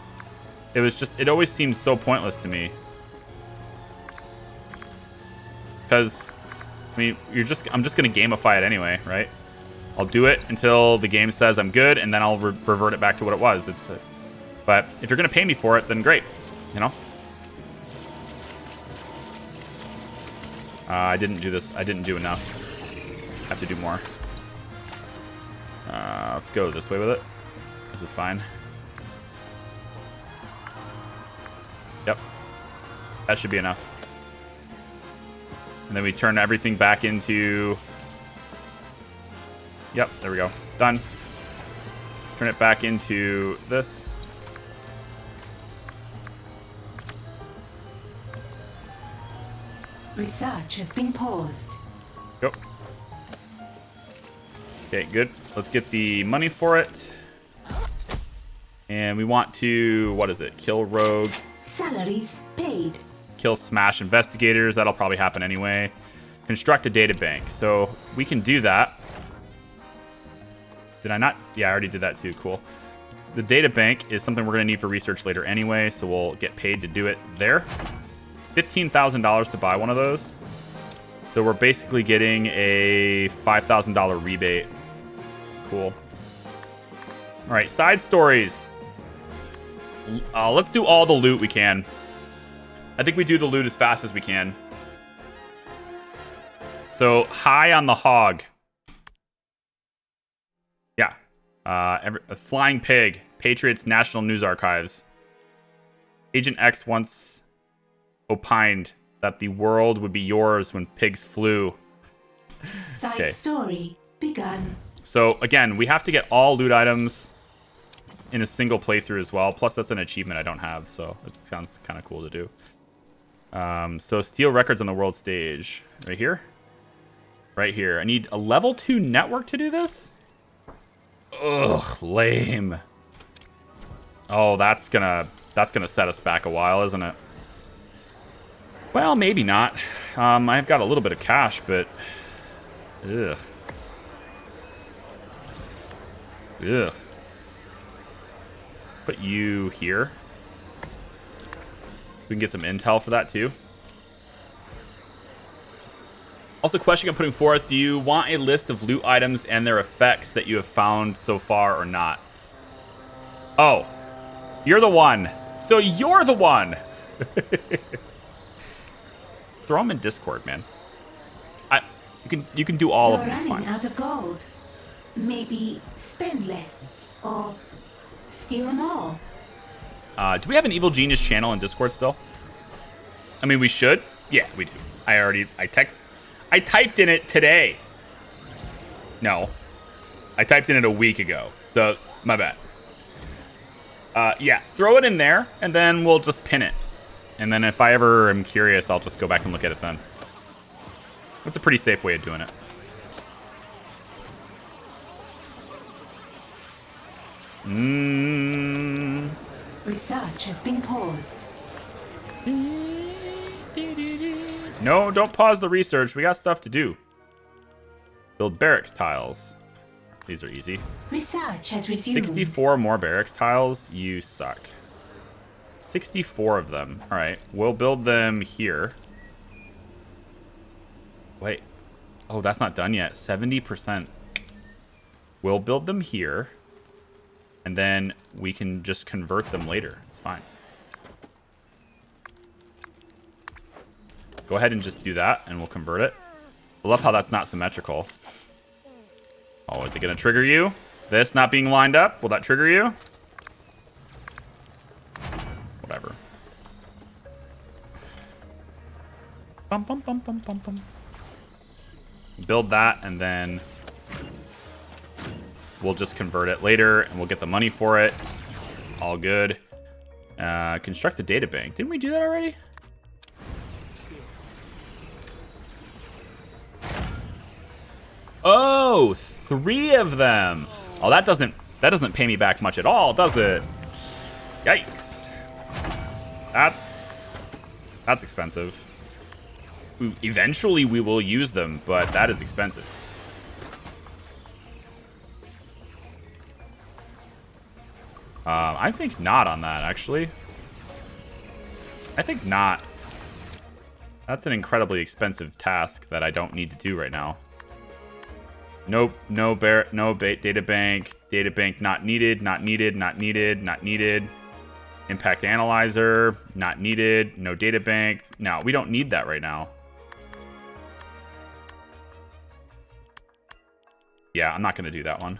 It was just, it always seemed so pointless to me. Because, I mean, I'm just going to gamify it anyway, right? I'll do it until the game says I'm good, and then I'll revert it back to what it was. But if you're going to pay me for it, then great, you know? I didn't do this. I didn't do enough. I have to do more. Let's go this way with it. This is fine. Yep. That should be enough. And then we turn everything back into... Yep, there we go. Done. Turn it back into this. Research has been paused. Go. Okay, good. Let's get the money for it. And we want to, what is it? Kill rogue. Salaries paid. Kill smash investigators. That'll probably happen anyway. Construct a data bank. So we can do that. Did I not? Yeah, I already did that too. Cool. The data bank is something we're going to need for research later anyway, so we'll get paid to do it there. It's $15,000 to buy one of those. So we're basically getting a $5,000 rebate. Cool. All right, side stories. Let's do all the loot we can. I think we do the loot as fast as we can. So, high on the hog. Yeah. A flying pig. Patriots National News Archives. Agent X once opined that the world would be yours when pigs flew. Side story begun. So, again, we have to get all loot items in a single playthrough as well. Plus, that's an achievement I don't have, so it sounds kind of cool to do. So steal records on the world stage. Right here? Right here. I need a level 2 network to do this? Ugh, lame. Oh, that's gonna set us back a while, isn't it? Well, maybe not. I've got a little bit of cash, but... Ugh. Ugh. Put you here. We can get some intel for that, too. Also, question I'm putting forth. Do you want a list of loot items and their effects that you have found so far or not? Oh. You're the one. So you're the one. Throw them in Discord, man. You can do all of them. It's fine. You're running out of gold. Maybe spend less or steal more. Do we have an Evil Genius channel in Discord still? I mean, we should. Yeah, we do. I typed in it today. No. I typed in it a week ago. So, my bad. Yeah, throw it in there, and then we'll just pin it. And then if I ever am curious, I'll just go back and look at it then. That's a pretty safe way of doing it. Research has been paused. No, don't pause the research. We got stuff to do. Build barracks tiles. These are easy. Research has resumed. 64 more barracks tiles. You suck. 64 of them. All right, we'll build them here. Wait. Oh, that's not done yet. 70%. We'll build them here. And then we can just convert them later. It's fine. Go ahead and just do that, and we'll convert it. I love how that's not symmetrical. Oh, is it going to trigger you? This not being lined up? Will that trigger you? Whatever. Bum, bum, bum, bum, bum, bum. Build that, and then we'll just convert it later, and we'll get the money for it. All good. Construct a data bank. Didn't we do that already? Oh, 3 of them. Oh, that doesn't pay me back much at all, does it? Yikes. That's expensive. Eventually we will use them, but that is expensive. I think not on that, actually. I think not. That's an incredibly expensive task that I don't need to do right now. Nope, no data bank not needed, not needed, not needed, not needed. Impact analyzer, not needed, no data bank. No, we don't need that right now. Yeah, I'm not gonna do that one.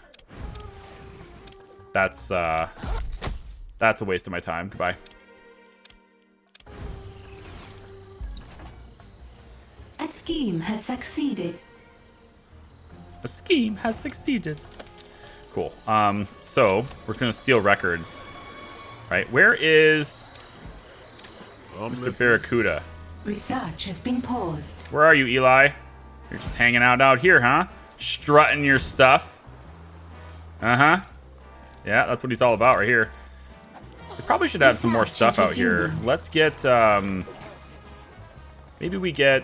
That's a waste of my time. Goodbye. A scheme has succeeded. A scheme has succeeded. Cool. So we're gonna steal records. Right? Where is Mr. Barracuda? Research has been paused. Where are you, Eli? You're just hanging out here, huh? Strutting your stuff. Uh-huh. Yeah, that's what he's all about right here. We probably should have some more stuff out here. Let's get, maybe we get...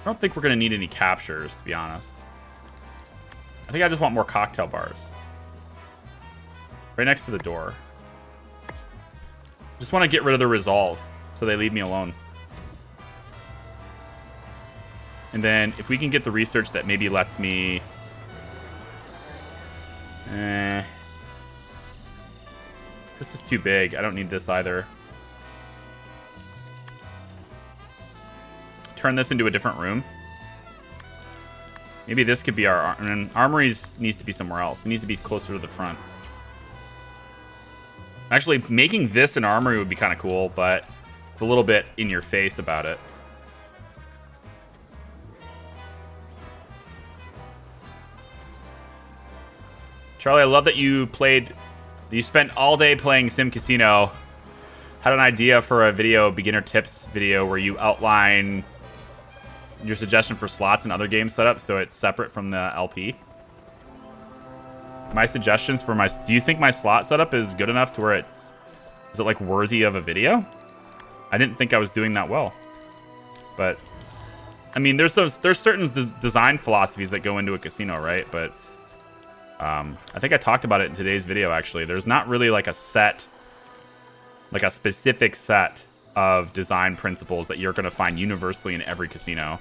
I don't think we're gonna need any captures, to be honest. I think I just want more cocktail bars. Right next to the door. Just want to get rid of the resolve, so they leave me alone. And then, if we can get the research that maybe lets me... This is too big. I don't need this either. Turn this into a different room. Maybe this could be our... And armories needs to be somewhere else. It needs to be closer to the front. Actually, making this an armory would be kind of cool, but it's a little bit in your face about it. Charlie, I love that you spent all day playing Sim Casino. Had an idea for a video, beginner tips video, where you outline your suggestion for slots and other game setup so it's separate from the LP. My suggestions for my... Do you think my slot setup is good enough to where it's... Is it, like, worthy of a video? I didn't think I was doing that well. But, I mean, there's certain design philosophies that go into a casino, right? But I think I talked about it in today's video, actually. There's not really, like, a specific set of design principles that you're going to find universally in every casino.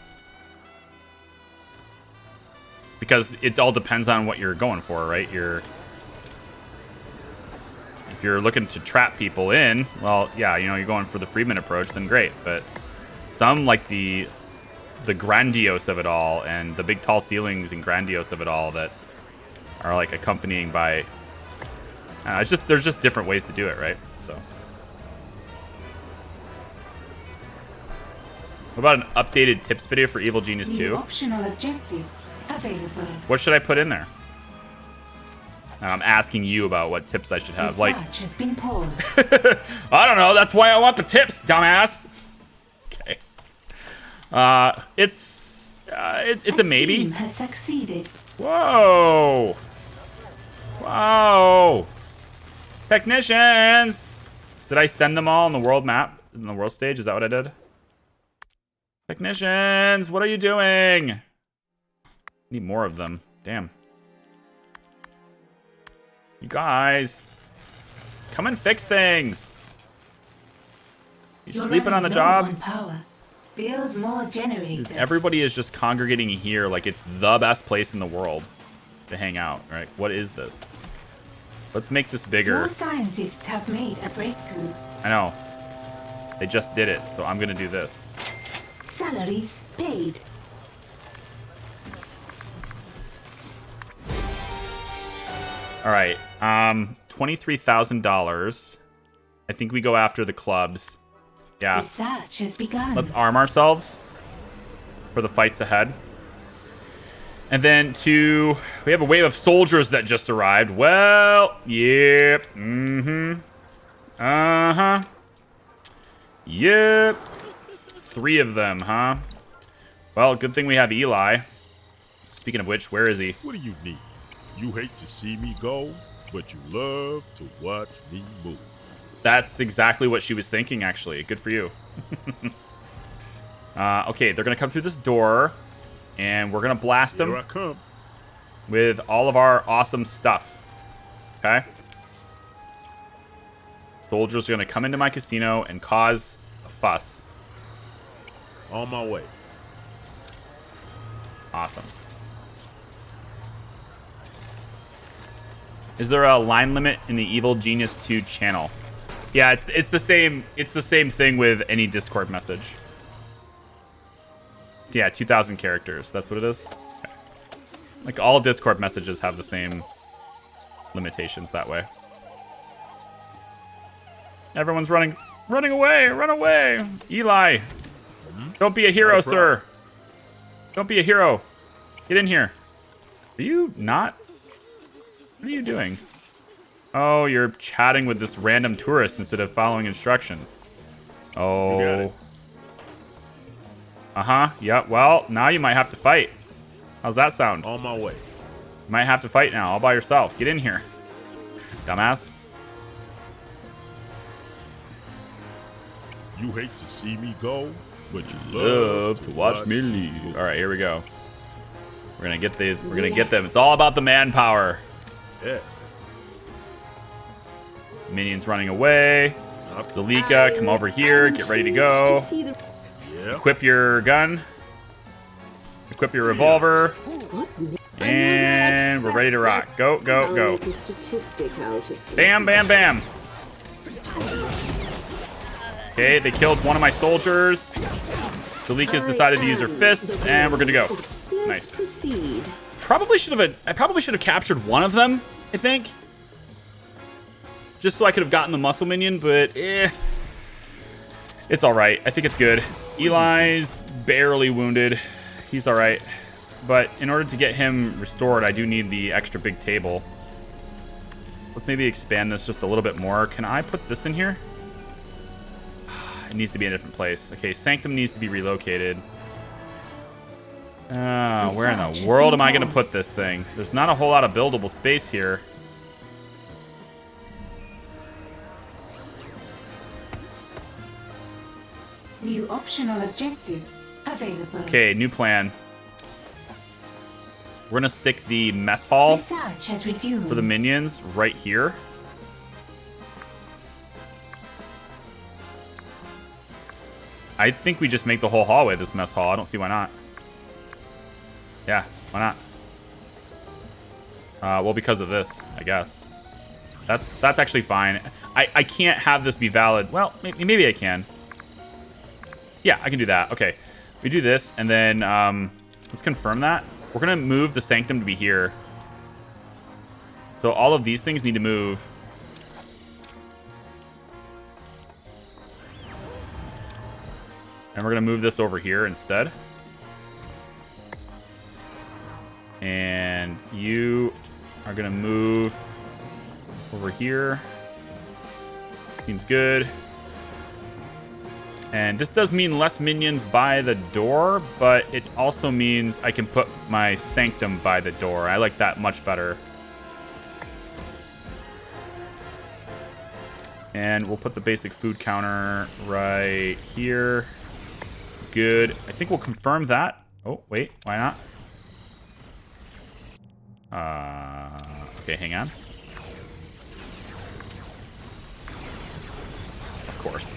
Because it all depends on what you're going for, right? If you're looking to trap people in, well, yeah, you know, you're going for the Friedman approach, then great. But some, like the grandiose of it all, and the big tall ceilings and grandiose of it all that are, like, accompanying by... there's just different ways to do it, right? So... What about an updated tips video for Evil Genius 2? Optional objective available. What should I put in there? And I'm asking you about what tips I should have. Research has been paused. I don't know. That's why I want the tips, dumbass. Okay. It's a maybe. Scheme has succeeded. Whoa. Whoa. Technicians. Did I send them all on the world map? In the world stage? Is that what I did? Technicians, what are you doing? Need more of them. Damn. You guys. Come and fix things. You sleeping on the job? On power. Build more generators. Everybody is just congregating here like it's the best place in the world to hang out, right? What is this? Let's make this bigger. Your scientists have made a breakthrough. I know. They just did it, so I'm gonna do this. Salaries paid. All right, $23,000. I think we go after the clubs. Yeah. Research has begun. Let's arm ourselves for the fights ahead. And then we have a wave of soldiers that just arrived. Well, yep. Uh-huh. Yep. 3 of them, huh? Well, good thing we have Eli. Speaking of which, where is he? What do you need? You hate to see me go, but you love to watch me move. That's exactly what she was thinking, actually. Good for you. Okay, they're going to come through this door, and we're going to blast them Here I come. with all of our awesome stuff. Okay? Soldiers are going to come into my casino and cause a fuss. On my way. Awesome. Is there a line limit in the Evil Genius 2 channel? Yeah, it's the same thing with any Discord message. Yeah, 2,000 characters. That's what it is. Okay. Like all Discord messages have the same limitations that way. Everyone's running away, run away. Eli, don't be a hero, sir. Don't be a hero. Get in here. Are you not? What are you doing? Oh, you're chatting with this random tourist instead of following instructions. Oh. You got it. Uh-huh. Yeah, well, now you might have to fight. How's that sound? On my way. You might have to fight now, all by yourself. Get in here, dumbass. You hate to see me go, but you Love to watch me leave. All right, here we go. We're gonna get them. It's all about the manpower. Yes. Minions running away. Zalika, come over here. Get ready to go. Yeah. Equip your gun. Equip your revolver. What? And we're ready to rock. Go, go, I'll go. make a statistic out of them. Bam, bam, bam. Okay, they killed one of my soldiers. Zalika's decided to use her fists, and we're good to go. Let's Nice. proceed. I probably should have captured one of them, I think. Just so I could have gotten the muscle minion, but it's alright. I think it's good. Eli's barely wounded. He's alright. But in order to get him restored, I do need the extra big table. Let's maybe expand this just a little bit more. Can I put this in here? it needs to be in a different place. Okay, Sanctum needs to be relocated. Where in the world am I going to put this thing? There's not a whole lot of buildable space here. New optional objective available. Okay, new plan. We're going to stick the mess hall Research has resumed. for the minions right here. I think we just make the whole hallway this mess hall. I don't see why not. Yeah, why not? Well, because of this, I guess. That's actually fine. I can't have this be valid. Well, maybe I can. Yeah, I can do that. Okay, we do this, and then let's confirm that. We're going to move the Sanctum to be here. So all of these things need to move. And we're going to move this over here instead. And you are going to move over here. Seems good. And this does mean less minions by the door, but it also means I can put my Sanctum by the door. I like that much better. And we'll put the basic food counter right here. Good. I think we'll confirm that. Oh, wait. Why not? Okay, hang on. Of course.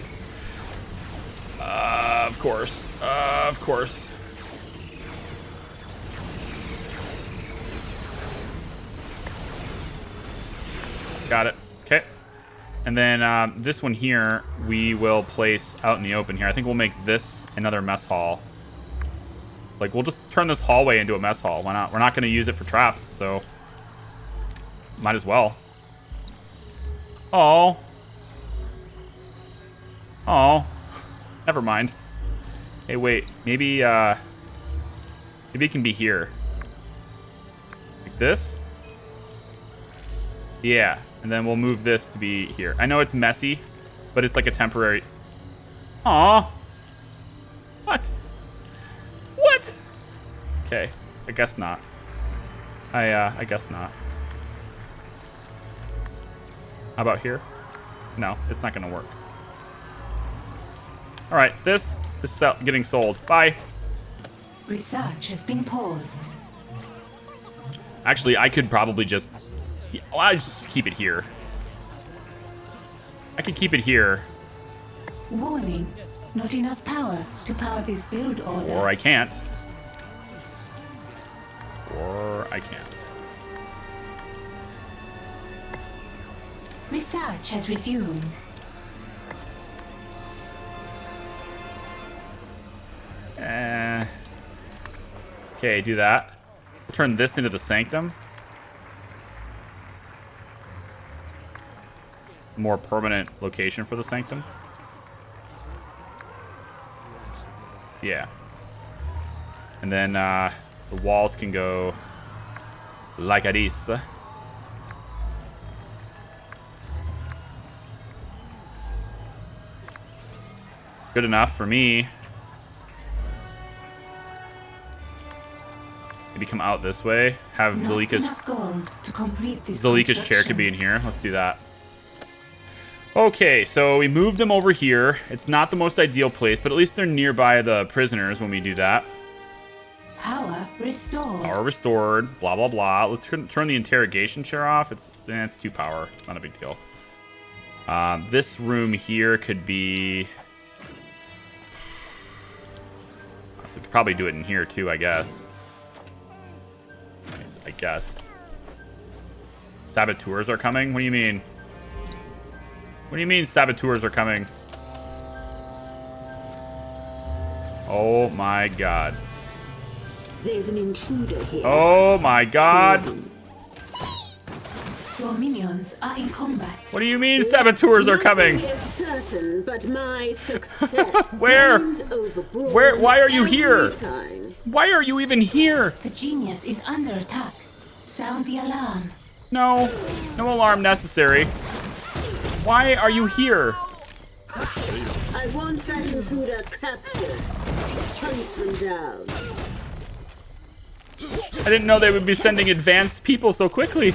Of course. Of course. Got it. Okay. And then this one here, we will place out in the open here. I think we'll make this another mess hall. Like, we'll just turn this hallway into a mess hall. Why not? We're not going to use it for traps, so might as well. Oh. Oh. Never mind. Hey, wait. Maybe it can be here. Like this? Yeah. And then we'll move this to be here. I know it's messy, but it's like a temporary... Aw. What? What? Okay. I guess not. I guess not. How about here? No, it's not going to work. All right, this is getting sold. Bye. Research has been paused. Actually, I could probably just... Well, I'll just keep it here. I could keep it here. Warning, not enough power to power this build order. Or I can't. Or I can't. Research has resumed. Okay, do that. We'll turn this into the Sanctum. More permanent location for the Sanctum. Yeah. And then the walls can go like this. Good enough for me. Maybe come out this way. Have Zalika's chair could be in here. Let's do that. Okay, so we moved them over here. It's not the most ideal place, but at least they're nearby the prisoners when we do that. Power restored. Power restored. Blah, blah, blah. Let's turn the interrogation chair off. It's 2 power. It's not a big deal. This room here could be... So we could probably do it in here too, I guess. Nice, I guess. Saboteurs are coming? What do you mean? What do you mean saboteurs are coming? Oh my god. There's an intruder here. Oh my god. Your minions are in combat. What do you mean saboteurs are coming? Nothing is certain, but my success. Where? Where? Why are you here? Time. Why are you even here? The genius is under attack. Sound the alarm. No. No alarm necessary. Why are you here? I want that intruder captured. Hunt them down. I didn't know they would be sending advanced people so quickly.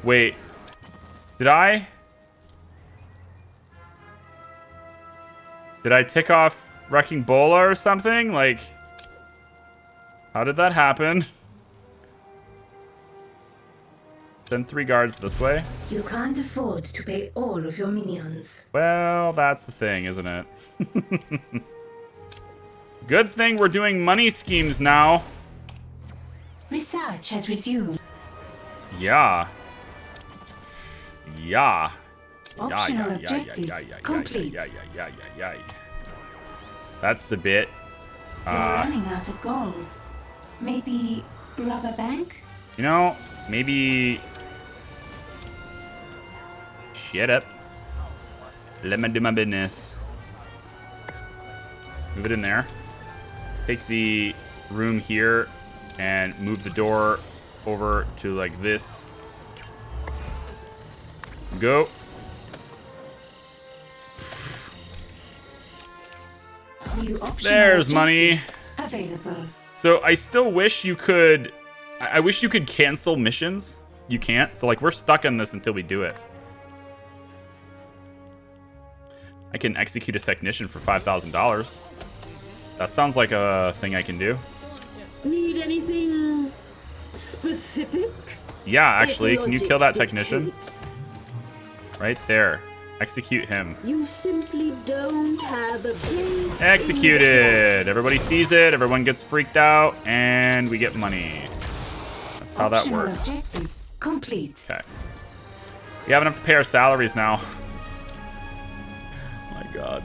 Wait. Did I tick off Wrecking Bola or something? Like, how did that happen? Send 3 guards this way. You can't afford to pay all of your minions. Well, that's the thing, isn't it? Good thing we're doing money schemes now. Research has resumed. Yeah. Yeah. Optional objective complete. Yeah. That's a bit. You're running out of gold. Maybe rob a bank? You know, maybe. Shut up. Let me do my business. Move it in there. Take the room here and move the door over to like this. Go. New optional There's objective money. available. So I still wish you could. I wish you could cancel missions. You can't. So like we're stuck on this until we do it. I can execute a technician for $5,000. That sounds like a thing I can do. Need anything specific? Yeah, actually, If can you logic kill that technician? dictates. Right there. Execute him. You simply don't have a place. Executed. Everybody sees it. Everyone gets freaked out, and we get money. That's how that Optional works. objective complete. Okay. We have enough to pay our salaries now. My God.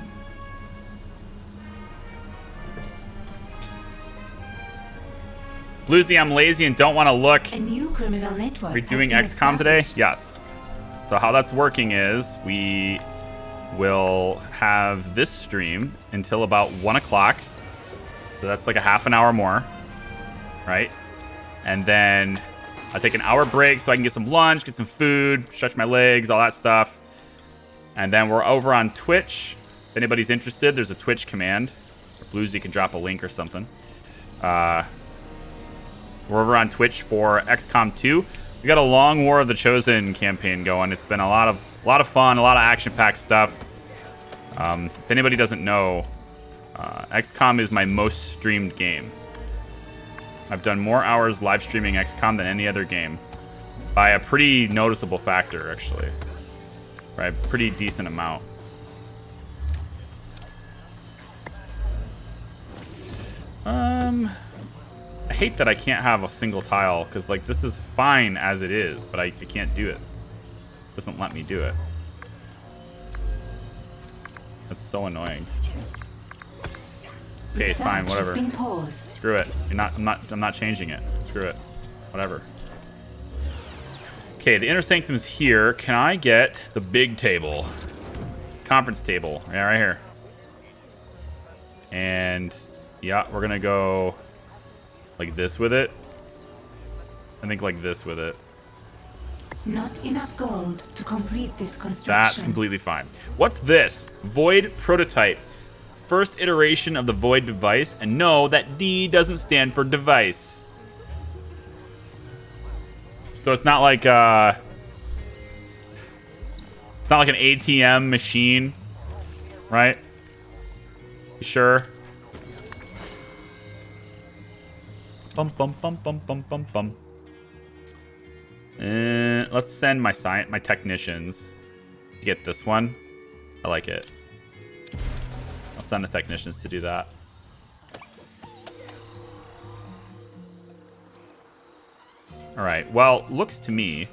Bluesy, I'm lazy and don't want to look. A new criminal network. Are we has doing been XCOM today? established. Yes. So how that's working is we will have this stream until about 1 o'clock. So that's like a half an hour more, right? And then I'll take an hour break so I can get some lunch, get some food, stretch my legs, all that stuff. And then we're over on Twitch. If anybody's interested, there's a Twitch command. Bluesy can drop a link or something. We're over on Twitch for XCOM 2. We got a long War of the Chosen campaign going. It's been a lot of fun, a lot of action-packed stuff. If anybody doesn't know, XCOM is my most streamed game. I've done more hours live streaming XCOM than any other game, by a pretty noticeable factor, actually. By a pretty decent amount. I hate that I can't have a single tile, because like this is fine as it is, but I can't do it. It doesn't let me do it. That's so annoying. Okay, Research fine, has whatever. been paused. Screw it. I'm not changing it. Screw it. Whatever. Okay, the inner sanctum's here. Can I get the big table? Conference table. Yeah, right here. And yeah, we're gonna go like this with it. I think like this with it. Not enough gold to complete this construction. That's completely fine. What's this? Void prototype. First iteration of the Void device. And no, that D doesn't stand for device. So it's not like an ATM machine, right? You sure? Bum bum bum bum bum bum bum. Let's send my technicians to get this one. I like it. I'll send the technicians to do that. All right. Well, looks to me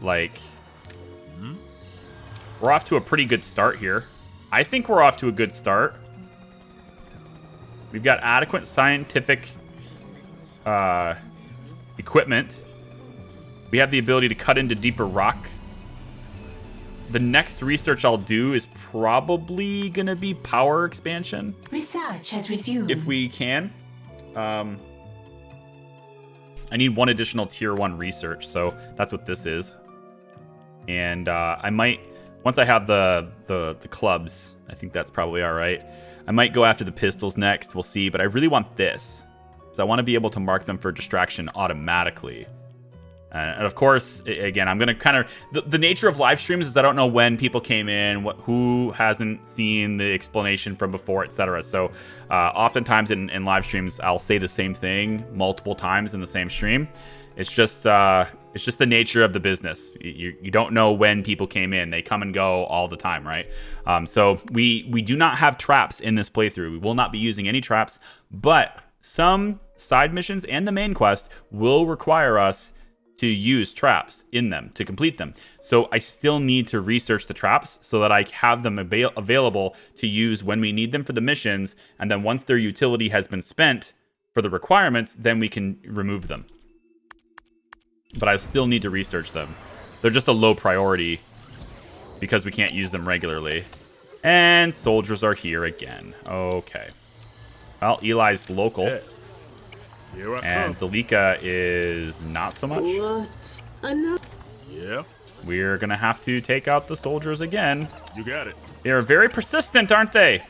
like we're off to a pretty good start here. I think we're off to a good start. We've got adequate scientific equipment. We have the ability to cut into deeper rock. The next research I'll do is probably gonna be power expansion. Research has resumed. If we can. I need one additional tier 1 research, so that's what this is. And I might, once I have the clubs, I think that's probably all right. I might go after the pistols next. We'll see. But I really want this. So I want to be able to mark them for distraction automatically. And of course, again, I'm going to kind of... The nature of live streams is I don't know when people came in, who hasn't seen the explanation from before, etc. So oftentimes in live streams, I'll say the same thing multiple times in the same stream. It's just the nature of the business. You don't know when people came in. They come and go all the time, right? So we do not have traps in this playthrough. We will not be using any traps, but some side missions and the main quest will require us to use traps in them to complete them. So I still need to research the traps so that I have them available to use when we need them for the missions. And then once their utility has been spent for the requirements, then we can remove them. But I still need to research them. They're just a low priority because we can't use them regularly. And soldiers are here again. Okay. Well, Eli's local. Yes. Here I And come. Zalika is not so much. What? Another? Yeah, We're going to have to take out the soldiers again. you got it. They are very persistent, aren't they?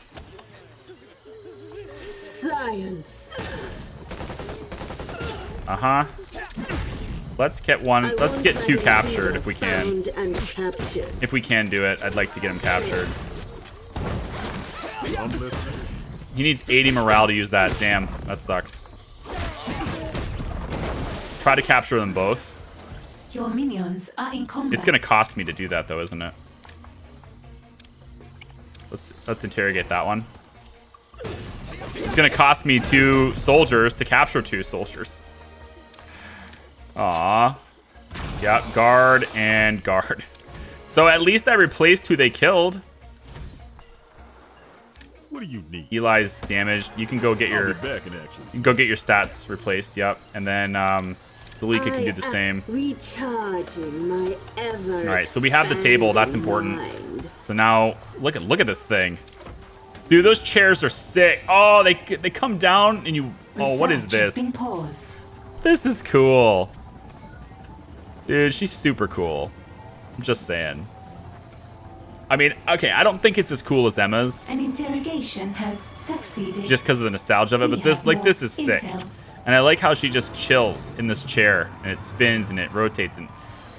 Science. Uh-huh. Let's get one. I Let's once get two had a captured hero if we can. found and captured. If we can do it, I'd like to get him captured. I'm listening. He needs 80 morale to use that. Damn, that sucks. Try to capture them both. Your minions are in combat. It's gonna cost me to do that though, isn't it? Let's interrogate that one. It's gonna cost me 2 soldiers to capture 2 soldiers. Aw. Yep, guard and guard. So at least I replaced who they killed. What do you need? Eli's damaged. You can go get I'll your be back in action. you can go get your stats replaced. Yep, and then Zalika can do the I am same. Recharging my ever. All right, so we have the table. That's important. Mind. So now look at this thing, dude. Those chairs are sick. Oh, they come down and you. Oh, what is Research has this? been paused. This is cool, dude. She's super cool. I'm just saying. I mean, okay, I don't think it's as cool as Emma's, An interrogation has succeeded. just because of the nostalgia of it. But this is sick. And I like how she just chills in this chair and it spins and it rotates and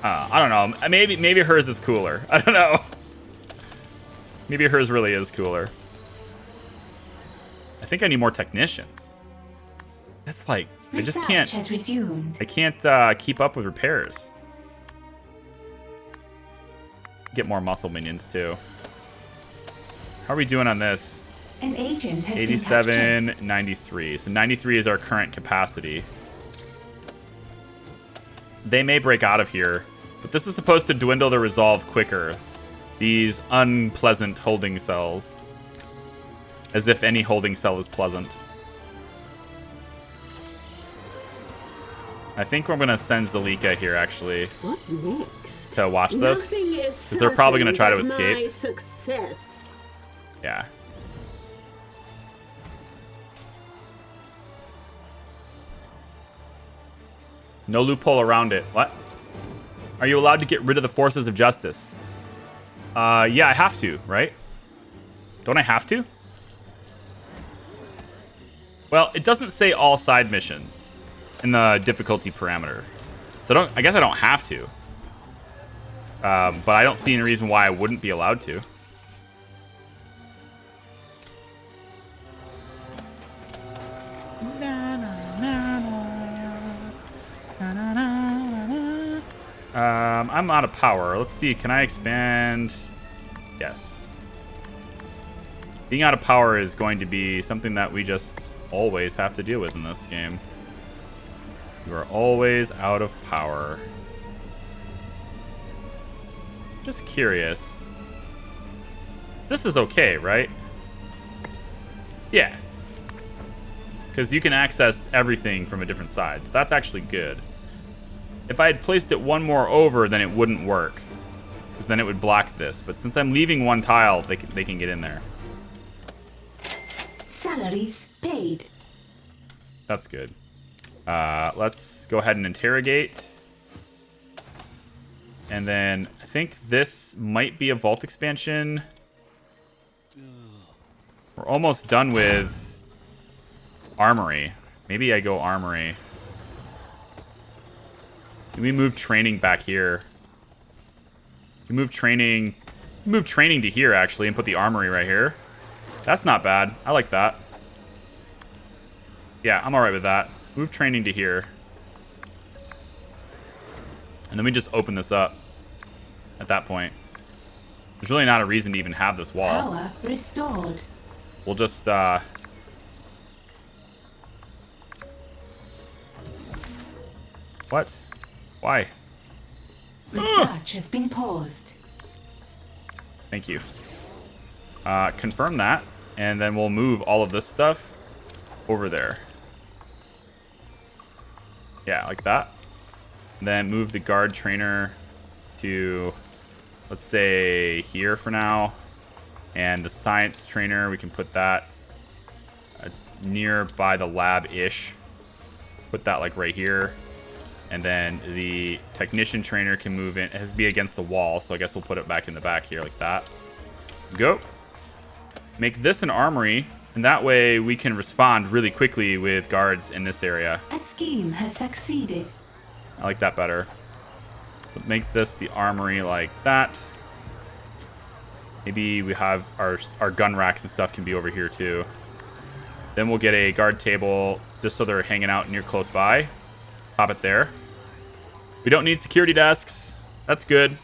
I don't know. Maybe hers is cooler. I don't know. Maybe hers really is cooler. I think I need more technicians. That's like I just Research can't. has resumed. I can't keep up with repairs. Get more muscle minions too. How are we doing on this? An agent has been captured. 87, 93. So 93 is our current capacity. They may break out of here, but this is supposed to dwindle their resolve quicker. These unpleasant holding cells. As if any holding cell is pleasant. I think we're going to send Zalika here, actually, What next? to watch this. Nothing is They're probably gonna try to certain but escape. My success. Yeah. No loophole around it. What? Are you allowed to get rid of the forces of justice? Yeah, I have to, right? Don't I have to? Well, it doesn't say all side missions in the difficulty parameter. So I guess I don't have to. But I don't see any reason why I wouldn't be allowed to. I'm out of power. Let's see. Can I expand? Yes. Being out of power is going to be something that we just always have to deal with in this game. You are always out of power. Just curious. This is okay, right? Yeah. Because you can access everything from a different side. So that's actually good. If I had placed it one more over, then it wouldn't work. Because then it would block this. But since I'm leaving one tile, they can get in there. Salaries paid. That's good. Let's go ahead and interrogate. And then I think this might be a vault expansion. We're almost done with armory. Maybe I go armory. Can we move training back here? Can we move training to here, actually, and put the armory right here. That's not bad. I like that. Yeah, I'm all right with that. Move training to here. And then we just open this up at that point. There's really not a reason to even have this wall. Power restored. We'll just, What? Why? Research has been paused. Thank you. Confirm that, and then we'll move all of this stuff over there. Yeah, like that. And then move the guard trainer to, let's say, here for now. And the science trainer, we can put that. It's nearby the lab-ish. Put that like right here. And then the technician trainer can move in. It has to be against the wall, so I guess we'll put it back in the back here like that. Go. Make this an armory, and that way we can respond really quickly with guards in this area. A scheme has succeeded. I like that better. But make this the armory like that. Maybe we have our gun racks and stuff can be over here too. Then we'll get a guard table just so they're hanging out near close by. Pop it there. We don't need security desks. That's good.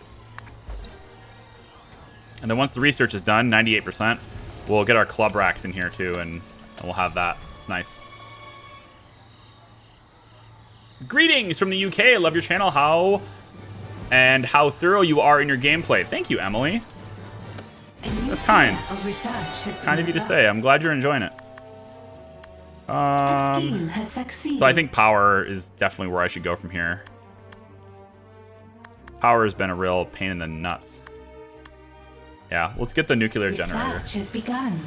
And then once the research is done, 98%, we'll get our club racks in here too, and we'll have that. It's nice. Greetings from the UK. I love your channel. How thorough you are in your gameplay. Thank you, Emily. That's kind. Kind of you to say. I'm glad you're enjoying it. A scheme has succeeded. So I think power is definitely where I should go from here. Power has been a real pain in the nuts. Yeah, let's get the nuclear generator. Research has begun.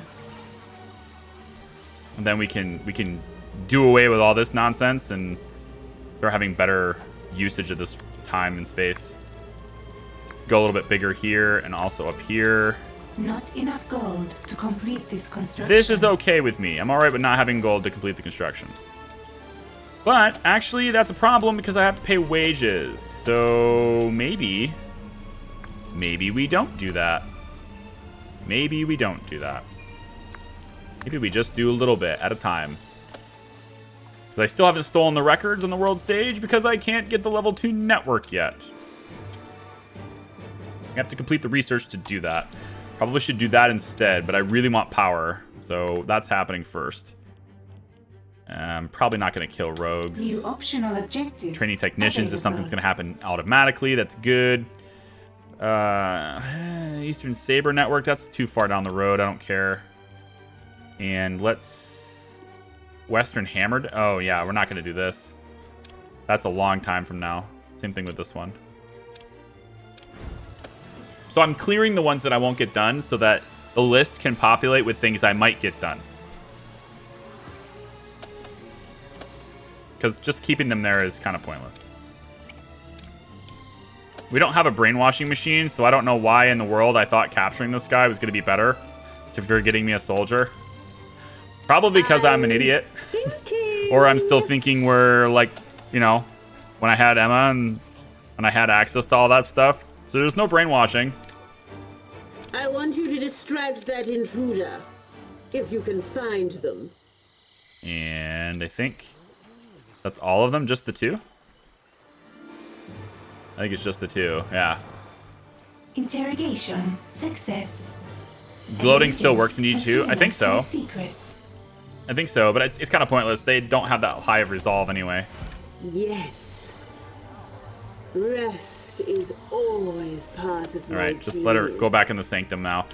And then we can do away with all this nonsense and start having better usage of this time and space. Go a little bit bigger here and also up here. Not enough gold to complete this construction. This is okay with me. I'm alright with not having gold to complete the construction. But actually that's a problem because I have to pay wages. So maybe we don't do that. Maybe we don't do that. Maybe we just do a little bit at a time. Because I still haven't stolen the records on the world stage because I can't get the level 2 network yet. I have to complete the research to do that. Probably should do that instead, but I really want power. So that's happening first. I'm probably not going to kill rogues. New optional objective. Training technicians is something that's going to happen automatically. That's good. Eastern Saber Network, that's too far down the road. I don't care. And let's... Western Hammered. Oh, yeah, we're not going to do this. That's a long time from now. Same thing with this one. So I'm clearing the ones that I won't get done so that the list can populate with things I might get done. Because just keeping them there is kind of pointless. We don't have a brainwashing machine, so I don't know why in the world I thought capturing this guy was going to be better if you're getting me a soldier. Probably because I'm an idiot. Or I'm still thinking we're like, you know, when I had Emma and when I had access to all that stuff. So there's no brainwashing. I want you to distract that intruder, if you can find them. And I think that's all of them, just the two? I think it's just the two, yeah. Interrogation success. Gloating still works in E2? I think so. Secrets. I think so, but it's kind of pointless. They don't have that high of resolve anyway. Yes. Rest is always part of All right, just let her go back in the sanctum now.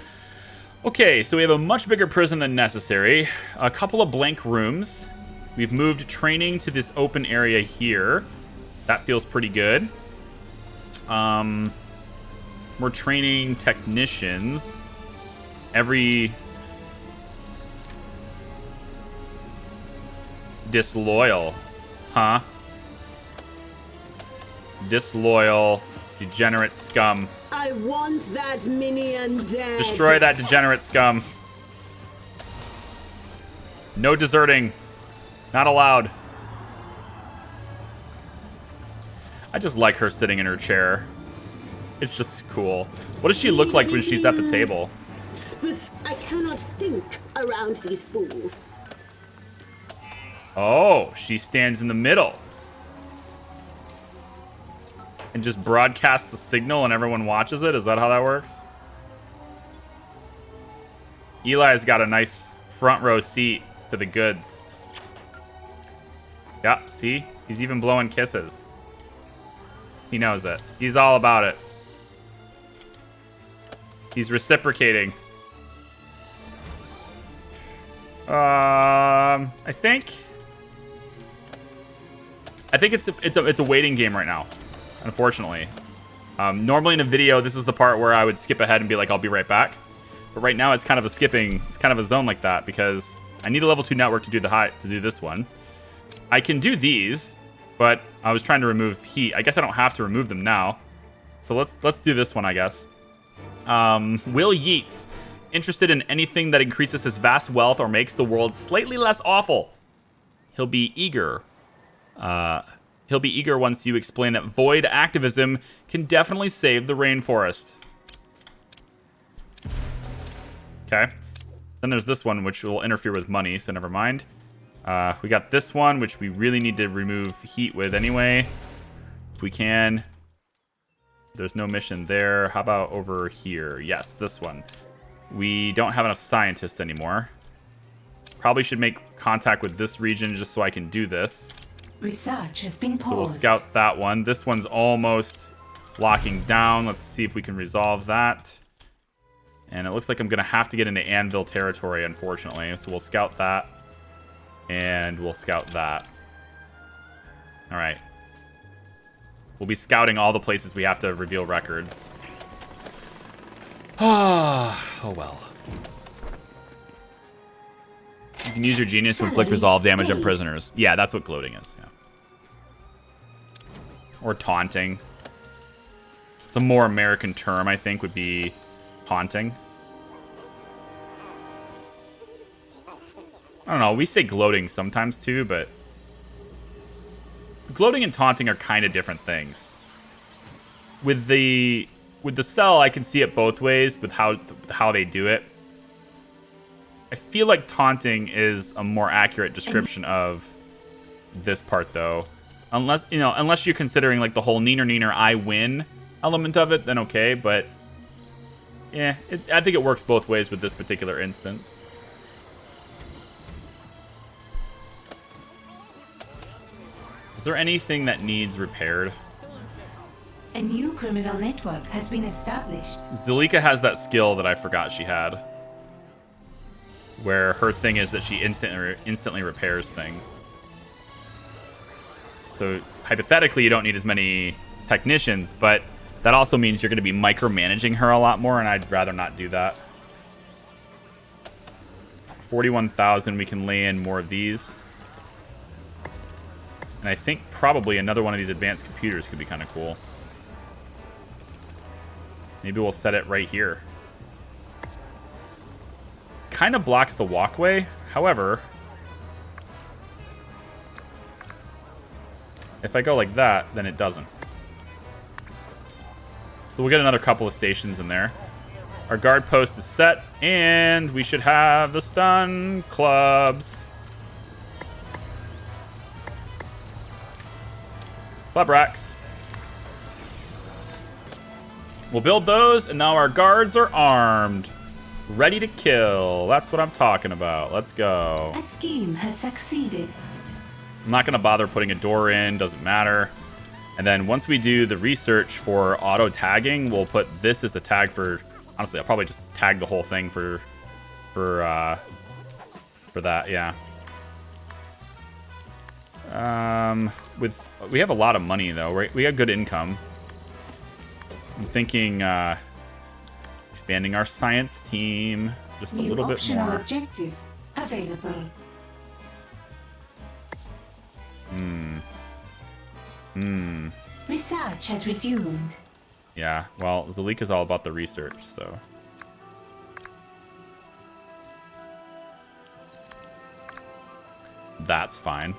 Okay, so we have a much bigger prison than necessary. A couple of blank rooms. We've moved training to this open area here. That feels pretty good. We're training technicians. Every... Disloyal. Huh? Disloyal, degenerate scum. I want that minion dead. Destroy that degenerate scum. No deserting. Not allowed. I just like her sitting in her chair. It's just cool. What does she look like when she's at the table? I cannot think around these fools. Oh, she stands in the middle. And just broadcasts a signal and everyone watches it? Is that how that works? Eli's got a nice front row seat to the goods. Yeah, see? He's even blowing kisses. He knows it. He's all about it. He's reciprocating. I think it's a waiting game right now, unfortunately. Normally in a video, this is the part where I would skip ahead and be like, I'll be right back. But right now, it's kind of a zone like that because I need a level 2 network to do this one. I can do these, but I was trying to remove heat. I guess I don't have to remove them now. So let's do this one, I guess. Will Yeats, interested in anything that increases his vast wealth or makes the world slightly less awful. He'll be eager. He'll be eager once you explain that void activism can definitely save the rainforest. Okay. Then there's this one, which will interfere with money, so never mind. We got this one, which we really need to remove heat with anyway. If we can. There's no mission there. How about over here? Yes, this one. We don't have enough scientists anymore. Probably should make contact with this region just so I can do this. Research has been paused. So we'll scout that one. This one's almost locking down. Let's see if we can resolve that. And it looks like I'm going to have to get into Anvil territory, unfortunately. So we'll scout that. And we'll scout that. All right. We'll be scouting all the places we have to reveal records. Oh, well. You can use your genius to inflict resolve damage on prisoners. Yeah, that's what gloating is. Yeah. Or taunting. It's a more American term, I think, would be taunting. I don't know. We say gloating sometimes too, but gloating and taunting are kind of different things. With the cell, I can see it both ways with how they do it. I feel like taunting is a more accurate description of this part, though. Unless you're considering like the whole neener neener I win element of it, then okay. But yeah, I think it works both ways with this particular instance. Is there anything that needs repaired? A new criminal network has been established. Zalika has that skill that I forgot she had. Where her thing is that she instantly repairs things. So hypothetically, you don't need as many technicians, but that also means you're going to be micromanaging her a lot more, and I'd rather not do that. 41,000, we can lay in more of these. And I think probably another one of these advanced computers could be kind of cool. Maybe we'll set it right here. Kind of blocks the walkway. However, if I go like that, then it doesn't. So we'll get another couple of stations in there. Our guard post is set, and we should have the stun clubs. Club racks. We'll build those, and now our guards are armed. Ready to kill. That's what I'm talking about. Let's go. A scheme has succeeded. I'm not going to bother putting a door in. Doesn't matter. And then once we do the research for auto tagging, we'll put this as a tag for... Honestly, I'll probably just tag the whole thing for that, yeah. We have a lot of money, though. We have good income. I'm thinking expanding our science team just a little bit more. New objective available. Hmm. Research has resumed. Yeah, well, Zalika's all about the research, so. That's fine.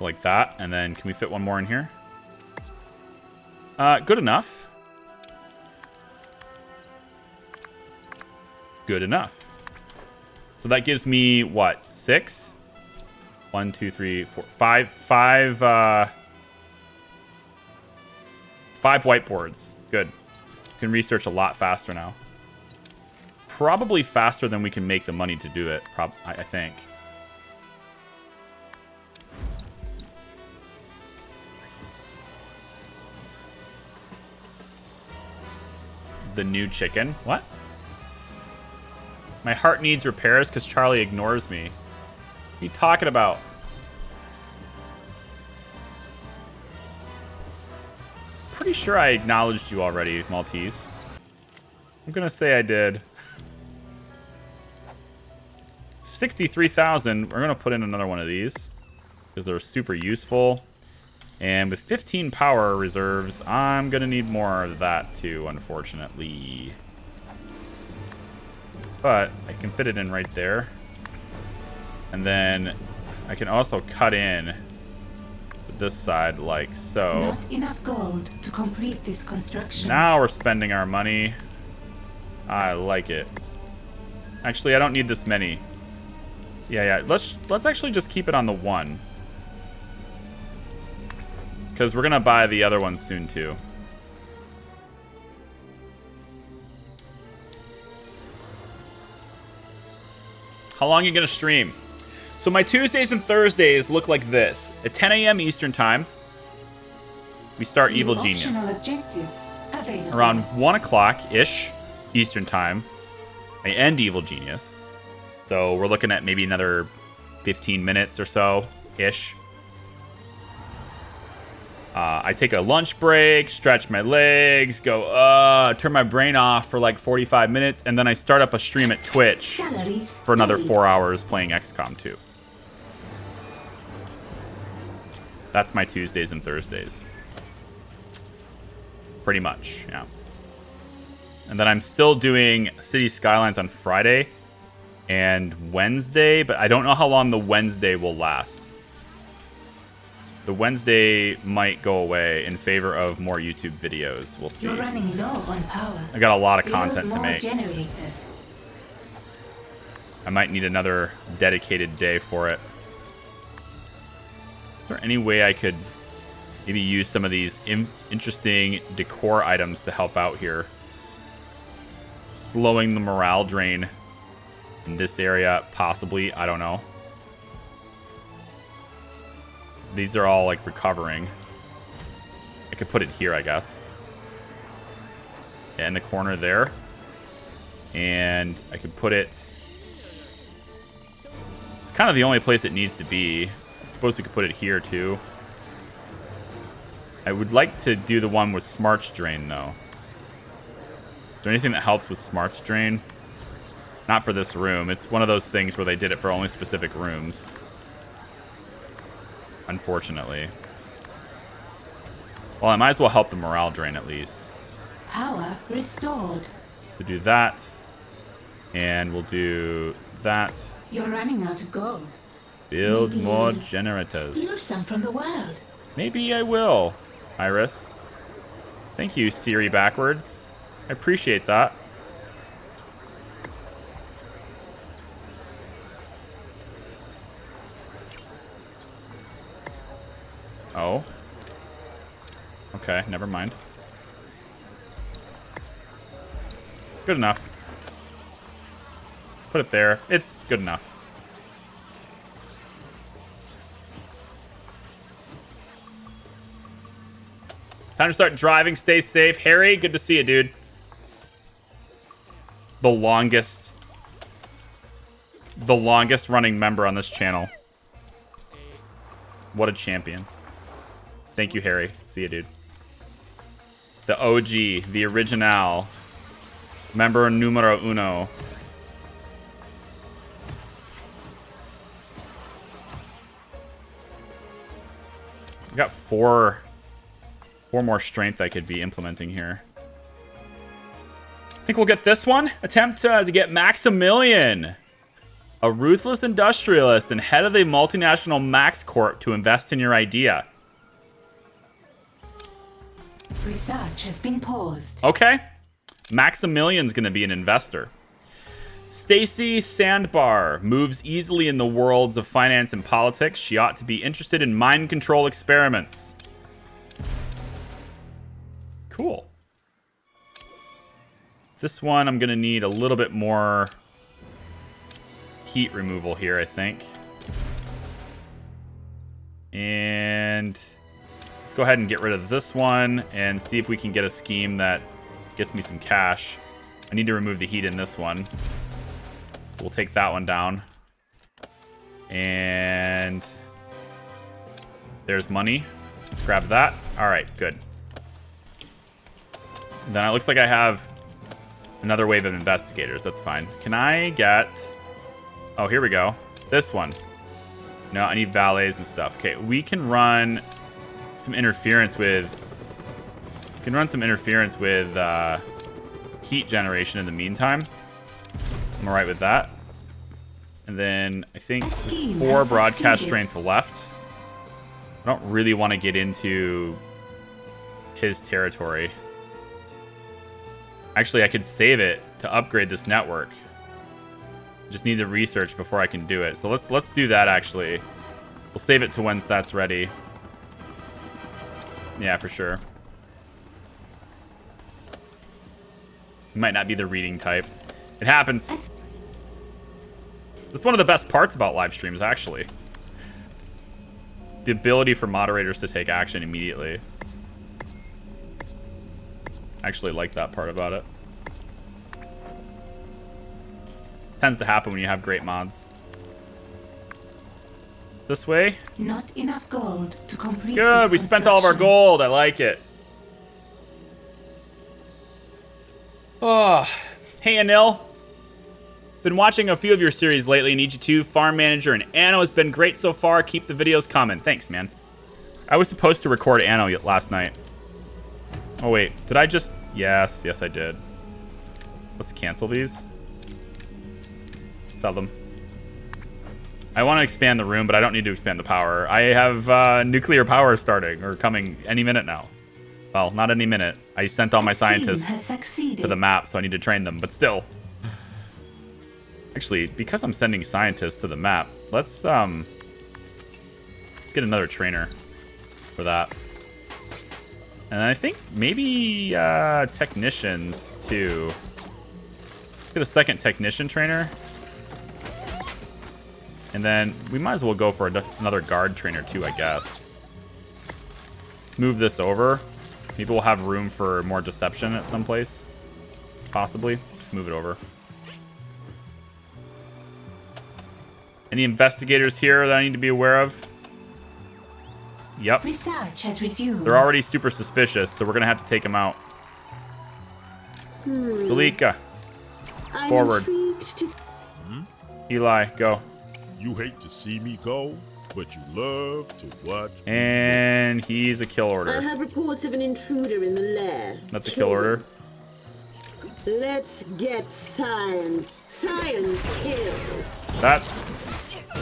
Like that, and then can we fit one more in here? Good enough. Good enough. So that gives me, what, 6? 1, 2, 3, 4, 5, 5 whiteboards. Good. Can research a lot faster now. Probably faster than we can make the money to do it, I think. The new chicken? What? My heart needs repairs because Charlie ignores me. What are you talking about? Pretty sure I acknowledged you already, Maltese. I'm gonna say I did. 63,000. We're gonna put in another one of these because they're super useful. And with 15 power reserves, I'm gonna need more of that too, unfortunately. But I can fit it in right there. And then I can also cut in this side like so. Not enough gold to complete this construction. Now we're spending our money. I like it. Actually, I don't need this many. Yeah. Let's actually just keep it on the 1. Because we're gonna buy the other one soon too. How long are you gonna stream? So my Tuesdays and Thursdays look like this. At 10 a.m. Eastern time, we start Evil Genius. Objective available. Around 1 o'clock-ish Eastern time, I end Evil Genius. So we're looking at maybe another 15 minutes or so-ish. I take a lunch break, stretch my legs, go, turn my brain off for like 45 minutes, and then I start up a stream at Twitch for another 4 hours playing XCOM 2. That's my Tuesdays and Thursdays. Pretty much, yeah. And then I'm still doing City Skylines on Friday and Wednesday, but I don't know how long the Wednesday will last. The Wednesday might go away in favor of more YouTube videos. We'll see. You're running low on power. I got a lot of Load content to more make. generators. I might need another dedicated day for it. Is there any way I could maybe use some of these interesting decor items to help out here? Slowing the morale drain in this area, possibly. I don't know. These are all like recovering. I could put it here, I guess. Yeah, in the corner there. And I could put it... It's kind of the only place it needs to be. I suppose we could put it here too. I would like to do the one with Smarts Drain though. Is there anything that helps with Smarts Drain? Not for this room. It's one of those things where they did it for only specific rooms. Unfortunately. Well, I might as well help the morale drain at least. Power restored. So do that. And we'll do that. You're running out of gold. Build Maybe more generators. Steal some from the world. Maybe I will, Iris. Thank you, Siri backwards. I appreciate that. Oh. Okay, never mind. Good enough. Put it there. It's good enough. Time to start driving. Stay safe. Harry, good to see you, dude. The longest running member on this channel. What a champion. Thank you, Harry. See you, dude. The OG, the original. Member numero uno. I got four 4 more strength I could be implementing here. I think we'll get this one. Attempt to get Maximilian, a ruthless industrialist and head of a multinational Max Corp, to invest in your idea. Research has been paused. Okay. Maximilian's going to be an investor. Stacy Sandbar moves easily in the worlds of finance and politics. She ought to be interested in mind control experiments. Cool. This one, I'm going to need a little bit more heat removal here, I think. And let's go ahead and get rid of this one and see if we can get a scheme that gets me some cash. I need to remove the heat in this one. We'll take that one down. And there's money. Let's grab that. All right, good. Then it looks like I have another wave of investigators. That's fine. Can I get... Oh, here we go. This one. No, I need valets and stuff. Okay, we can run some interference with... heat there's in the meantime. I'm alright with that. And then I think 4 broadcast strength left. I don't really want to get into his territory. Actually, I could save it to upgrade this network. Just need to research before I can do it. So let's do that, actually. We'll save it to when that's ready. Yeah, for sure. Might not be the reading type. It happens. That's one of the best parts about live streams, actually. The ability for moderators to take action immediately. I actually like that part about it. Tends to happen when you have great mods. This way. Not enough gold to complete. Good, we spent all of our gold. I like it. Oh, hey Anil. Been watching a few of your series lately, and EG2, Farm Manager, and Anno has been great so far. Keep the videos coming. Thanks, man. I was supposed to record Anno last night. Oh, wait. Did I just... Yes, I did. Let's cancel these. Sell them. I want to expand the room, but I don't need to expand the power. I have nuclear power starting, or coming any minute now. Well, not any minute. I sent all my scientists to the map, so I need to train them, but still. Actually, because I'm sending scientists to the map, let's get another trainer for that. And I think maybe technicians too. Let's get a second technician trainer. And then we might as well go for another guard trainer too, I guess. Let's move this over. Maybe we'll have room for more deception at some place. Possibly. Just move it over. Any investigators here that I need to be aware of? Yep. Research has resumed. They're already super suspicious, so we're going to have to take them out. Dalika. Forward. Eli, go. You hate to see me go, but you love to watch. And he's a kill order. I have reports of an intruder in the lair. That's a kill order. Let's get science. Science kills. That's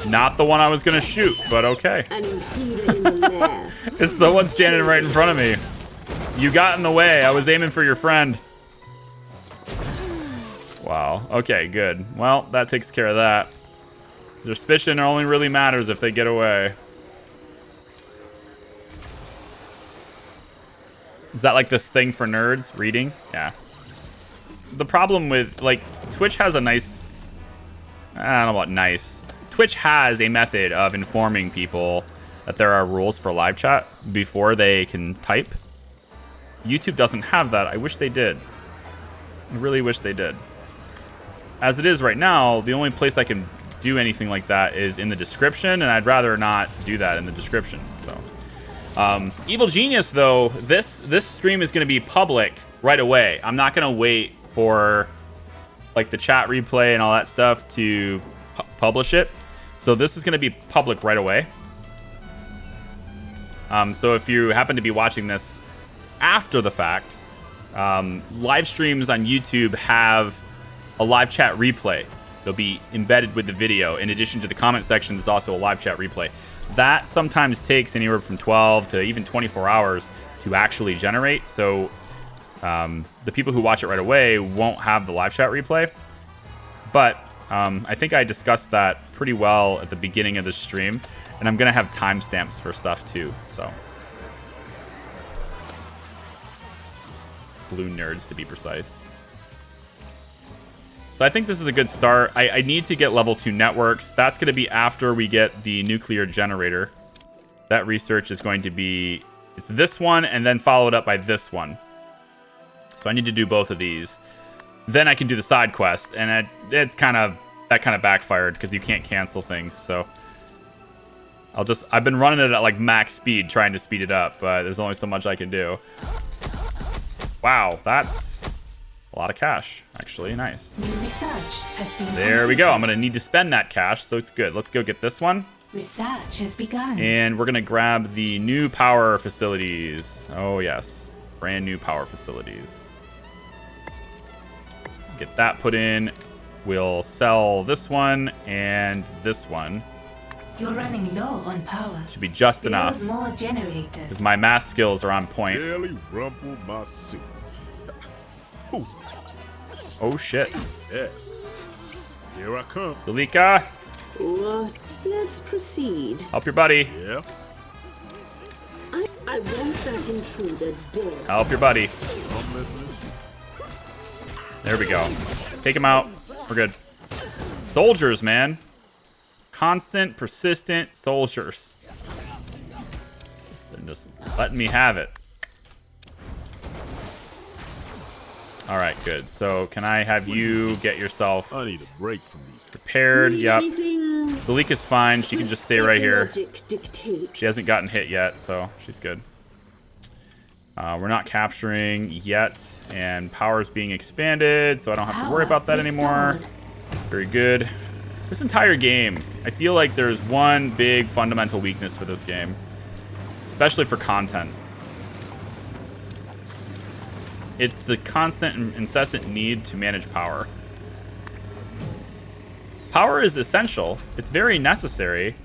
not the one I was going to shoot, but okay. An intruder in the lair. It's the one standing right in front of me. You got in the way. I was aiming for your friend. Wow. Okay, good. Well, that takes care of that. Suspicion only really matters if they get away. Is that like this thing for nerds? Reading? Yeah. The problem with, like, Twitch has a nice... I don't know about nice. Twitch has a method of informing people that there are rules for live chat before they can type. YouTube doesn't have that. I wish they did. I really wish they did. As it is right now, the only place I can do anything like that is in the description, and I'd rather not do that in the description. So, Evil Genius, though, this stream is going to be public right away. I'm not going to wait for like the chat replay and all that stuff to publish it. So this is going to be public right away. So if you happen to be watching this after the fact, live streams on YouTube have a live chat replay. They'll be embedded with the video. In addition to the comment section, there's also a live chat replay. That sometimes takes anywhere from 12 to even 24 hours to actually generate. So the people who watch it right away won't have the live chat replay. But I think I discussed that pretty well at the beginning of the stream. And I'm going to have timestamps for stuff too. So blue nerds to be precise. So I think this is a good start. I need to get level 2 networks. That's going to be after we get the nuclear generator. That research is going to be... It's this one and then followed up by this one. So I need to do both of these. Then I can do the side quest. And that kind of backfired because you can't cancel things. So I've been running it at like max speed trying to speed it up. But there's only so much I can do. Wow, that's... a lot of cash, actually. Nice. New research has been There we go. I'm going to need to spend that cash, so it's good. Let's go get this one. Research has begun. And we're going to grab the new power facilities. Oh, yes. Brand new power facilities. Get that put in. We'll sell this one and this one. You're running low on power. Should be just Build enough. more generators. Because my math skills are on point. Barely rumble my suit. Who's next? Oh, shit. Yes. Here I come. Zulika, Well, let's proceed. help your buddy. Yeah. I want that intruder dead. Help your buddy. I'm listening. There we go. Take him out. We're good. Soldiers, man. Constant, persistent soldiers. Just letting me have it. All right, good. So can I have you get yourself I need a break from these. prepared? Need Yep. anything Zulika's fine. She can just stay right here. logic dictates. She hasn't gotten hit yet, so she's good. We're not capturing yet, and power's being expanded, so I don't have to worry about that anymore. Very good. This entire game, I feel like there's one big fundamental weakness for this game, especially for content. It's the constant and incessant need to manage power. Power is essential. It's very necessary.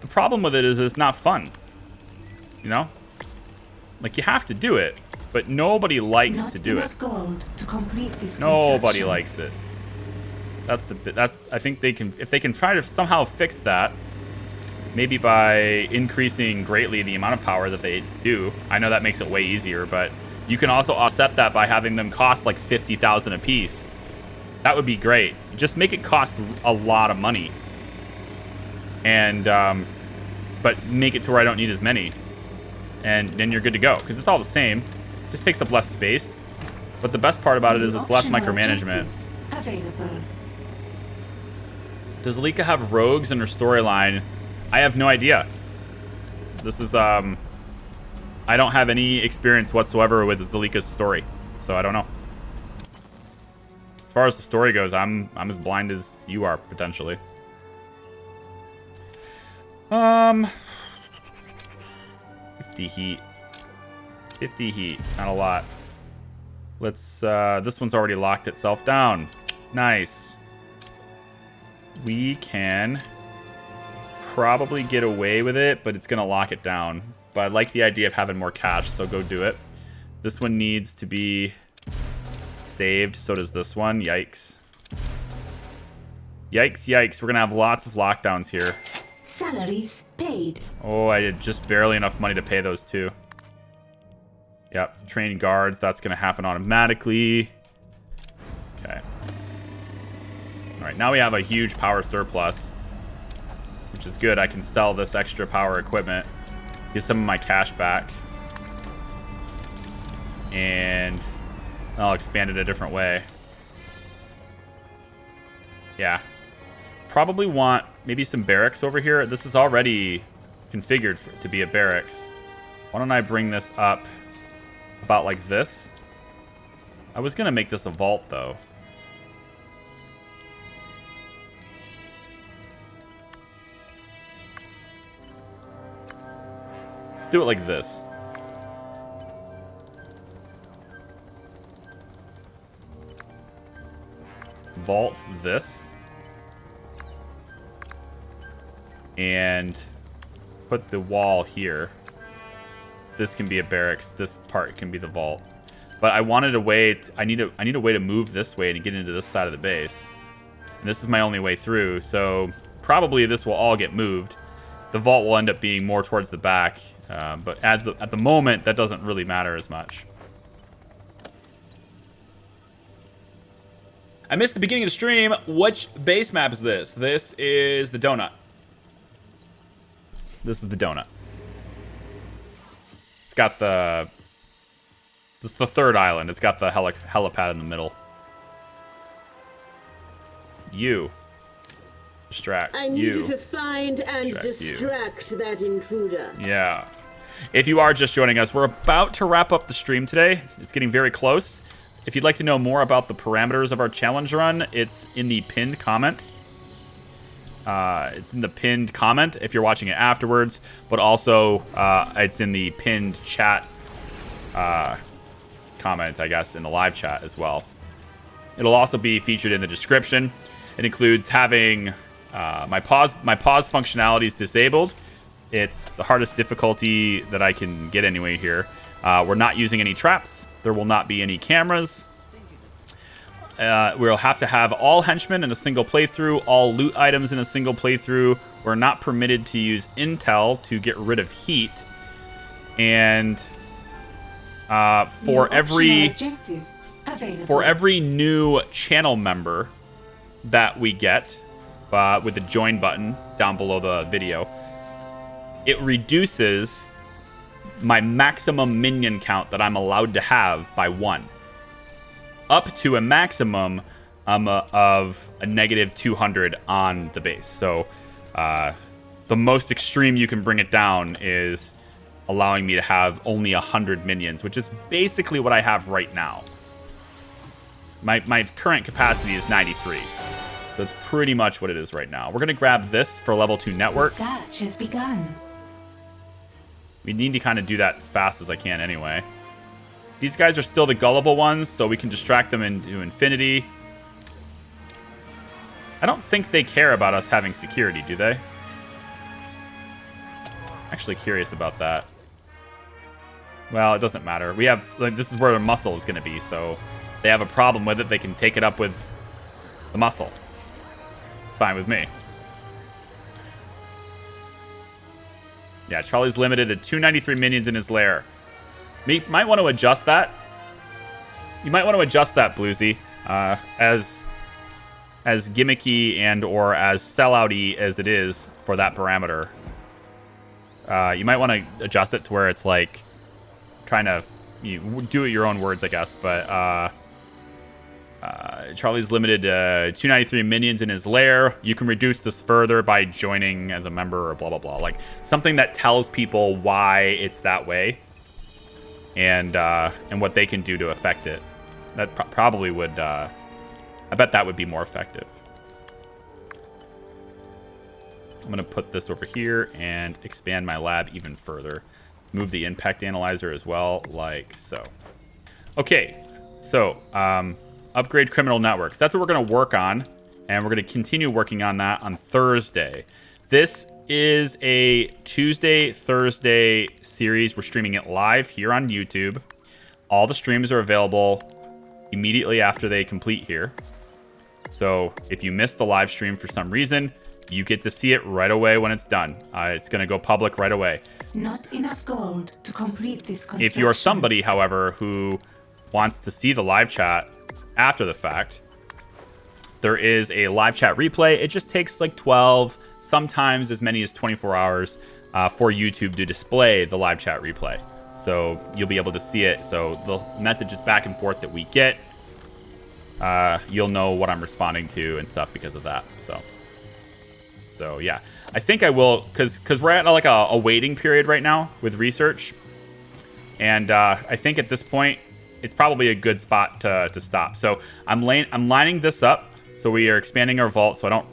The problem with it is it's not fun. You know? Like, you have to do it, but nobody likes Not to do it. enough gold to complete this Nobody construction. likes it. I think they can, if they can try to somehow fix that, maybe by increasing greatly the amount of power that they do. I know that makes it way easier, but you can also offset that by having them cost like 50,000 a piece. That would be great. Just make it cost a lot of money. And, but make it to where I don't need as many. And then you're good to go, because it's all the same. Just takes up less space. But the best part about it is it's less Optional micromanagement. objective available. Does Alika have rogues in her storyline? I have no idea. This is, I don't have any experience whatsoever with Zalika's story, so I don't know. As far as the story goes, I'm as blind as you are, potentially. 50 heat. 50 heat, not a lot. Let's, this one's already locked itself down. Nice. We can probably get away with it, but it's gonna lock it down. But I like the idea of having more cash, so go do it. This one needs to be saved, so does this one. Yikes. Yikes, yikes. We're gonna have lots of lockdowns here. Salaries paid. Oh, I had just barely enough money to pay those two. Yep, train guards, that's gonna happen automatically. Okay. Alright, now we have a huge power surplus, which is good. I can sell this extra power equipment, get some of my cash back, and I'll expand it a different way. Yeah. Probably want maybe some barracks over here. This is already configured to be a barracks. Why don't I bring this up about like this? I was gonna make this a vault though. Let's do it like this. vault this. And put the wall here. This can be a barracks. This part can be the vault. But I wanted a way. I need a way to move this way to get into this side of the base. And this is my only way through. So probably this will all get moved. The vault will end up being more towards the back. But at the moment, that doesn't really matter as much. I missed the beginning of the stream. Which base map is this? This is the donut. This is the donut. It's got the... This is the third island. It's got the helipad in the middle. You. Distract. I need you to find and distract that intruder. Yeah. If you are just joining us, we're about to wrap up the stream today. It's getting very close. If you'd like to know more about the parameters of our challenge run, it's in the pinned comment. It's in the pinned comment if you're watching it afterwards, but also it's in the pinned chat comment, I guess, in the live chat as well. It'll also be featured in the description. It includes having my pause functionality is disabled. It's the hardest difficulty that I can get anyway here. We're not using any traps. There will not be any cameras. We'll have to have all henchmen in a single playthrough, all loot items in a single playthrough. We're not permitted to use intel to get rid of heat. And for every new channel member that we get with the join button down below the video, it reduces my maximum minion count that I'm allowed to have by 1. Up to a maximum of a negative 200 on the base. So the most extreme you can bring it down is allowing me to have only 100 minions, which is basically what I have right now. My current capacity is 93. So it's pretty much what it is right now. We're going to grab this for level 2 networks. Research has begun. We need to kind of do that as fast as I can anyway. These guys are still the gullible ones, so we can distract them into infinity. I don't think they care about us having security, do they? Actually curious about that. Well, it doesn't matter. We have, like, this is where their muscle is going to be, so they have a problem with it. They can take it up with the muscle. It's fine with me. Yeah, Charlie's limited to 293 minions in his lair. You might want to adjust that. You might want to adjust that, Bluesy. As gimmicky and or as sellout-y as it is for that parameter. You might want to adjust it to where it's like trying to do it your own words, I guess. But Charlie's limited to 293 minions in his lair. You can reduce this further by joining as a member or blah, blah, blah. Like something that tells people why it's that way and what they can do to affect it. That probably would, I bet that would be more effective. I'm going to put this over here and expand my lab even further. Move the impact analyzer as well, like so. Okay, so upgrade criminal networks. That's what we're going to work on, and we're going to continue working on that on Thursday. This is a Tuesday, Thursday series. We're streaming it live here on YouTube. All the streams are available immediately after they complete here. So if you missed the live stream for some reason, you get to see it right away when it's done. It's going to go public right away. Not enough gold to complete this construction. If you're somebody, however, who wants to see the live chat after the fact, there is a live chat replay. It just takes like 12, sometimes as many as 24 hours for YouTube to display the live chat replay. So you'll be able to see it. So the messages back and forth that we get, you'll know what I'm responding to and stuff because of that. So yeah, I think I will, because we're at like a waiting period right now with research. And I think at this point, it's probably a good spot to stop. So I'm lining this up. So we are expanding our vault so I don't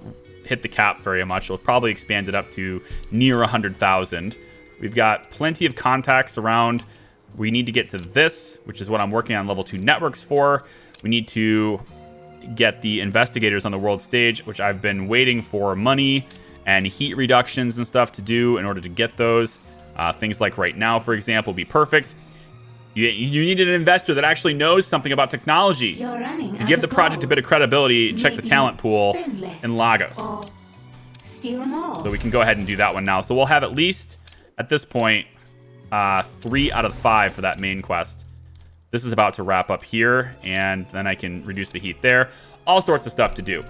hit the cap very much. We'll probably expand it up to near 100,000. We've got plenty of contacts around. We need to get to this, which is what I'm working on level 2 networks for. We need to get the investigators on the world stage, which I've been waiting for money and heat reductions and stuff to do in order to get those. Things like right now, for example, would be perfect. You need an investor that actually knows something about technology. To give the project a bit of credibility, check the talent pool in Lagos. So we can go ahead and do that one now. So we'll have at least, at this point, 3 out of 5 for that main quest. This is about to wrap up here, and then I can reduce the heat there. All sorts of stuff to do.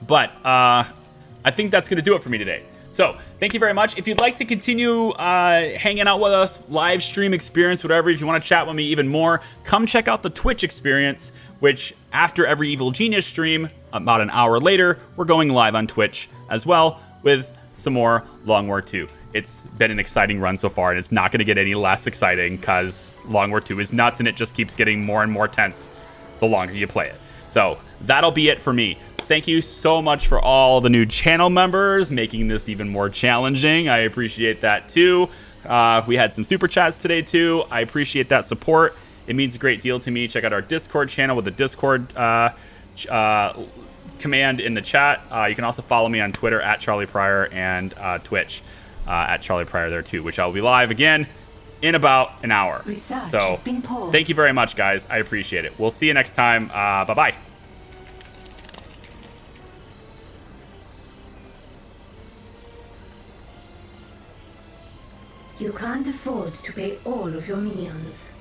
But I think that's going to do it for me today. So thank you very much. If you'd like to continue hanging out with us, live stream experience, whatever, if you want to chat with me even more, come check out the Twitch experience, which after every Evil Genius stream, about an hour later, we're going live on Twitch as well with some more Long War 2. It's been an exciting run so far, and it's not going to get any less exciting because Long War 2 is nuts, and it just keeps getting more and more tense the longer you play it. So that'll be it for me. Thank you so much for all the new channel members, making this even more challenging. I appreciate that too. We had some super chats today too. I appreciate that support. It means a great deal to me. Check out our Discord channel with the Discord command in the chat. You can also follow me on Twitter at Charlie Pryor and Twitch at Charlie Pryor there too, which I'll be live again in about an hour. So thank you very much, guys. I appreciate it. We'll see you next time. Bye-bye. You can't afford to pay all of your minions.